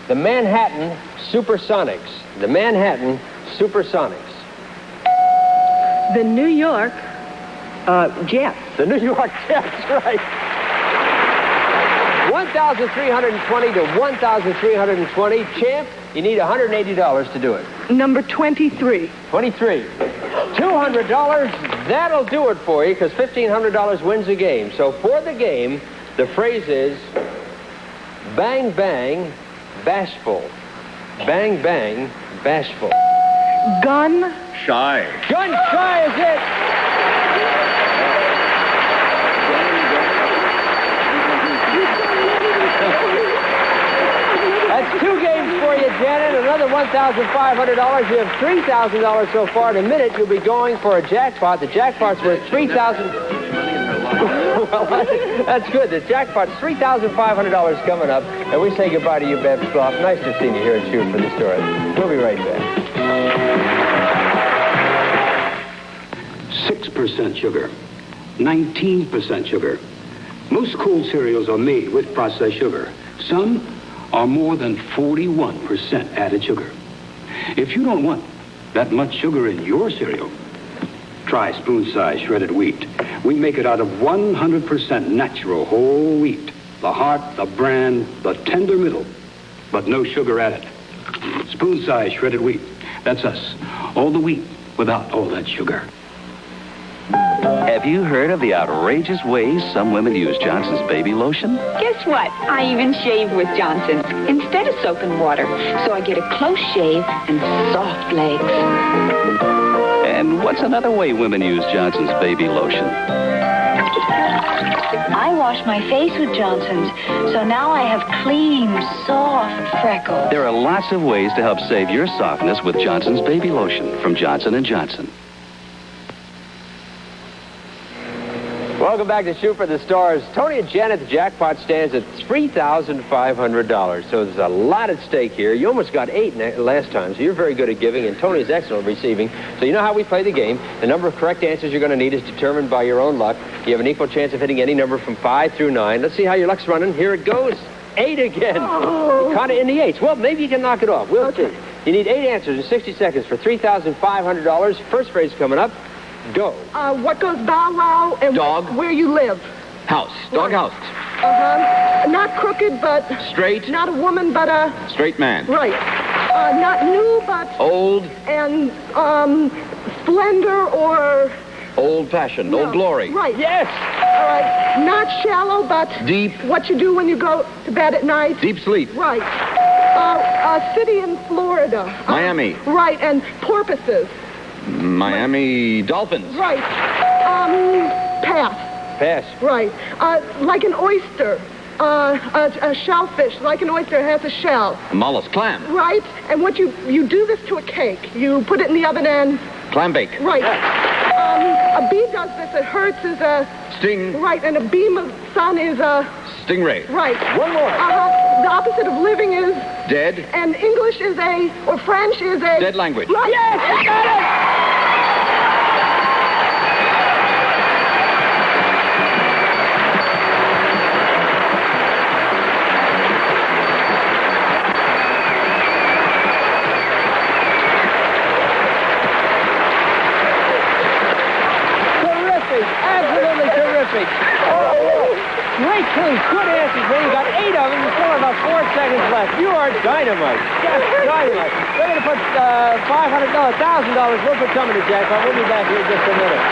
The Manhattan Supersonics. The Manhattan Supersonics. The New York Jets. The New York Jets, right. 1,320 to 1,320. Champ, you need $180 to do it. Number 23. 23. $200, that'll do it for you, because $1,500 wins the game. So for the game, the phrase is bang, bang, bashful. Bang, bang, bashful. Gun Shy. Gun shy is it. That's 2 games for you, Janet. Another $1,500. You have $3,000 so far. In a minute, you'll be going for a jackpot. The jackpot's worth $3,000. Well, that's good. The jackpot's $3,500 coming up. And we say goodbye to you, Bev Sloth. Nice to see you here at Shoot for the Stars. We'll be right back. 6% sugar, 19% sugar. Most cool cereals are made with processed sugar. Some are more than 41% added sugar. If you don't want that much sugar in your cereal, try spoon-size shredded wheat. We make it out of 100% natural whole wheat. The heart, the bran, the tender middle, but no sugar added. Spoon-size shredded wheat. That's us. All the wheat without all that sugar. Have you heard of the outrageous ways some women use Johnson's baby lotion? Guess what? I even shave with Johnson's instead of soap and water, so I get a close shave and soft legs. And what's another way women use Johnson's baby lotion? I wash my face with Johnson's, so now I have clean, soft freckles. There are lots of ways to help save your softness with Johnson's baby lotion from Johnson & Johnson. Welcome back to Shoot for the Stars. Tony and Janet, the jackpot stands at $3,500. So there's a lot at stake here. You almost got 8 last time, so you're very good at giving, and Tony's excellent at receiving. So you know how we play the game. The number of correct answers you're going to need is determined by your own luck. You have an equal chance of hitting any number from 5 through 9. Let's see how your luck's running. Here it goes. 8 again. Oh. Kind of in the 8s. Well, maybe you can knock it off. We'll see. You need 8 answers in 60 seconds for $3,500. First phrase coming up. Go. What goes bow wow and dog. Where you live? House. Dog house. Not crooked, but straight. Not a woman, but a straight man. Right. Not new, but old. And splendor or old fashioned. No. Old glory. Right. Yes. All right. Not shallow, but deep. What you do when you go to bed at night? Deep sleep. Right. A city in Florida. Miami. Right. And porpoises. Miami Dolphins. Right. Pass. Pass. Right. Like an oyster. A shellfish. Like an oyster has a shell. A mollusk. Clam. Right. And what you do this to a cake. You put it in the oven and... Clam bake. Right. A bee does this. It hurts is a... Sting. Right. And a beam of sun is a... Stingray. Right. One more. The opposite of living is... Dead. And English is a... Or French is a... Dead language. Right. Yes, you got it! Absolutely terrific. Great clues, good answers, man. You got 8 of them. You still have about 4 seconds left. You are dynamite. Yes, dynamite. We're going to put $500, $1,000. We'll put some in the jackpot. We'll be back here in just a minute.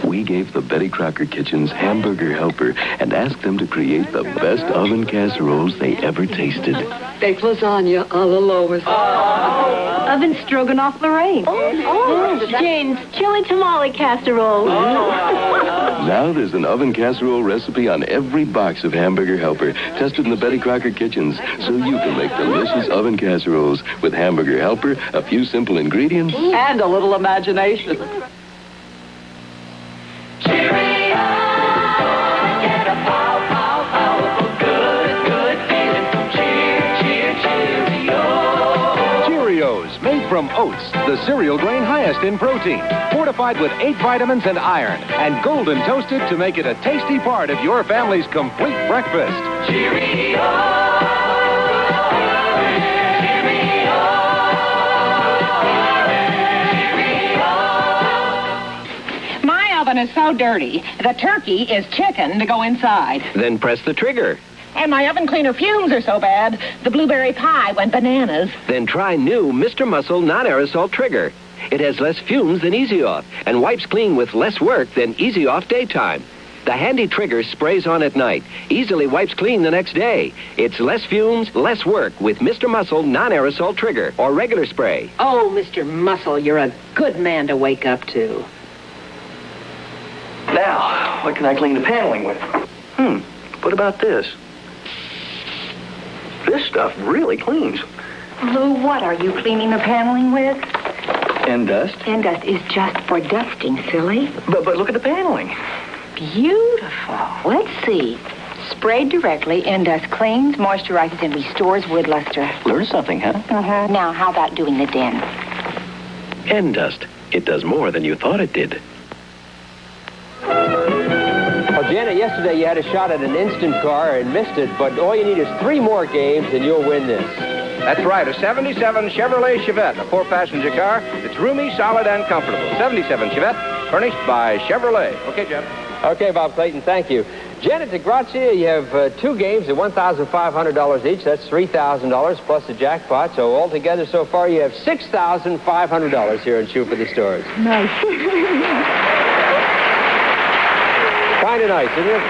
We gave the Betty Crocker Kitchen's hamburger helper and asked them to create the best oven casseroles they ever tasted. Baked lasagna a la Lois. Oven stroganoff Lorraine. Jane's chili tamale casserole. Now there's an oven casserole recipe on every box of Hamburger Helper, tested in the Betty Crocker Kitchens, so you can make delicious oven casseroles with Hamburger Helper, a few simple ingredients, And a little imagination. Cheerios, made from oats, the cereal grain highest in protein, fortified with 8 vitamins and iron, and golden toasted to make it a tasty part of your family's complete breakfast. My oven is so dirty, the turkey is chicken to go inside. Then press the trigger. And my oven cleaner fumes are so bad, the blueberry pie went bananas. Then try new Mr. Muscle non-aerosol trigger. It has less fumes than Easy Off and wipes clean with less work than Easy Off daytime. The handy trigger sprays on at night, easily wipes clean the next day. It's less fumes, less work with Mr. Muscle non-aerosol trigger or regular spray. Oh, Mr. Muscle, you're a good man to wake up to. Now, what can I clean the paneling with? What about this? This stuff really cleans. Lou, what are you cleaning the paneling with? Endust. Endust is just for dusting, silly. But look at the paneling. Beautiful. Let's see. Sprayed directly, Endust cleans, moisturizes, and restores wood luster. Learn something, huh? Now, how about doing the den? Endust. It does more than you thought it did. Well, Janet, yesterday you had a shot at an instant car and missed it, but all you need is 3 more games and you'll win this. That's right, a 77 Chevrolet Chevette, a 4-passenger car that's roomy, solid, and comfortable. 77 Chevette, furnished by Chevrolet. Okay, Jeff. Okay, Bob Clayton, thank you. Janet DeGrazia, you have 2 games at $1,500 each. That's $3,000 plus the jackpot. So altogether so far you have $6,500 here in Shoot for the Stars. Nice. Kind of nice, isn't it?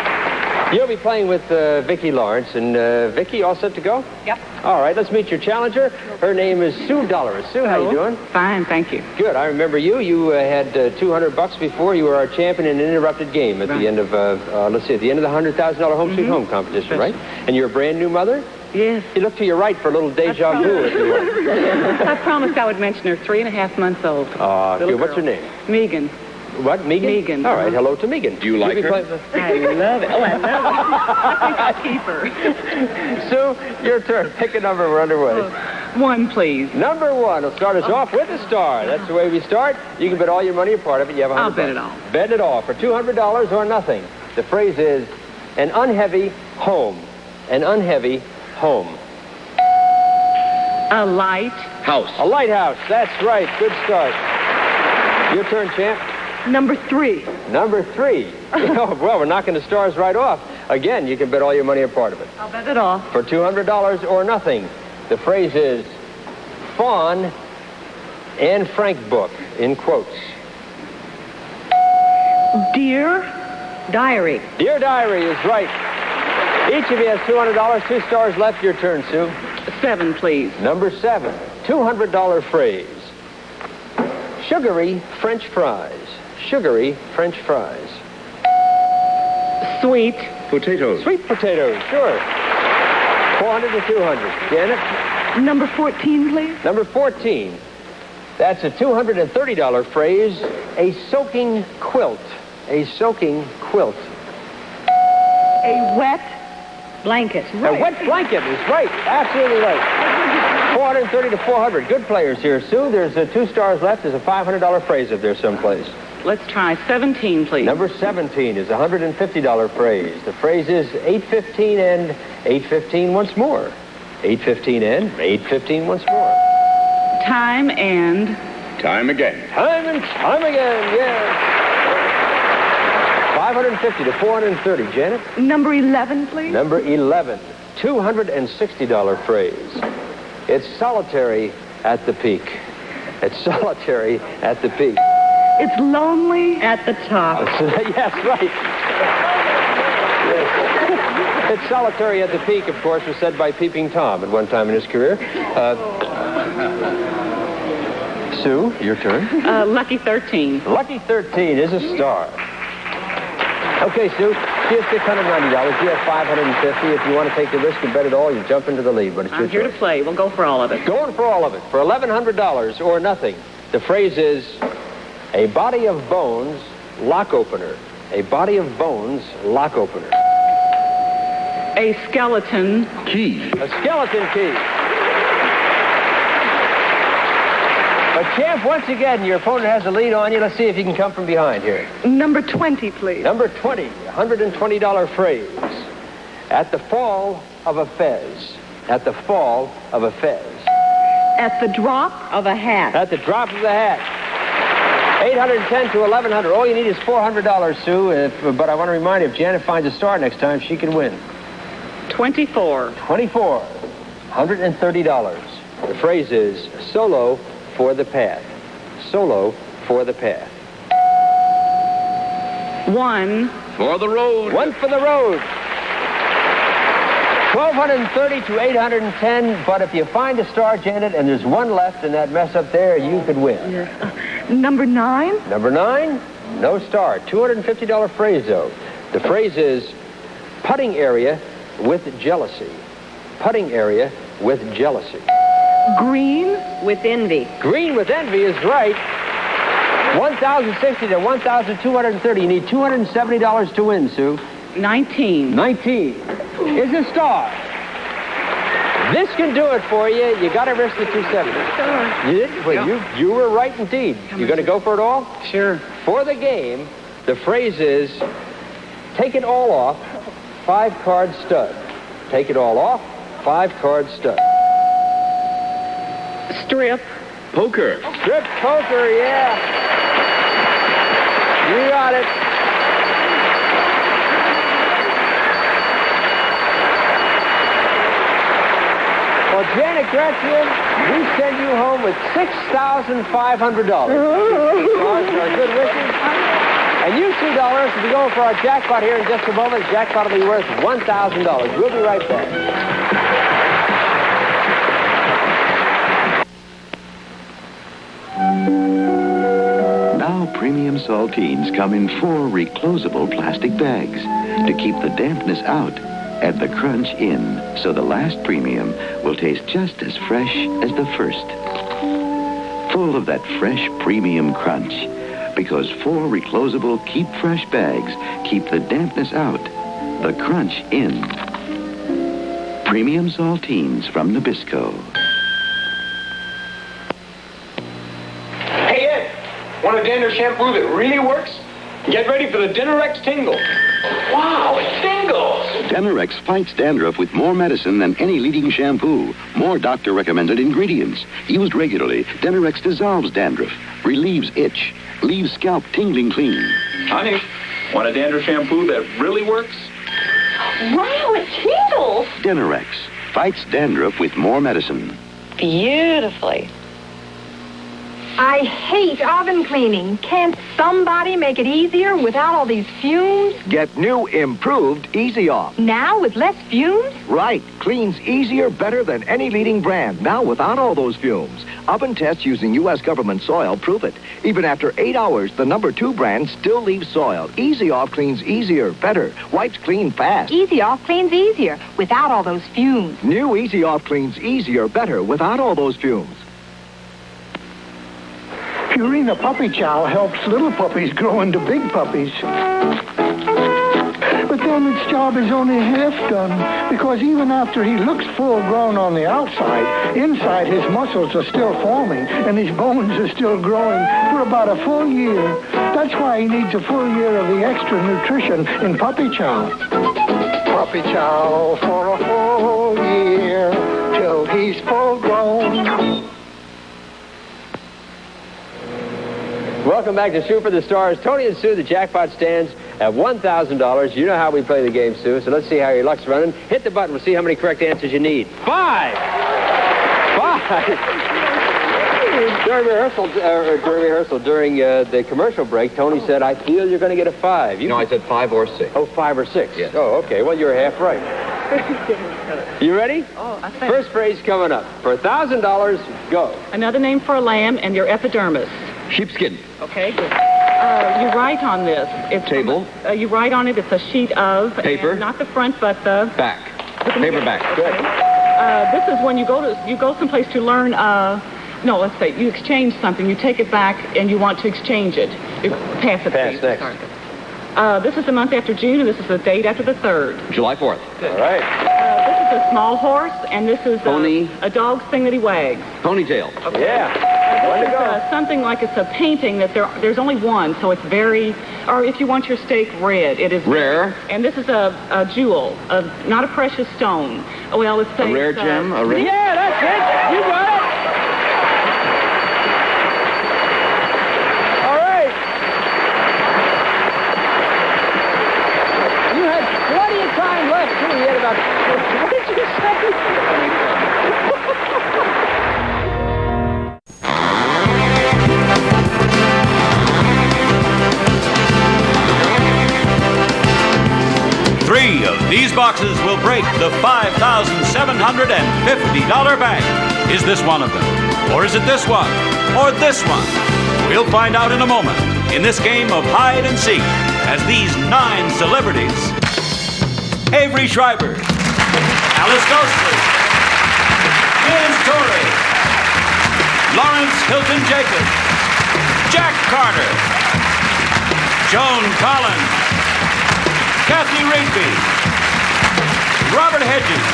You'll be playing with Vicki Lawrence. And Vicki, all set to go? Yep. All right, let's meet your challenger. Her name is Sue Dolores. Sue, how you doing? Fine, thank you. Good. I remember you. You had $200 before. You were our champion in an interrupted game at the end of, let's see, at the end of the $100,000 Home Sweet Home competition, right? And you're a brand new mother? Yes. You look to your right for a little deja vu, if you will. I promised I would mention her, 3.5 months old. Good. What's her name? Megan. What, Megan? Megan. All right, hello to Megan. Do you like her? I love it. Oh, I love it. I think I'll keep her. Sue, your turn. Pick a number. We're underway. 1, please. Number 1 will start us off with a star. That's the way we start. You can bet all your money, a part of it. You have $100. I'll bet it all. Bet it all for $200 or nothing. The phrase is an unheavy home. An unheavy home. A lighthouse. A lighthouse. That's right. Good start. Your turn, champ. Number 3. Number 3. Oh, well, we're knocking the stars right off. Again, you can bet all your money a part of it. I'll bet it all. For $200 or nothing. The phrase is Fawn and Frank book, in quotes. Dear Diary. Dear Diary is right. Each of you has $200, 2 stars left. Your turn, Sue. 7, please. Number 7, $200 phrase. Sugary French fries. Sugary French fries. Sweet Potatoes. Sweet potatoes, sure. 400 to 200. Janet? Number 14, please. Number 14. That's a $230 phrase. A soaking quilt. A soaking quilt. A wet Blanket. Right. A wet blanket is right. Absolutely right. 430 to 400. Good players here, Sue. There's 2 stars left. There's a $500 phrase if there's someplace. Let's try 17, please. Number 17 is a $150 phrase. The phrase is 8:15 and 8:15 once more. 8:15 and 8:15 once more. Time and... Time again. Time and time again, yes. 550 to 430. Janet? Number 11, please. Number 11, $260 phrase. It's solitary at the peak. It's solitary at the peak. It's lonely. At the top. Yes, right. Yes. It's solitary at the peak, of course, was said by Peeping Tom at one time in his career. Sue, your turn. Lucky 13. Lucky 13 is a star. Okay, Sue, she has $690. You have $550. If you want to take the risk and bet it all, you jump into the lead. But it's I'm here to play. We'll go for all of it. Going for all of it. For $1,100 or nothing. The phrase is, a body of bones lock opener. A body of bones lock opener. A skeleton key. A skeleton key. But, champ, once again, your opponent has the lead on you. Let's see if you can come from behind here. Number 20, please. Number 20, $120 phrase. At the fall of a fez. At the fall of a fez. At the drop of a hat. At the drop of the hat. 810 to 1,100. All you need is $400, Sue. But I want to remind you, if Janet finds a star next time, she can win. 24. 24. $130. The phrase is solo for the path. Solo for the path. 1 for the road. 1 for the road. 1,230 to 810, but if you find a star, Janet, and there's one left in that mess up there, you could win. Yes. Number 9? Number 9, no star. $250 phrase, though. The phrase is putting area with jealousy. Putting area with jealousy. Green with envy. Green with envy is right. 1,060 to 1,230. You need $270 to win, Sue. 19. 19 is a star. This can do it for you. You got to risk the 270. You did? Well, you were right indeed. You going to go for it all? Sure. For the game, the phrase is take it all off, 5-card stud. Take it all off, 5-card stud. Strip. Poker. Strip poker, yeah. You got it. Well, Janet Gretchen, we send you home with $6,500. Our good wishes. And you $2 will be going for our jackpot here in just a moment. Jackpot will be worth $1,000. We'll be right back. Now premium saltines come in 4 reclosable plastic bags to keep the dampness out and the crunch in, so the last premium will taste just as fresh as the first. Full of that fresh premium crunch, because 4 reclosable keep fresh bags keep the dampness out, the crunch in. Premium saltines from Nabisco. Hey, Ed, want a dandruff shampoo that really works? Get ready for the Denorex Tingle. Wow, it tingles! Denorex fights dandruff with more medicine than any leading shampoo. More doctor-recommended ingredients. Used regularly, Denorex dissolves dandruff, relieves itch, leaves scalp tingling clean. Honey, want a dandruff shampoo that really works? Wow, it tingles! Denorex fights dandruff with more medicine. Beautifully. I hate oven cleaning. Can't somebody make it easier without all these fumes? Get new, improved Easy Off. Now with less fumes? Right. Cleans easier, better than any leading brand. Now without all those fumes. Oven tests using U.S. government soil prove it. Even after 8 hours, the number 2 brand still leaves soil. Easy Off cleans easier, better. Wipes clean fast. Easy Off cleans easier without all those fumes. New Easy Off cleans easier, better, without all those fumes. Purina Puppy Chow helps little puppies grow into big puppies. But then its job is only half done, because even after he looks full grown on the outside, inside his muscles are still forming and his bones are still growing for about a full year. That's why he needs a full year of the extra nutrition in Puppy Chow. Puppy Chow for a full year till he's full grown. Welcome back to Shoot for the Stars. Tony and Sue, the jackpot stands at $1,000. You know how we play the game, Sue, so let's see how your luck's running. Hit the button. We'll see how many correct answers you need. 5! During the commercial break, Tony said, "I feel you're going to get a 5." No, I said 5 or 6. Oh, 5 or 6. Yes. Oh, okay. Well, you're half right. You ready? Oh, I think. First phrase coming up. For $1,000, go. Another name for a lamb and your epidermis. Sheepskin. Okay, good. You write on this. It's Table. You write on it. It's a sheet of Paper. and not the front, but the Back. Paperback. Good. This is when you go someplace to learn. No, let's say you exchange something. You take it back and you want to exchange it. You pass it. Pass next. This is the month after June, and this is the date after the 3rd. July 4th. Good. All right. This is a small horse, and this is Pony. a dog's thing that he wags. Ponytail. Okay. Yeah. This is something like it's a painting that there's only one, so it's very. Or if you want your steak red, it is rare. And this is a jewel, not a precious stone. Well, let's say a rare gem. A rare. Yeah, that's it. You got it. All right. You had plenty of time left too. You had about. What did you say? 3 of these boxes will break the $5,750 bank. Is this one of them? Or is it this one? Or this one? We'll find out in a moment in this game of hide and seek as these 9 celebrities: Avery Schreiber, Alice Ghostley, Liz Torrey, Lawrence Hilton Jacobs, Jack Carter, Joan Collins, Kathy Rigby, Robert Hedges,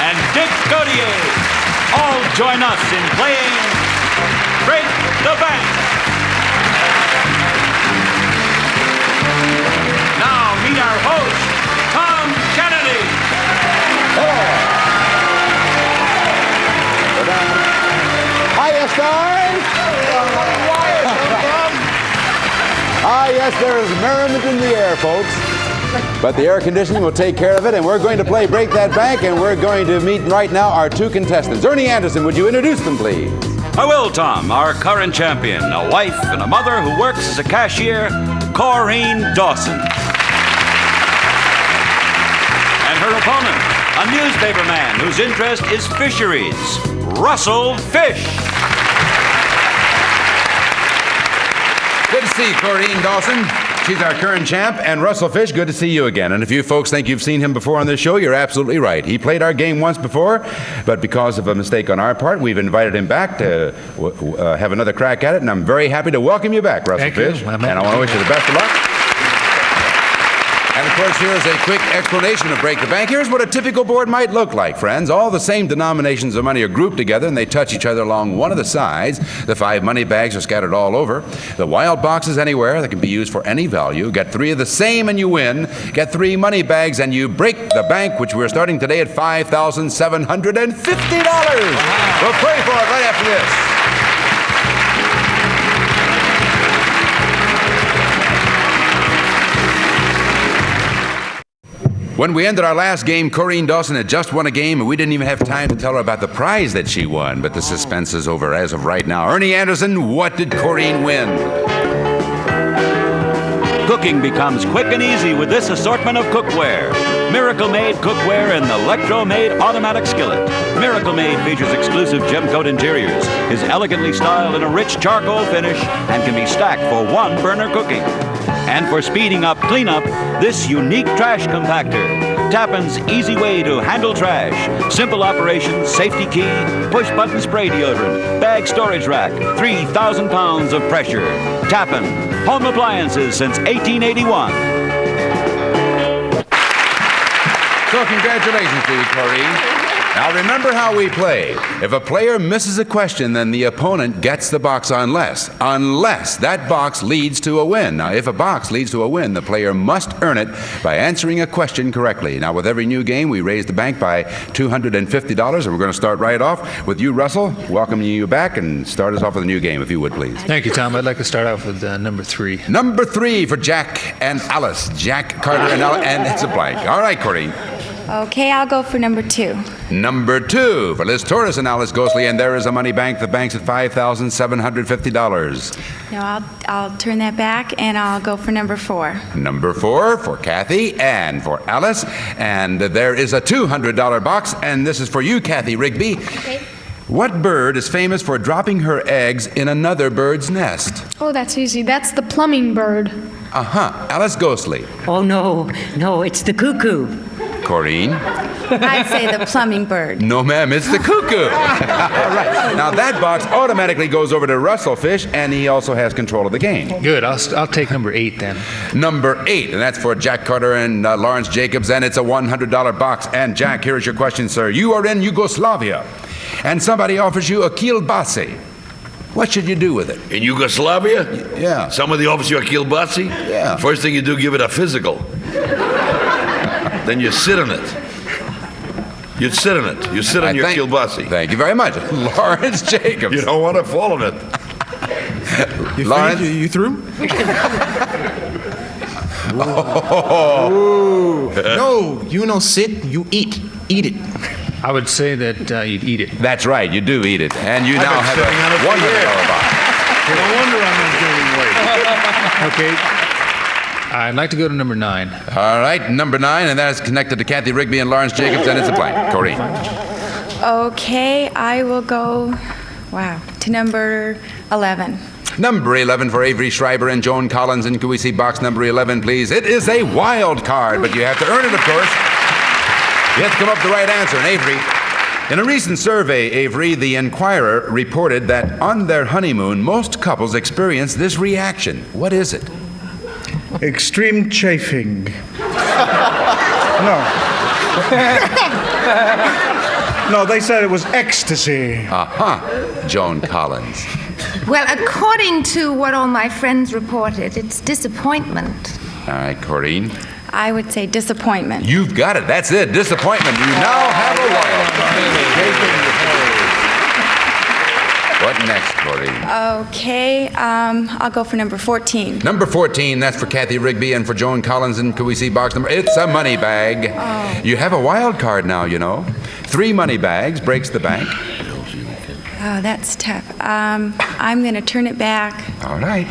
and Dick Gautier all join us in playing Break the Bank. Now meet our host, Tom Kennedy. Hiya, stars! Ah, yes, there is merriment in the air, folks. But the air conditioning will take care of it, and we're going to play Break That Bank, and we're going to meet right now our 2 contestants. Ernie Anderson, would you introduce them, please? I will, Tom. Our current champion, a wife and a mother who works as a cashier, Corrine Dawson. And her opponent, a newspaper man whose interest is fisheries, Russell Fish. Good to see Corrine Dawson. She's our current champ. And Russell Fish, good to see you again. And if you folks think you've seen him before on this show, you're absolutely right. He played our game once before, but because of a mistake on our part, we've invited him back to have another crack at it. And I'm very happy to welcome you back, Russell Fish. And I want to wish you the best of luck. And of course, here is a quick explanation of Break the Bank. Here's what a typical board might look like, friends. All the same denominations of money are grouped together, and they touch each other along one of the sides. The 5 money bags are scattered all over. The wild boxes anywhere that can be used for any value. Get 3 of the same and you win. Get 3 money bags and you break the bank, which we're starting today at $5,750. Wow. We'll play for it right after this. When we ended our last game, Corrine Dawson had just won a game, and we didn't even have time to tell her about the prize that she won. But the suspense is over as of right now. Ernie Anderson, what did Corrine win? Cooking becomes quick and easy with this assortment of cookware. Miracle Made cookware in the Electro Made automatic skillet. Miracle Made features exclusive gem coat interiors, is elegantly styled in a rich charcoal finish, and can be stacked for 1 burner cooking. And for speeding up cleanup, this unique trash compactor. Tappan's easy way to handle trash. Simple operation, safety key, push button spray deodorant, bag storage rack, 3,000 pounds of pressure. Tappan, home appliances since 1881. So congratulations to you, Corrine. Now remember how we play. If a player misses a question, then the opponent gets the box unless that box leads to a win. Now, if a box leads to a win, the player must earn it by answering a question correctly. Now, with every new game, we raise the bank by $250, and we're going to start right off with you, Russell, welcoming you back, and start us off with a new game, if you would, please. Thank you, Tom. I'd like to start off with number 3. Number 3 for Jack and Alice. Jack, Carter, and Alice, and it's a blank. All right, Corrine. Okay, I'll go for number 2. Number 2 for Liz Torres and Alice Ghostly, and there is a money bank. The bank's at $5,750. No, I'll turn that back, and I'll go for number 4. Number 4 for Kathy and for Alice, and there is a $200 box, and this is for you, Kathy Rigby. Okay. What bird is famous for dropping her eggs in another bird's nest? Oh, that's easy. That's the plumbing bird. Alice Ghostly. Oh, no, it's the cuckoo. Corrine. I'd say the plumbing bird. No, ma'am, it's the cuckoo. All right. Now, that box automatically goes over to Russell Fish, and he also has control of the game. Good. I'll take number 8 then. Number 8, and that's for Jack Carter and Lawrence Jacobs, and it's a $100 box. And, Jack, here is your question, sir. You are in Yugoslavia, and somebody offers you a kielbasa. What should you do with it? In Yugoslavia? Yeah. Somebody offers you a kielbasa? Yeah. First thing you do, give it a physical. Then you sit on it. You sit on it. You sit on your kielbasa. Thank you very much. Lawrence Jacobs. You don't want to fall on it. Lawrence? You through? No, you don't sit, you eat. Eat it. I would say that you'd eat it. That's right, you do eat it. And you now have a $100 box. No wonder I'm not gaining weight. Okay. I'd like to go to number 9. All right, number 9, and that is connected to Kathy Rigby and Lawrence Jacobs, and it's a blank. Corrine. Okay, I will go, to number 11. Number 11 for Avery Schreiber and Joan Collins, and can we see box number 11, please? It is a wild card, but you have to earn it, of course. You have to come up with the right answer. And Avery, in a recent survey, Avery, the Enquirer reported that on their honeymoon, most couples experience this reaction. What is it? Extreme chafing. No. No, they said it was ecstasy. Joan Collins. Well, according to what all my friends reported, it's disappointment. All right, Corrine. I would say disappointment. You've got it. That's it. Disappointment. You now have a wild card. What next, Corrine? Okay, I'll go for number 14. Number 14, that's for Kathy Rigby and for Joan Collins, and can we see box number? It's a money bag. Oh. You have a wild card now, you know. 3 money bags, breaks the bank. Oh, that's tough. I'm going to turn it back. All right.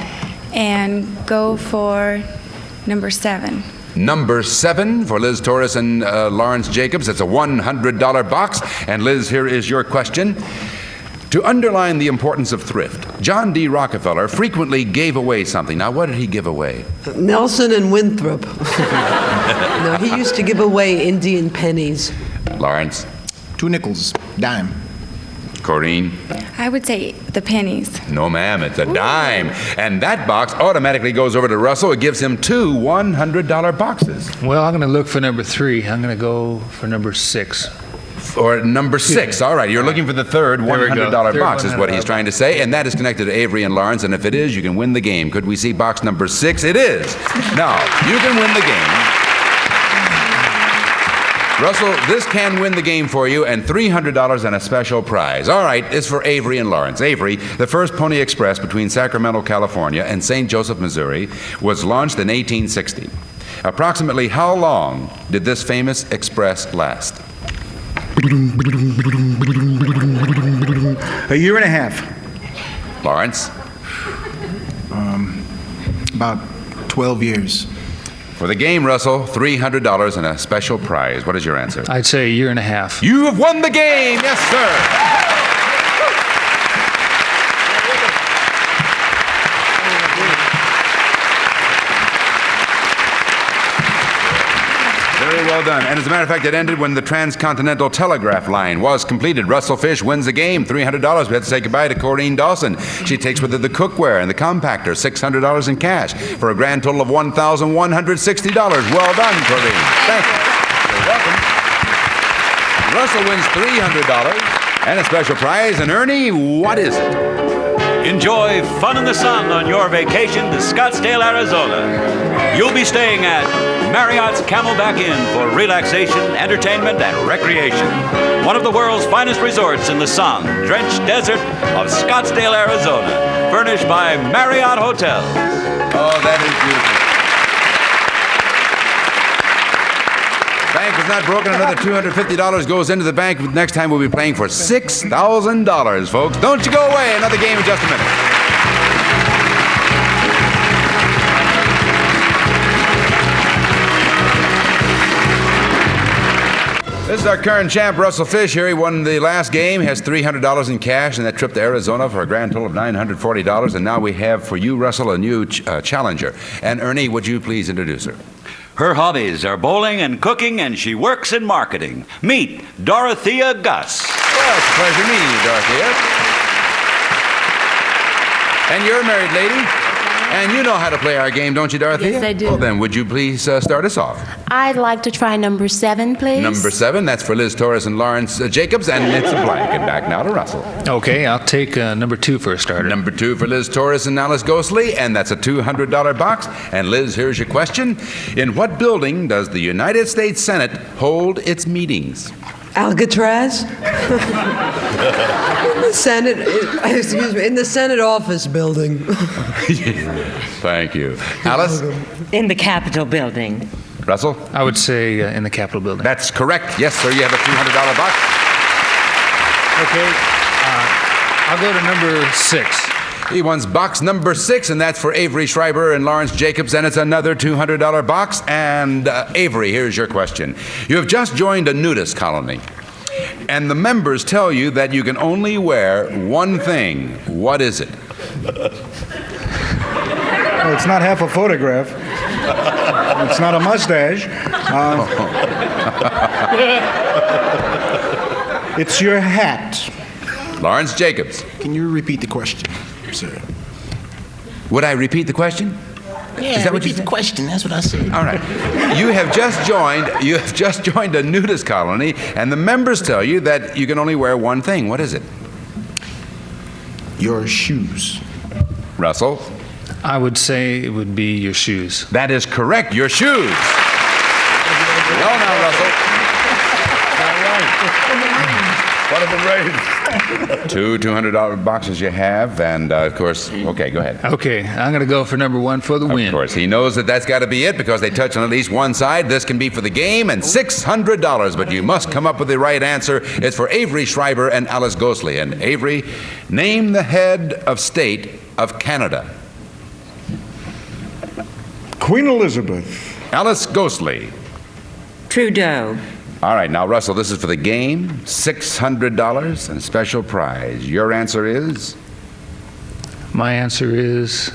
And go for number 7. Number 7 for Liz Torres and Lawrence Jacobs. It's a $100 box. And Liz, here is your question. To underline the importance of thrift, John D. Rockefeller frequently gave away something. Now, what did he give away? Nelson and Winthrop. No, he used to give away Indian pennies. Lawrence? 2 nickels, dime. Corrine? I would say the pennies. No, ma'am, it's a dime. And that box automatically goes over to Russell. It gives him 2 $100 boxes. Well, I'm going to look for number 3. I'm going to go for number 6. Or number 6. All right, you're looking for the third $100 box is what he's trying to say, and that is connected to Avery and Lawrence, and if it is, you can win the game. Could we see box number 6? It is. Now, you can win the game. Russell, this can win the game for you, and $300 and a special prize. All right, it's for Avery and Lawrence. Avery, the first Pony Express between Sacramento, California, and St. Joseph, Missouri, was launched in 1860. Approximately how long did this famous express last? A year and a half. Lawrence? About 12 years. For the game, Russell, $300 and a special prize. What is your answer? I'd say a year and a half. You have won the game! Yes, sir! Very well done. And as a matter of fact, it ended when the transcontinental telegraph line was completed. Russell Fish wins the game, $300. We have to say goodbye to Corrine Dawson. She takes with her the cookware and the compactor, $600 in cash, for a grand total of $1,160. Well done, Corrine. Thank you. You're welcome. Russell wins $300 and a special prize. And Ernie, what is it? Enjoy fun in the sun on your vacation to Scottsdale, Arizona. You'll be staying at Marriott's Camelback Inn for relaxation, entertainment, and recreation. One of the world's finest resorts in the sun-drenched desert of Scottsdale, Arizona. Furnished by Marriott Hotels. Oh, that is beautiful. Bank is not broken. Another $250 goes into the bank. Next time we'll be playing for $6,000, folks. Don't you go away. Another game in just a minute. This is our current champ, Russell Fish. Here he won the last game. He has $300 in cash in that trip to Arizona for a grand total of $940. And now we have for you, Russell, a new challenger. And Ernie, would you please introduce her? Her hobbies are bowling and cooking, and she works in marketing. Meet Dorothea Gus. Well, it's a pleasure meeting you, Dorothea. And you're a married lady. And you know how to play our game, don't you, Dorothea? Yes, I do. Well, then, would you please start us off? I'd like to try number 7, please. Number 7, that's for Liz Torres and Lawrence Jacobs, and it's a blank. And back now to Russell. Okay, I'll take number 2 for a starter. Number 2 for Liz Torres and Alice Ghostly, and that's a $200 box. And Liz, here's your question. In what building does the United States Senate hold its meetings? Alcatraz? In the Senate, excuse me, in the Senate office building. Thank you. Alice? In the Capitol building. Russell? I would say in the Capitol building. That's correct. Yes, sir, you have a $200 box. Okay, I'll go to number 6. He wants box number 6, and that's for Avery Schreiber and Lawrence Jacobs, and it's another $200 box. And Avery, here's your question. You have just joined a nudist colony, and the members tell you that you can only wear one thing. What is it? Well, it's not half a photograph. It's not a mustache. It's your hat. Lawrence Jacobs. Can you repeat the question, sir? Would I repeat the question? Yeah, Is that what you repeat the said? question. That's what I said. All right. You have just joined a nudist colony, and the members tell you that you can only wear one thing. What is it? Your shoes. Russell? I would say it would be your shoes. That is correct. Your shoes. Well now, Russell. What have been raised? Two $200 boxes you have, and of course, okay, go ahead. Okay, I'm going to go for number 1 for the win. Of course, he knows that that's got to be it because they touch on at least one side. This can be for the game and $600, but you must come up with the right answer. It's for Avery Schreiber and Alice Ghostly. And Avery, name the head of state of Canada. Queen Elizabeth. Alice Ghostly. Trudeau. All right, now, Russell, this is for the game, $600 and special prize. Your answer is? My answer is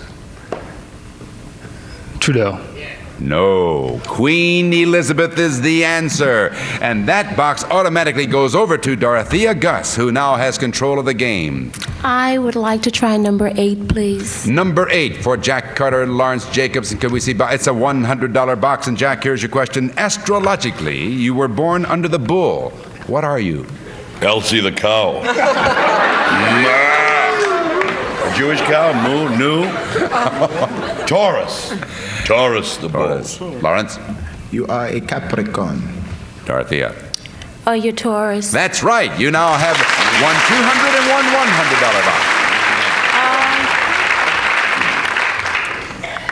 Trudeau. No. Queen Elizabeth is the answer. And that box automatically goes over to Dorothea Gus, who now has control of the game. I would like to try number 8, please. Number 8 for Jack Carter and Lawrence Jacobs. And can we see? It's a $100 box. And Jack, here's your question. Astrologically, you were born under the bull. What are you? Elsie the cow. A Jewish cow? Moo? Taurus. Taurus the bull. Lawrence? You are a Capricorn. Dorothea? Oh, you're Taurus. That's right. You now have one $200 and one $100 box.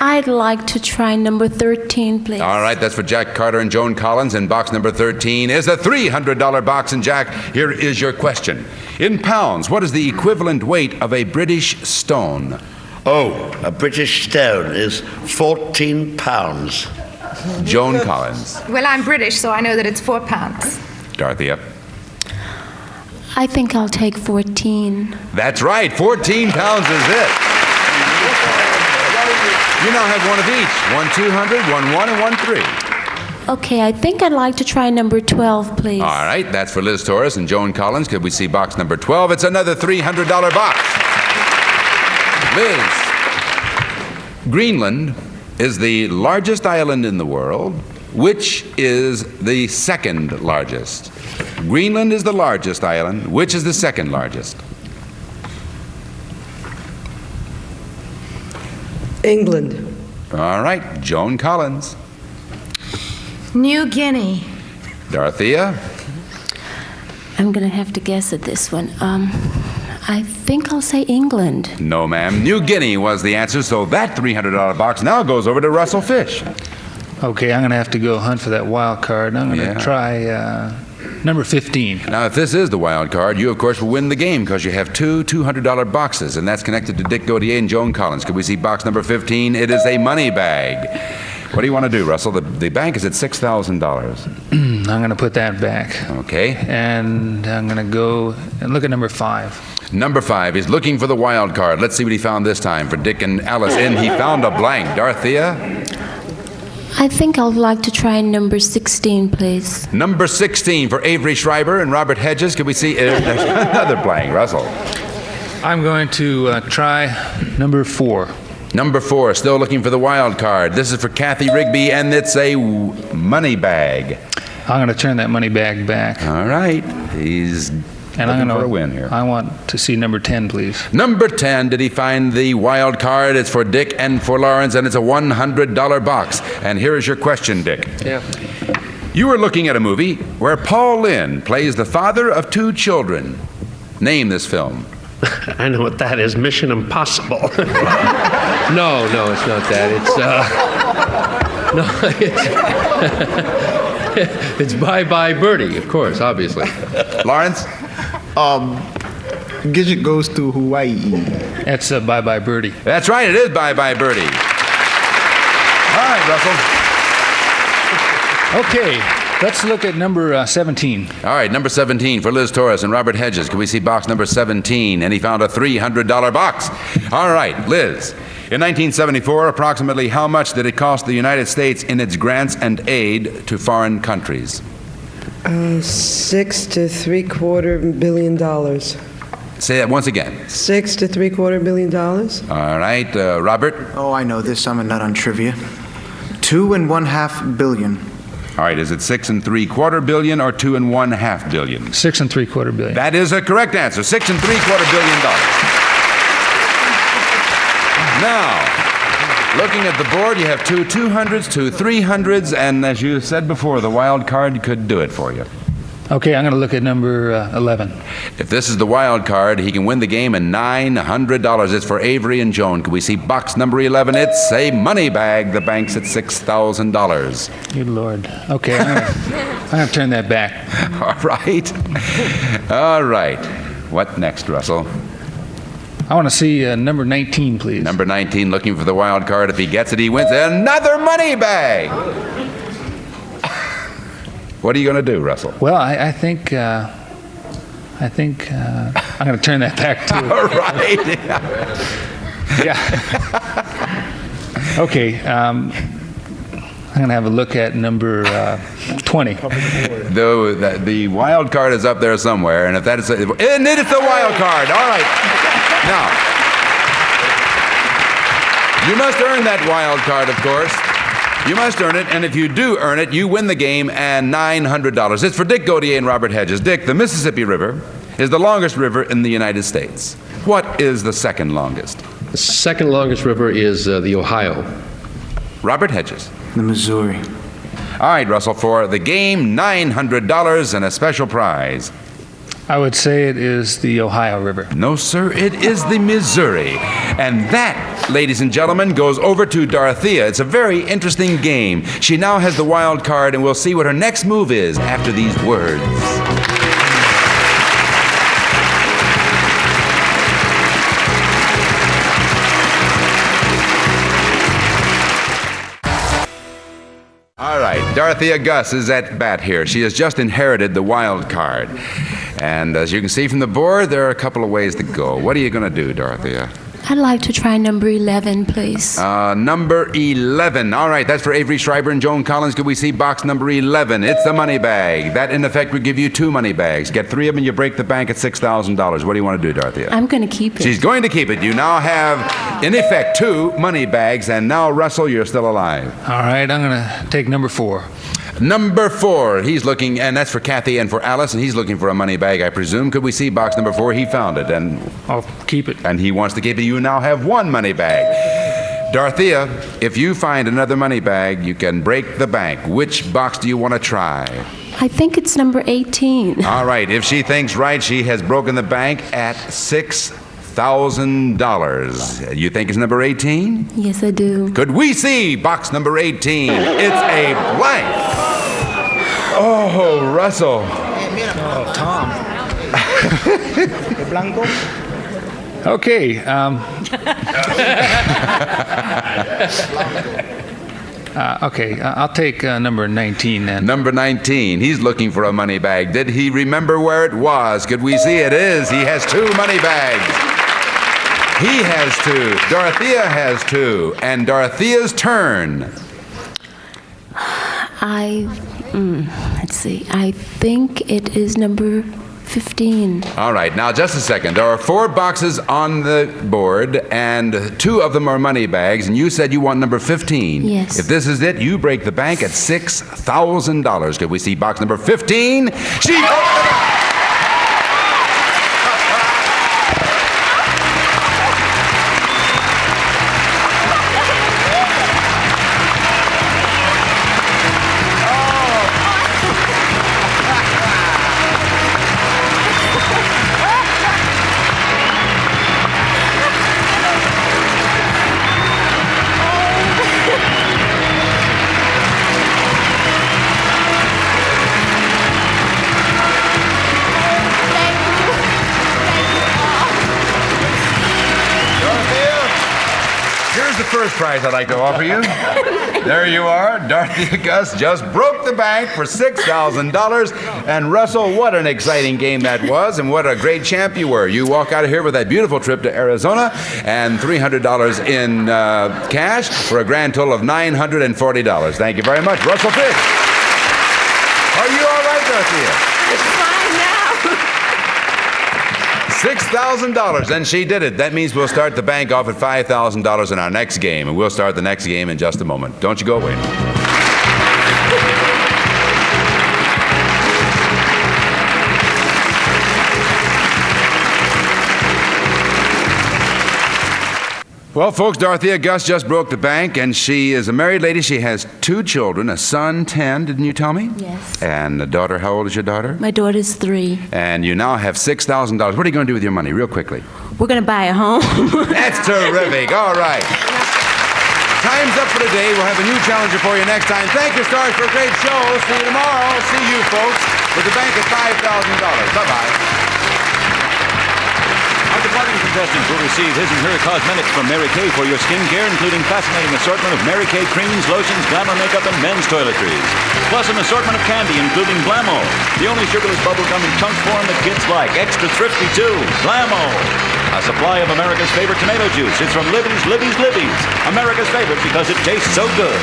I'd like to try number 13, please. All right, that's for Jack Carter and Joan Collins, and box number 13 is a $300 box. And Jack, here is your question. In pounds, what is the equivalent weight of a British stone? Oh, a British stone is 14 pounds. Joan Collins. Well, I'm British, so I know that it's 4 pounds. Dorothea. I think I'll take 14. That's right, 14 pounds is it. You now have one of each. One 200, one 1, and one 3. Okay, I think I'd like to try number 12, please. All right, that's for Liz Torres and Joan Collins. Could we see box number 12? It's another $300 box. Liz, Greenland is the largest island in the world. Which is the second largest? Greenland is the largest island. Which is the second largest? England. All right, Joan Collins. New Guinea. Dorothea? I'm going to have to guess at this one. I think I'll say England. No, ma'am. New Guinea was the answer, so that $300 box now goes over to Russell Fish. Okay, I'm going to have to go hunt for that wild card. I'm going to try number 15. Now, if this is the wild card, you, of course, will win the game because you have two $200 boxes, and that's connected to Dick Gautier and Joan Collins. Could we see box number 15? It is a money bag. What do you want to do, Russell? The bank is at $6,000. I'm going to put that back. Okay. And I'm going to go and look at number 5. Number 5 is looking for the wild card. Let's see what he found this time for Dick and Alice. And he found a blank. Dorothea? I think I'd like to try number 16, please. Number 16 for Avery Schreiber and Robert Hedges. Could we see another blank, Russell? I'm going to try number 4. Number 4, still looking for the wild card. This is for Kathy Rigby, and it's a money bag. I'm going to turn that money bag back. All right. He's looking for a win here. I want to see number 10, please. Number 10, did he find the wild card? It's for Dick and for Lawrence, and it's a $100 box. And here is your question, Dick. Yeah. You are looking at a movie where Paul Lynde plays the father of 2 children. Name this film. I know what that is. Mission Impossible. No, it's not that. It's Bye Bye Birdie, of course, obviously. Lawrence? Gidget Goes to Hawaii. That's Bye Bye Birdie. That's right, it is Bye Bye Birdie. All right, Russell. Okay, let's look at number 17. All right, number 17 for Liz Torres and Robert Hedges. Can we see box number 17? And he found a $300 box. All right, Liz. In 1974, approximately how much did it cost the United States in its grants and aid to foreign countries? $6 to $750 million. Say that once again. $6 to $750 million. All right, Robert? Oh, I know this. I'm a nut on trivia. $2.5 billion. All right, is it $6.75 billion or $2.5 billion? $6.75 billion. That is a correct answer. $6.75 billion. Now, looking at the board, you have 2 200s, 2 300s, and as you said before, the wild card could do it for you. Okay, I'm going to look at number 11. If this is the wild card, he can win the game in $900. It's for Avery and Joan. Can we see box number 11? It's a money bag. The bank's at $6,000. Good Lord. Okay, I'm going to turn that back. All right. All right. What next, Russell? I want to see number 19, please. Number 19, looking for the wild card. If he gets it, he wins another money bag. What are you going to do, Russell? Well, I think I'm going to turn that back too. All right. Yeah. Okay. I'm going to have a look at number 20. The wild card is up there somewhere, and if that is, and it's the wild card. All right. Now, you must earn that wild card, of course. You must earn it, and if you do earn it, you win the game and $900. It's for Dick Gautier and Robert Hedges. Dick, the Mississippi River is the longest river in the United States. What is the second longest? The second longest river is the Ohio. Robert Hedges. The Missouri. All right, Russell, for the game, $900 and a special prize. I would say it is the Ohio River. No, sir, it is the Missouri. And that, ladies and gentlemen, goes over to Dorothea. It's a very interesting game. She now has the wild card, and we'll see what her next move is after these words. All right, Dorothea Gus is at bat here. She has just inherited the wild card. And as you can see from the board, there are a couple of ways to go. What are you going to do, Dorothea? I'd like to try number 11, please. Number 11. All right, that's for Avery Schreiber and Joan Collins. Could we see box number 11? It's the money bag. That, in effect, would give you 2 money bags. Get 3 of them, and you break the bank at $6,000. What do you want to do, Dorothea? I'm going to keep it. She's going to keep it. You now have, in effect, 2 money bags, and now, Russell, you're still alive. All right, I'm going to take number 4. Number 4, he's looking, and that's for Kathy and for Alice, and he's looking for a money bag, I presume. Could we see box number 4? He found it, and I'll keep it. And he wants to keep it. You now have 1 money bag. Dorothea, if you find another money bag, you can break the bank. Which box do you want to try? I think it's number 18. All right, if she thinks right, she has broken the bank at $6,000. $6,000. You think it's number 18? Yes, I do. Could we see box number 18? It's a blank. Oh, Russell. Oh, Tom. Blanco? Okay. Okay, I'll take number 19 then. Number 19. He's looking for a money bag. Did he remember where it was? Could we see it is? He has 2 money bags. He has 2. Dorothea has 2. And Dorothea's turn. Let's see. I think it is number 15. All right, now just a second. There are 4 boxes on the board, and 2 of them are money bags, and you said you want number 15. Yes. If this is it, you break the bank at $6,000. Could we see box number 15? She... First prize I'd like to offer you. There you are. Dorothea Gus just broke the bank for $6,000. And Russell, what an exciting game that was, and what a great champ you were. You walk out of here with that beautiful trip to Arizona and $300 in cash for a grand total of $940. Thank you very much, Russell Fish. Are you all right, Dorothea? It's fine now. $6,000, and she did it. That means we'll start the bank off at $5,000 in our next game, and we'll start the next game in just a moment. Don't you go away. Well, folks, Dorothea Gus just broke the bank, and she is a married lady. She has 2 children, a son, 10, didn't you tell me? Yes. And a daughter, how old is your daughter? My daughter's 3. And you now have $6,000. What are you going to do with your money, real quickly? We're going to buy a home. That's terrific. All right. Time's up for today. We'll have a new challenger for you next time. Thank you, stars, for a great show. See you tomorrow. See you, folks, with the bank at $5,000. Bye-bye. Our departing contestants will receive his and her cosmetics from Mary Kay for your skin care, including fascinating assortment of Mary Kay creams, lotions, glamour makeup, and men's toiletries. Plus an assortment of candy, including Blamo, the only sugarless bubble gum in chunk form that kids like. Extra thrifty, too. Blamo. A supply of America's favorite tomato juice. It's from Libby's, Libby's, Libby's. America's favorite because it tastes so good.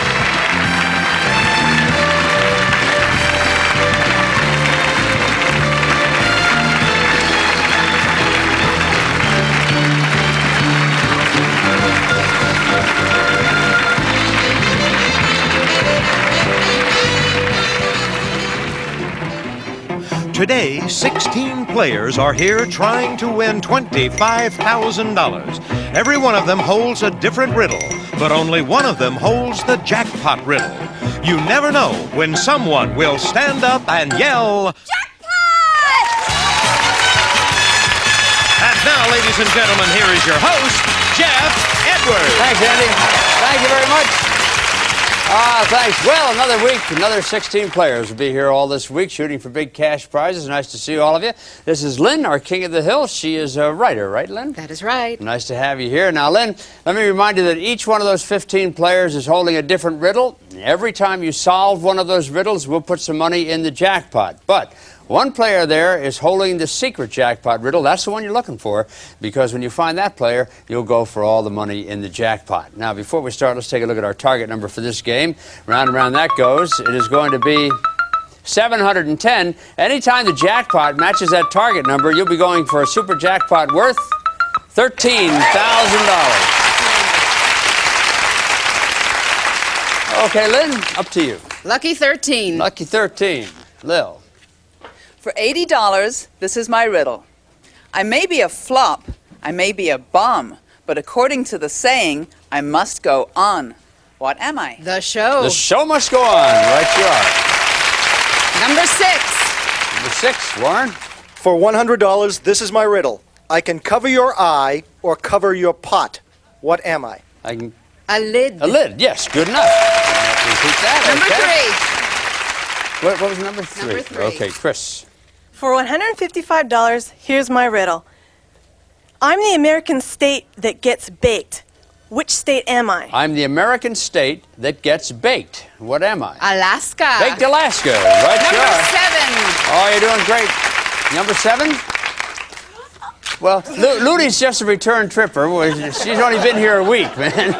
Today, 16 players are here trying to win $25,000. Every one of them holds a different riddle, but only one of them holds the jackpot riddle. You never know when someone will stand up and yell, Jackpot! And now, ladies and gentlemen, here is your host, Jeff Edwards. Thanks, Andy. Thank you very much. Thanks. Well, another week, another 16 players will be here all this week shooting for big cash prizes. Nice to see all of you. This is Lynn, our King of the Hill. She is a writer, right, Lynn? That is right. Nice to have you here. Now, Lynn, let me remind you that each one of those 15 players is holding a different riddle. Every time you solve one of those riddles, we'll put some money in the jackpot. But one player there is holding the secret jackpot riddle. That's the one you're looking for, because when you find that player, you'll go for all the money in the jackpot. Now, before we start, let's take a look at our target number for this game. Round and round that goes. It is going to be 710. Anytime the jackpot matches that target number, you'll be going for a super jackpot worth $13,000. Okay, Lynn, up to you. Lucky 13. Lucky 13. Lil. For $80, this is my riddle. I may be a flop, I may be a bum, but according to the saying, I must go on. What am I? The show. The show must go on. Right you are. Number 6. Number 6, Warren. For $100, this is my riddle. I can cover your eye or cover your pot. What am I? I can. A lid. A lid, yes, good enough. Repeat that, Number okay. What was number three? Number three. Okay, Chris. For $155, here's my riddle. I'm the American state that gets baked. Which state am I? I'm the American state that gets baked. What am I? Alaska. Baked Alaska. Right, you Number are. 7. Oh, you're doing great. Number 7? Well, Ludy's just a return tripper. She's only been here a week, man.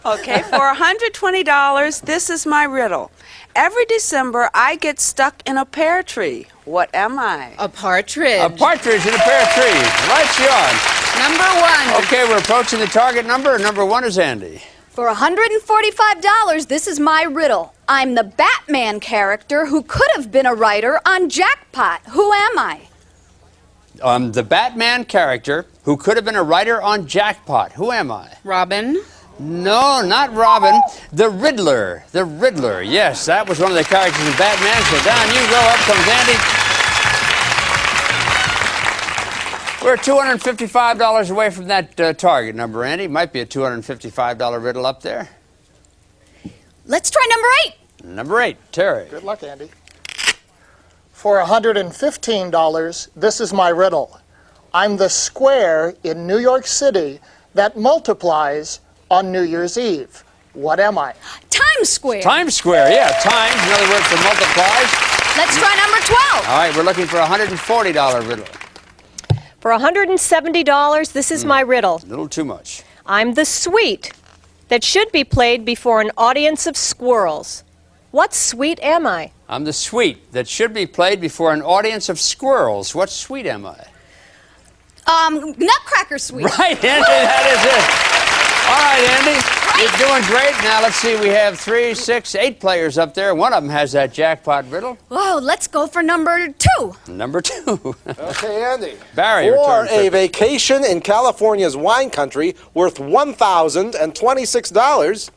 Okay, for $120, this is my riddle. Every December, I get stuck in a pear tree. What am I? A partridge. A partridge in a pear tree. Right, you are. Number 1. Okay, we're approaching the target number. Number 1 is Andy. For $145, this is my riddle. I'm the Batman character who could have been a writer on Jackpot. Who am I? The Batman character who could have been a writer on Jackpot. Who am I? Robin. No, not Robin. The Riddler. The Riddler. Yes, that was one of the characters in Batman. So down you go. Up comes Andy. We're $255 away from that target number, Andy. Might be a $255 riddle up there. Let's try number 8. Number 8, Terry. Good luck, Andy. For $115, this is my riddle. I'm the square in New York City that multiplies on New Year's Eve. What am I? Times Square. Times Square, yeah. Times, another word for multiplies. Let's try number 12. All right, we're looking for a $140 riddle. For $170, this is my riddle. A little too much. I'm the sweet that should be played before an audience of squirrels. What sweet am I? I'm the sweet that should be played before an audience of squirrels. What sweet am I? Nutcracker Sweet. Right, Andy, that is it. All right, Andy, you're doing great. Now, let's see, we have 3, 6, 8 players up there. One of them has that jackpot riddle. Whoa, let's go for number 2. Number 2. Okay, Andy. Barry, for a vacation in California's wine country worth $1,026,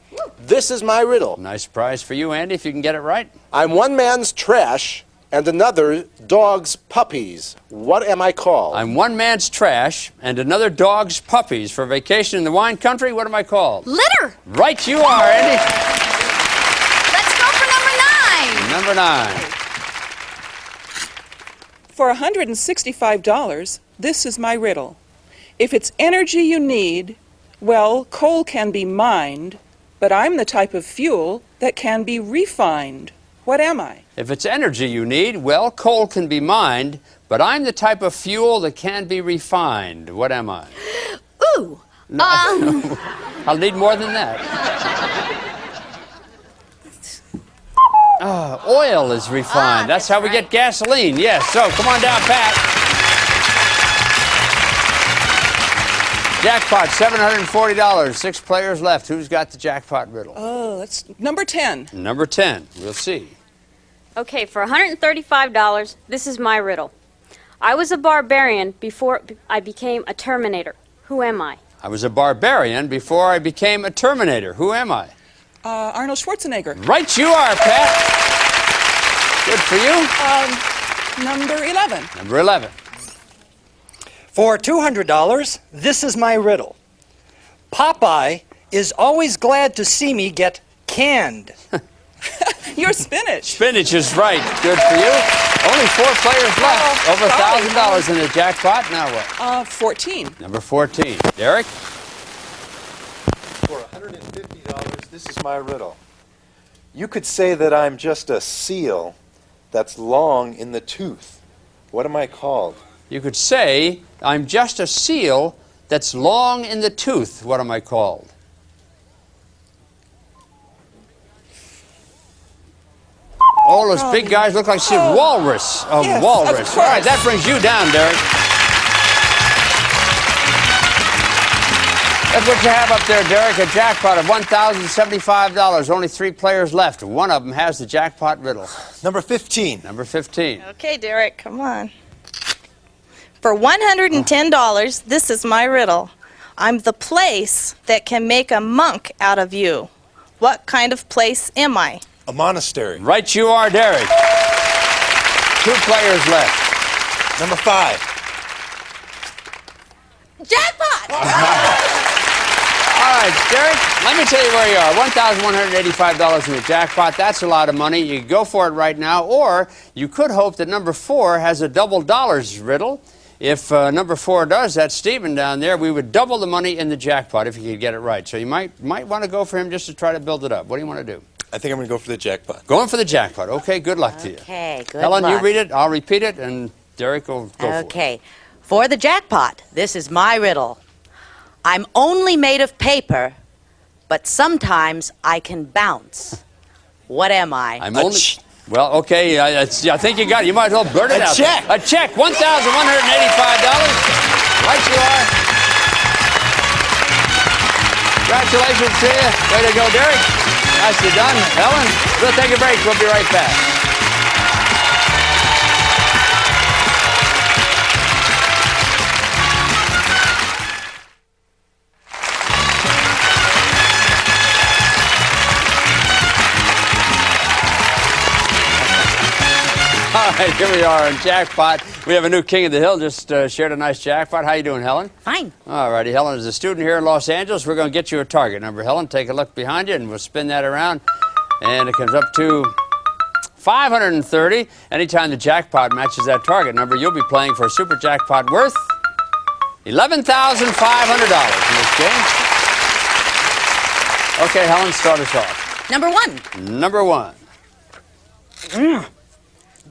this is my riddle. Nice prize for you, Andy, if you can get it right. I'm one man's trash and another dog's puppies. What am I called? I'm one man's trash and another dog's puppies. For vacation in the wine country, what am I called? Litter. Right you are, Andy. Let's go for number 9. Number 9. For $165, this is my riddle. If it's energy you need, well, coal can be mined, but I'm the type of fuel that can be refined. What am I? If it's energy you need, well, coal can be mined, but I'm the type of fuel that can be refined. What am I? Ooh. No. I'll need more than that. Oil is refined. That's how we get gasoline. Yes. So come on down, Pat. Jackpot, $740. 6 players left. Who's got the jackpot riddle? Oh, that's number 10. Number 10. We'll see. Okay, for $135, this is my riddle. I was a barbarian before I became a Terminator. Who am I? I was a barbarian before I became a Terminator. Who am I? Arnold Schwarzenegger. Right you are, Pat. Good for you. Number 11. Number 11. For $200, this is my riddle. Popeye is always glad to see me get canned. You're spinach. Spinach is right. Good for you. Only 4 players left. Over $1,000 in the jackpot. Now what? 14. Number 14. Derek? For $150, this is my riddle. You could say that I'm just a seal that's long in the tooth. What am I called? You could say, I'm just a seal that's long in the tooth. What am I called? All those big guys look like walrus. Yes, Walrus. All right, that brings you down, Derek. That's what you have up there, Derek, a jackpot of $1,075. Only 3 players left. One of them has the jackpot riddle. Number 15. Number 15. Okay, Derek, come on. For $110, this is my riddle. I'm the place that can make a monk out of you. What kind of place am I? A monastery. Right you are, Derek. 2 players left. Number 5. Jackpot! All right, Derek, let me tell you where you are. $1,185 in the jackpot. That's a lot of money. You can go for it right now, or you could hope that number 4 has a double dollars riddle. If number 4 does, that's Stephen down there, we would double the money in the jackpot if you could get it right. So you might want to go for him just to try to build it up. What do you want to do? I think I'm going to go for the jackpot. Going for the jackpot. Okay, good luck to you. Okay, good Helen, luck. you read it, I'll repeat it, and Derek will go for it. Okay. For the jackpot, this is my riddle. I'm only made of paper, but sometimes I can bounce. What am I? I'm only... Well, okay, I think you got it. You might as well blurt it out. check. A check. $1,185. Right you are. Congratulations to you. Way to go, Derek. Nicely done. Helen, we'll take a break. We'll be right back. All right, here we are in Jackpot. We have a new King of the Hill, just shared a nice jackpot. How you doing, Helen? Fine. All righty, Helen is a student here in Los Angeles. We're going to get you a target number, Helen. Take a look behind you, and we'll spin that around. And it comes up to 530. Anytime the jackpot matches that target number, you'll be playing for a super jackpot worth $11,500 in this game. Okay, Helen, start us off. Number 1. Number 1.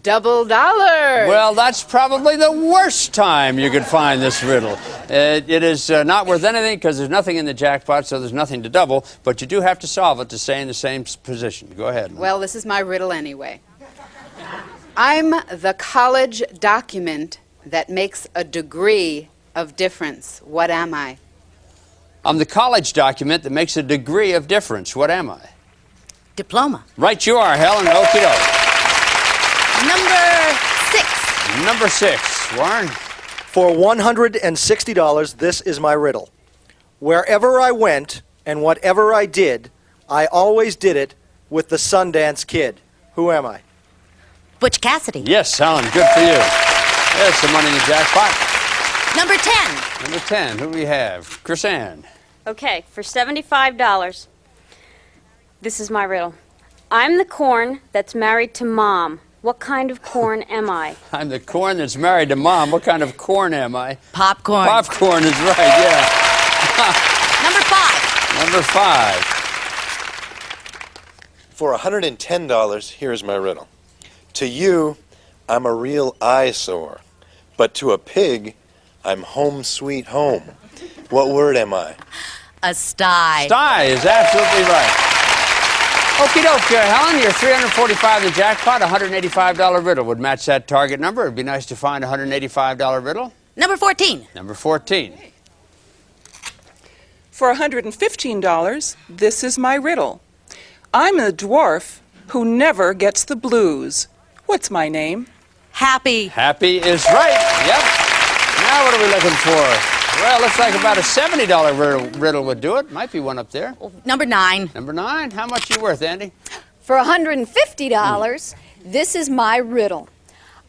Double dollar. Well, that's probably the worst time you could find this riddle. It is not worth anything because there's nothing in the jackpot, so there's nothing to double, but you do have to solve it to stay in the same position. Go ahead. Well, this is my riddle anyway. I'm the college document that makes a degree of difference. What am I? I'm the college document that makes a degree of difference. What am I? Diploma. Right you are, Helen. Okie doke. Number 6. Number 6. Warren? For $160, this is my riddle. Wherever I went and whatever I did, I always did it with the Sundance Kid. Who am I? Butch Cassidy. Yes, Helen. Good for you. There's some money in the jackpot. Number 10. Number 10. Who do we have? Chris Ann. Okay, for $75, this is my riddle. I'm the corn that's married to Mom. What kind of corn am I? I'm the corn that's married to Mom. What kind of corn am I? Popcorn. Popcorn is right, yeah. Number 5. Number 5. For $110, here's my riddle. To you, I'm a real eyesore, but to a pig, I'm home sweet home. What word am I? A sty. Sty is absolutely right. Okie doke, Helen, you're $345 in the jackpot. $185 riddle would match that target number. It'd be nice to find a $185 riddle. Number 14. Number 14. For $115, this is my riddle. I'm a dwarf who never gets the blues. What's my name? Happy. Happy is right. Yep. Now what are we looking for? Well, looks like about a $70 riddle would do it. Might be one up there. Number 9. Number 9. How much you worth, Andy? For $150, this is my riddle.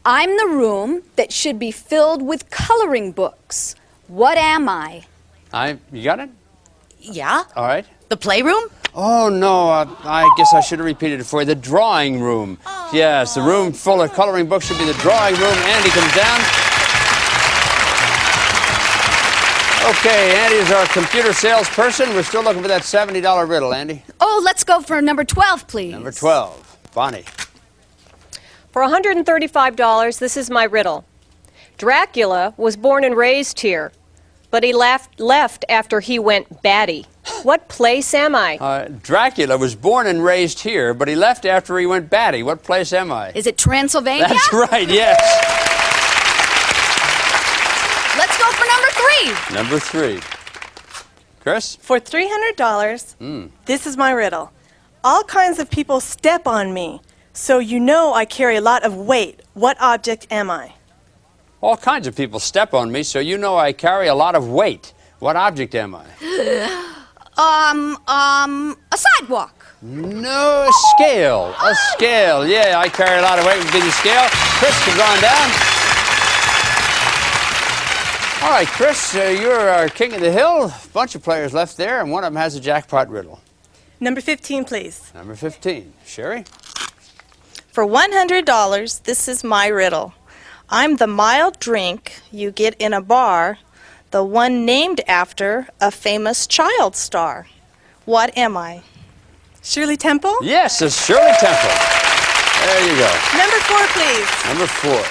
I'm the room that should be filled with coloring books. What am I? You got it? Yeah. All right. The playroom? Oh, no, I guess I should have repeated it for you. The drawing room. Yes, the room full of coloring books should be the drawing room. Andy comes down. Okay, Andy is our computer salesperson. We're still looking for that $70 riddle, Andy. Oh, let's go for number 12, please. Number 12. Bonnie. For $135, this is my riddle. Dracula was born and raised here, but he left after he went batty. What place am I? Dracula was born and raised here, but he left after he went batty. What place am I? Is it Transylvania? That's right, yes. Let's go for number 3. Number 3. Chris? For $300, this is my riddle. All kinds of people step on me, so you know I carry a lot of weight. What object am I? All kinds of people step on me, so you know I carry a lot of weight. What object am I? A sidewalk. No, a scale. A scale. Yeah, I carry a lot of weight with the scale. Chris, come on down. All right, Chris, you're our king of the hill. A bunch of players left there, and one of them has a jackpot riddle. Number 15, please. Number 15. Sherry? For $100, this is my riddle. I'm the mild drink you get in a bar, the one named after a famous child star. What am I? Shirley Temple? Yes, it's Shirley Temple. There you go. Number 4, please. Number 4.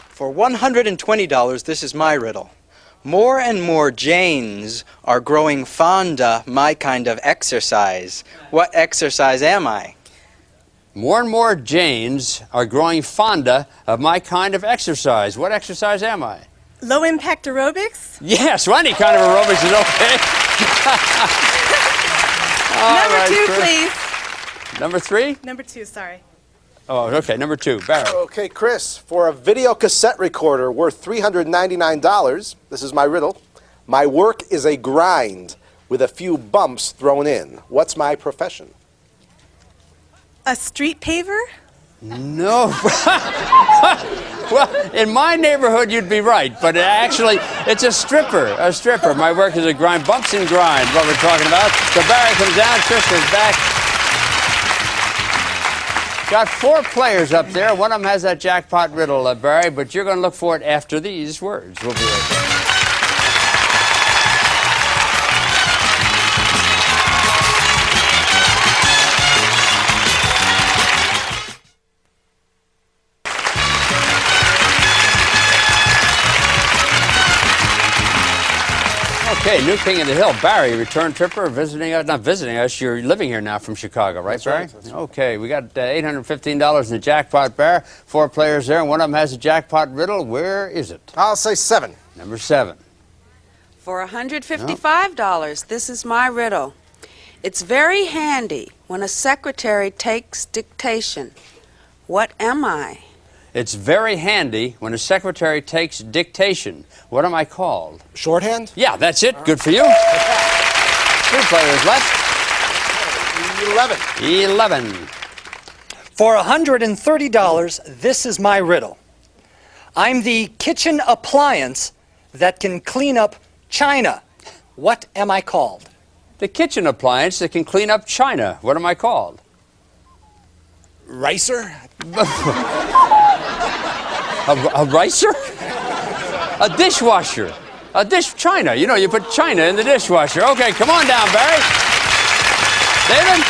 For $120, this is my riddle. More and more Janes are growing fond of my kind of exercise. What exercise am I? More and more Janes are growing fonder of my kind of exercise. What exercise am I? Low impact aerobics? Yes, well, any kind of aerobics is okay. Number 2, Chris. please. Number 3? Number 2, sorry. Oh, okay, number 2. Barry. Okay, Chris, for a video cassette recorder worth $399, this is my riddle. My work is a grind with a few bumps thrown in. What's my profession? A street paver? No. Well, in my neighborhood, you'd be right, but actually, it's a stripper. A stripper. My work is a grind. Bumps and grind, what we're talking about. So Barry comes down, Chris comes back. Got 4 players up there. One of them has that jackpot riddle, Barry, but you're going to look for it after these words. We'll be right back. Okay, new king of the hill, Barry, return tripper, visiting us, not visiting us, you're living here now from Chicago, right, Barry? That's right. Okay, we got $815 in the jackpot, Barry. 4 players there, and one of them has a jackpot riddle. Where is it? I'll say 7. Number 7. For $155, this is my riddle. It's very handy when a secretary takes dictation. What am I? It's very handy when a secretary takes dictation. What am I called? Shorthand? Yeah, that's it. Good for you. 3 players left. 11. For $130, this is my riddle. I'm the kitchen appliance that can clean up china. What am I called? The kitchen appliance that can clean up china. What am I called? Ricer? A ricer? A dishwasher. China. You know, you put china in the dishwasher. Okay, come on down, Barry. David?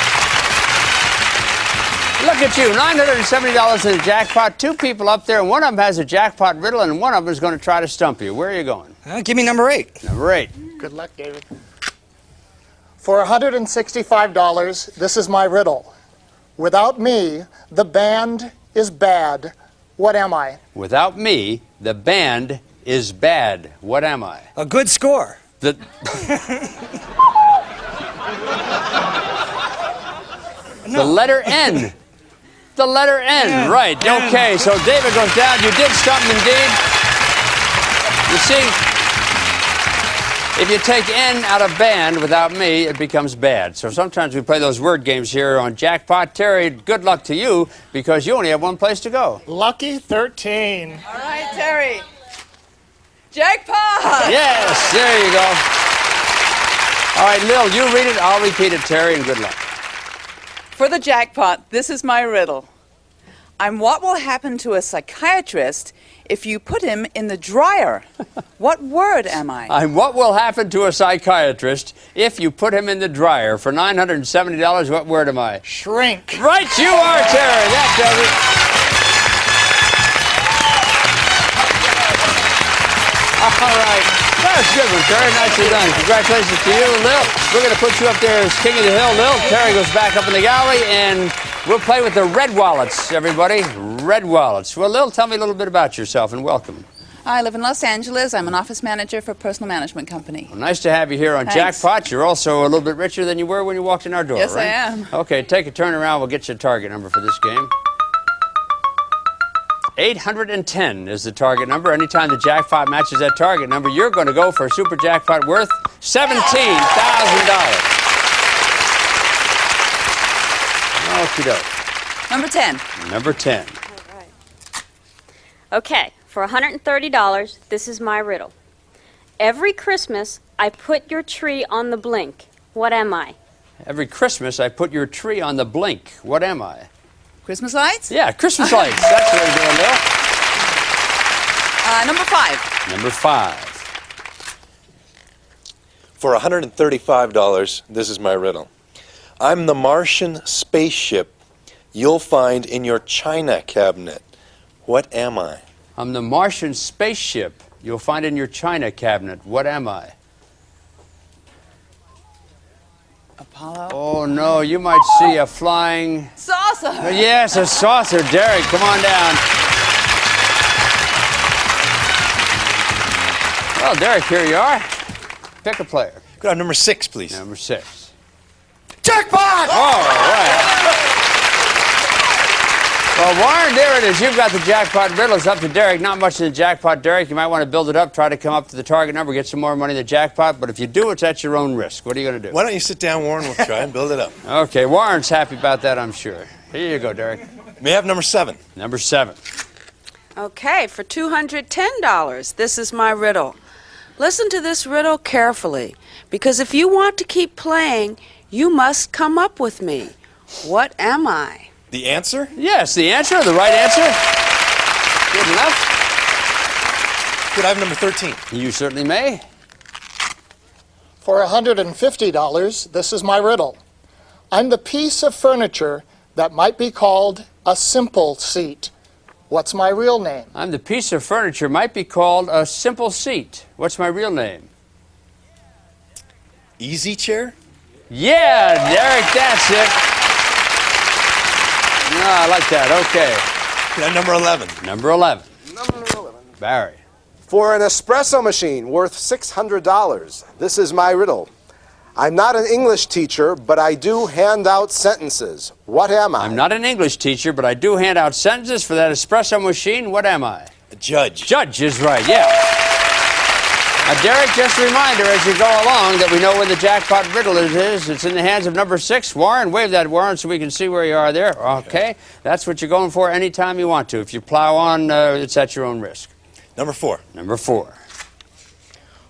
Look at you, $970 in the jackpot. 2 people up there, and one of them has a jackpot riddle, and one of them is going to try to stump you. Where are you going? Give me number 8. Number 8. Good luck, David. For $165, this is my riddle. Without me, the band is bad. What am I? Without me, the band is bad. What am I? A good score. The letter N. The letter N, right. Okay, so David goes down. You did stump him indeed. You see, if you take N out of band without me, it becomes bad. So sometimes we play those word games here on Jackpot. Terry, good luck to you because you only have 1 place to go. Lucky 13. All right, Terry. Jackpot! Yes, there you go. All right, Lil, you read it. I'll repeat it, Terry, and good luck. For the jackpot, this is my riddle. I'm what will happen to a psychiatrist if you put him in the dryer. What word am I? I'm what will happen to a psychiatrist if you put him in the dryer. For $970, what word am I? Shrink. Right you are, Terry. That does it. All right. That was good one, Terry. Nicely done. Congratulations to you, Lil. We're going to put you up there as king of the hill, Lil. Terry goes back up in the gallery, and we'll play with the red wallets, everybody. Red wallets. Well, Lil, tell me a little bit about yourself, and welcome. I live in Los Angeles. I'm an office manager for a personal management company. Well, nice to have you here on Thanks. Jackpot. You're also a little bit richer than you were when you walked in our door, Yes, right? I am. Okay, take a turn around. We'll get you a target number for this game. 810 is the target number. Anytime the jackpot matches that target number, you're going to go for a super jackpot worth $17,000. Okie doke. Number 10. Number 10. Okay, For $130, this is my riddle. Every Christmas, I put your tree on the blink. What am I? Every Christmas, I put your tree on the blink. What am I? Christmas lights? Yeah, Christmas lights. That's what we're doing, Bill. Number 5. Number 5. For $135, this is my riddle. I'm the Martian spaceship you'll find in your china cabinet. What am I? I'm the Martian spaceship you'll find in your china cabinet. What am I? Apollo? Oh, no, you might see a flying... Saucer! Yes, a saucer. Derek, come on down. Well, Derek, here you are. Pick a player. Go on, number 6, please. Number 6. Jackpot! All right. Well, Warren, there it is. You've got the jackpot riddle. It's up to Derek. Not much in the jackpot, Derek. You might want to build it up, try to come up to the target number, get some more money in the jackpot. But if you do, it's at your own risk. What are you going to do? Why don't you sit down, Warren? We'll try and build it up. Okay, Warren's happy about that, I'm sure. Here you go, Derek. May I have number 7? Number 7. Okay, for $210, this is my riddle. Listen to this riddle carefully, because if you want to keep playing, you must come up with me. What am I? The answer? Yes, the answer, the right answer. Good enough. Could I have number 13? You certainly may. For $150, this is my riddle. I'm the piece of furniture that might be called a simple seat. What's my real name? I'm the piece of furniture might be called a simple seat. What's my real name? Easy chair? Yeah, Derek, that's it. No, I like that. Okay. Yeah, number 11. Number 11. Number 11. Barry. For an espresso machine worth $600, this is my riddle. I'm not an English teacher, but I do hand out sentences. What am I? I'm not an English teacher, but I do hand out sentences for that espresso machine. What am I? A judge. Judge is right, yeah. Derek, just a reminder as you go along that we know where the jackpot riddle is. It's in the hands of number 6. Warren, wave that, Warren, so we can see where you are there. Okay. That's what you're going for anytime you want to. If you plow on, it's at your own risk. Number 4. Number 4.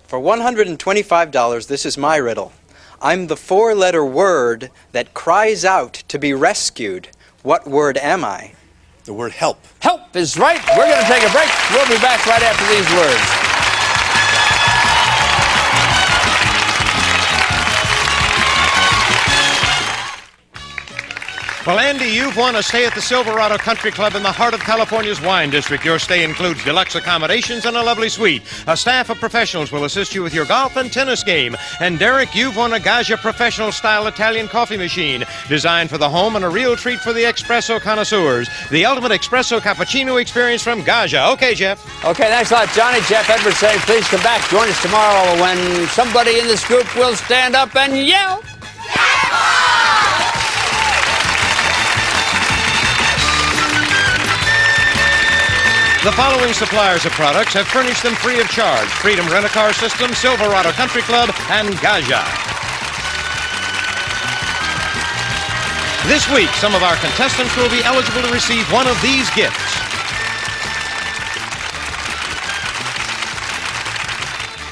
For $125, this is my riddle. I'm the 4-letter word that cries out to be rescued. What word am I? The word help. Help is right. We're going to take a break. We'll be back right after these words. Well, Andy, you've won a stay at the Silverado Country Club in the heart of California's wine district. Your stay includes deluxe accommodations and a lovely suite. A staff of professionals will assist you with your golf and tennis game. And Derek, you've won a Gaggia professional-style Italian coffee machine designed for the home and a real treat for the espresso connoisseurs. The ultimate espresso cappuccino experience from Gaggia. Okay, Jeff. Okay, thanks a lot, Johnny. Jeff Edwards saying please come back. Join us tomorrow when somebody in this group will stand up and yell. The following suppliers of products have furnished them free of charge: Freedom Rent-A-Car System, Silverado Country Club, and Gaggia. This week, some of our contestants will be eligible to receive one of these gifts.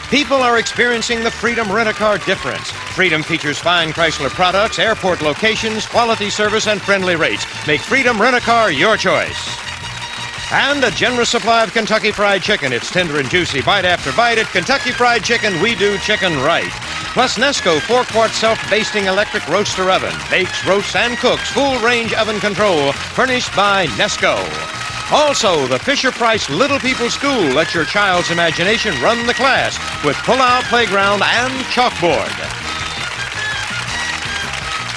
People are experiencing the Freedom Rent-A-Car difference. Freedom features fine Chrysler products, airport locations, quality service, and friendly rates. Make Freedom Rent-A-Car your choice. And a generous supply of Kentucky Fried Chicken. It's tender and juicy. Bite after bite at Kentucky Fried Chicken, we do chicken right. Plus Nesco 4-quart self-basting electric roaster oven. Bakes, roasts, and cooks. Full range oven control. Furnished by Nesco. Also, the Fisher-Price Little People School lets your child's imagination run the class with pull-out playground and chalkboard.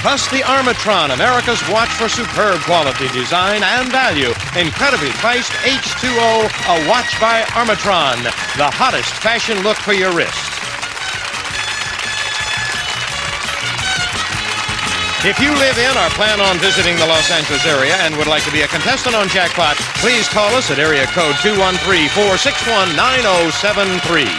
Plus the Armatron, America's watch for superb quality, design, and value. Incredibly priced H2O, a watch by Armatron. The hottest fashion look for your wrist. If you live in or plan on visiting the Los Angeles area and would like to be a contestant on Jackpot, please call us at area code 213-461-9073.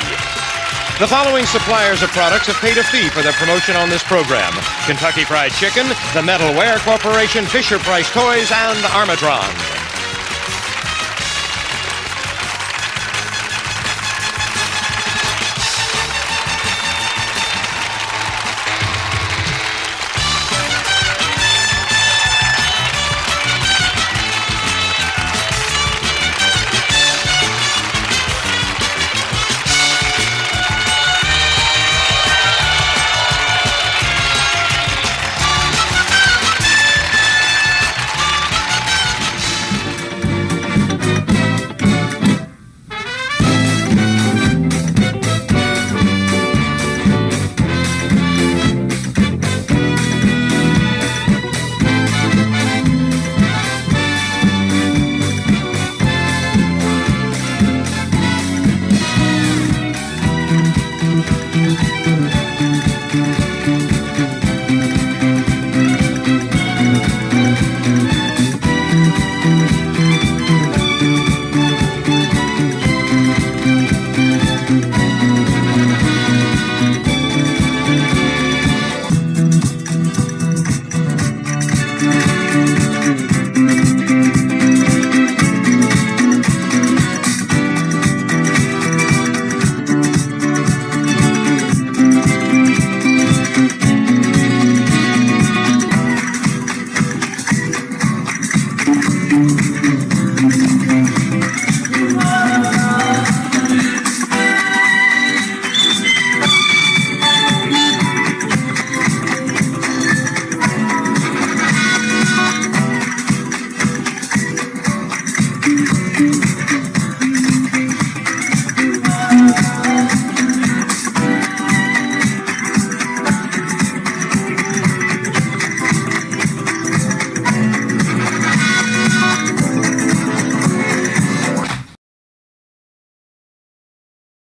The following suppliers of products have paid a fee for their promotion on this program: Kentucky Fried Chicken, the Metalware Corporation, Fisher-Price Toys, and Armatron.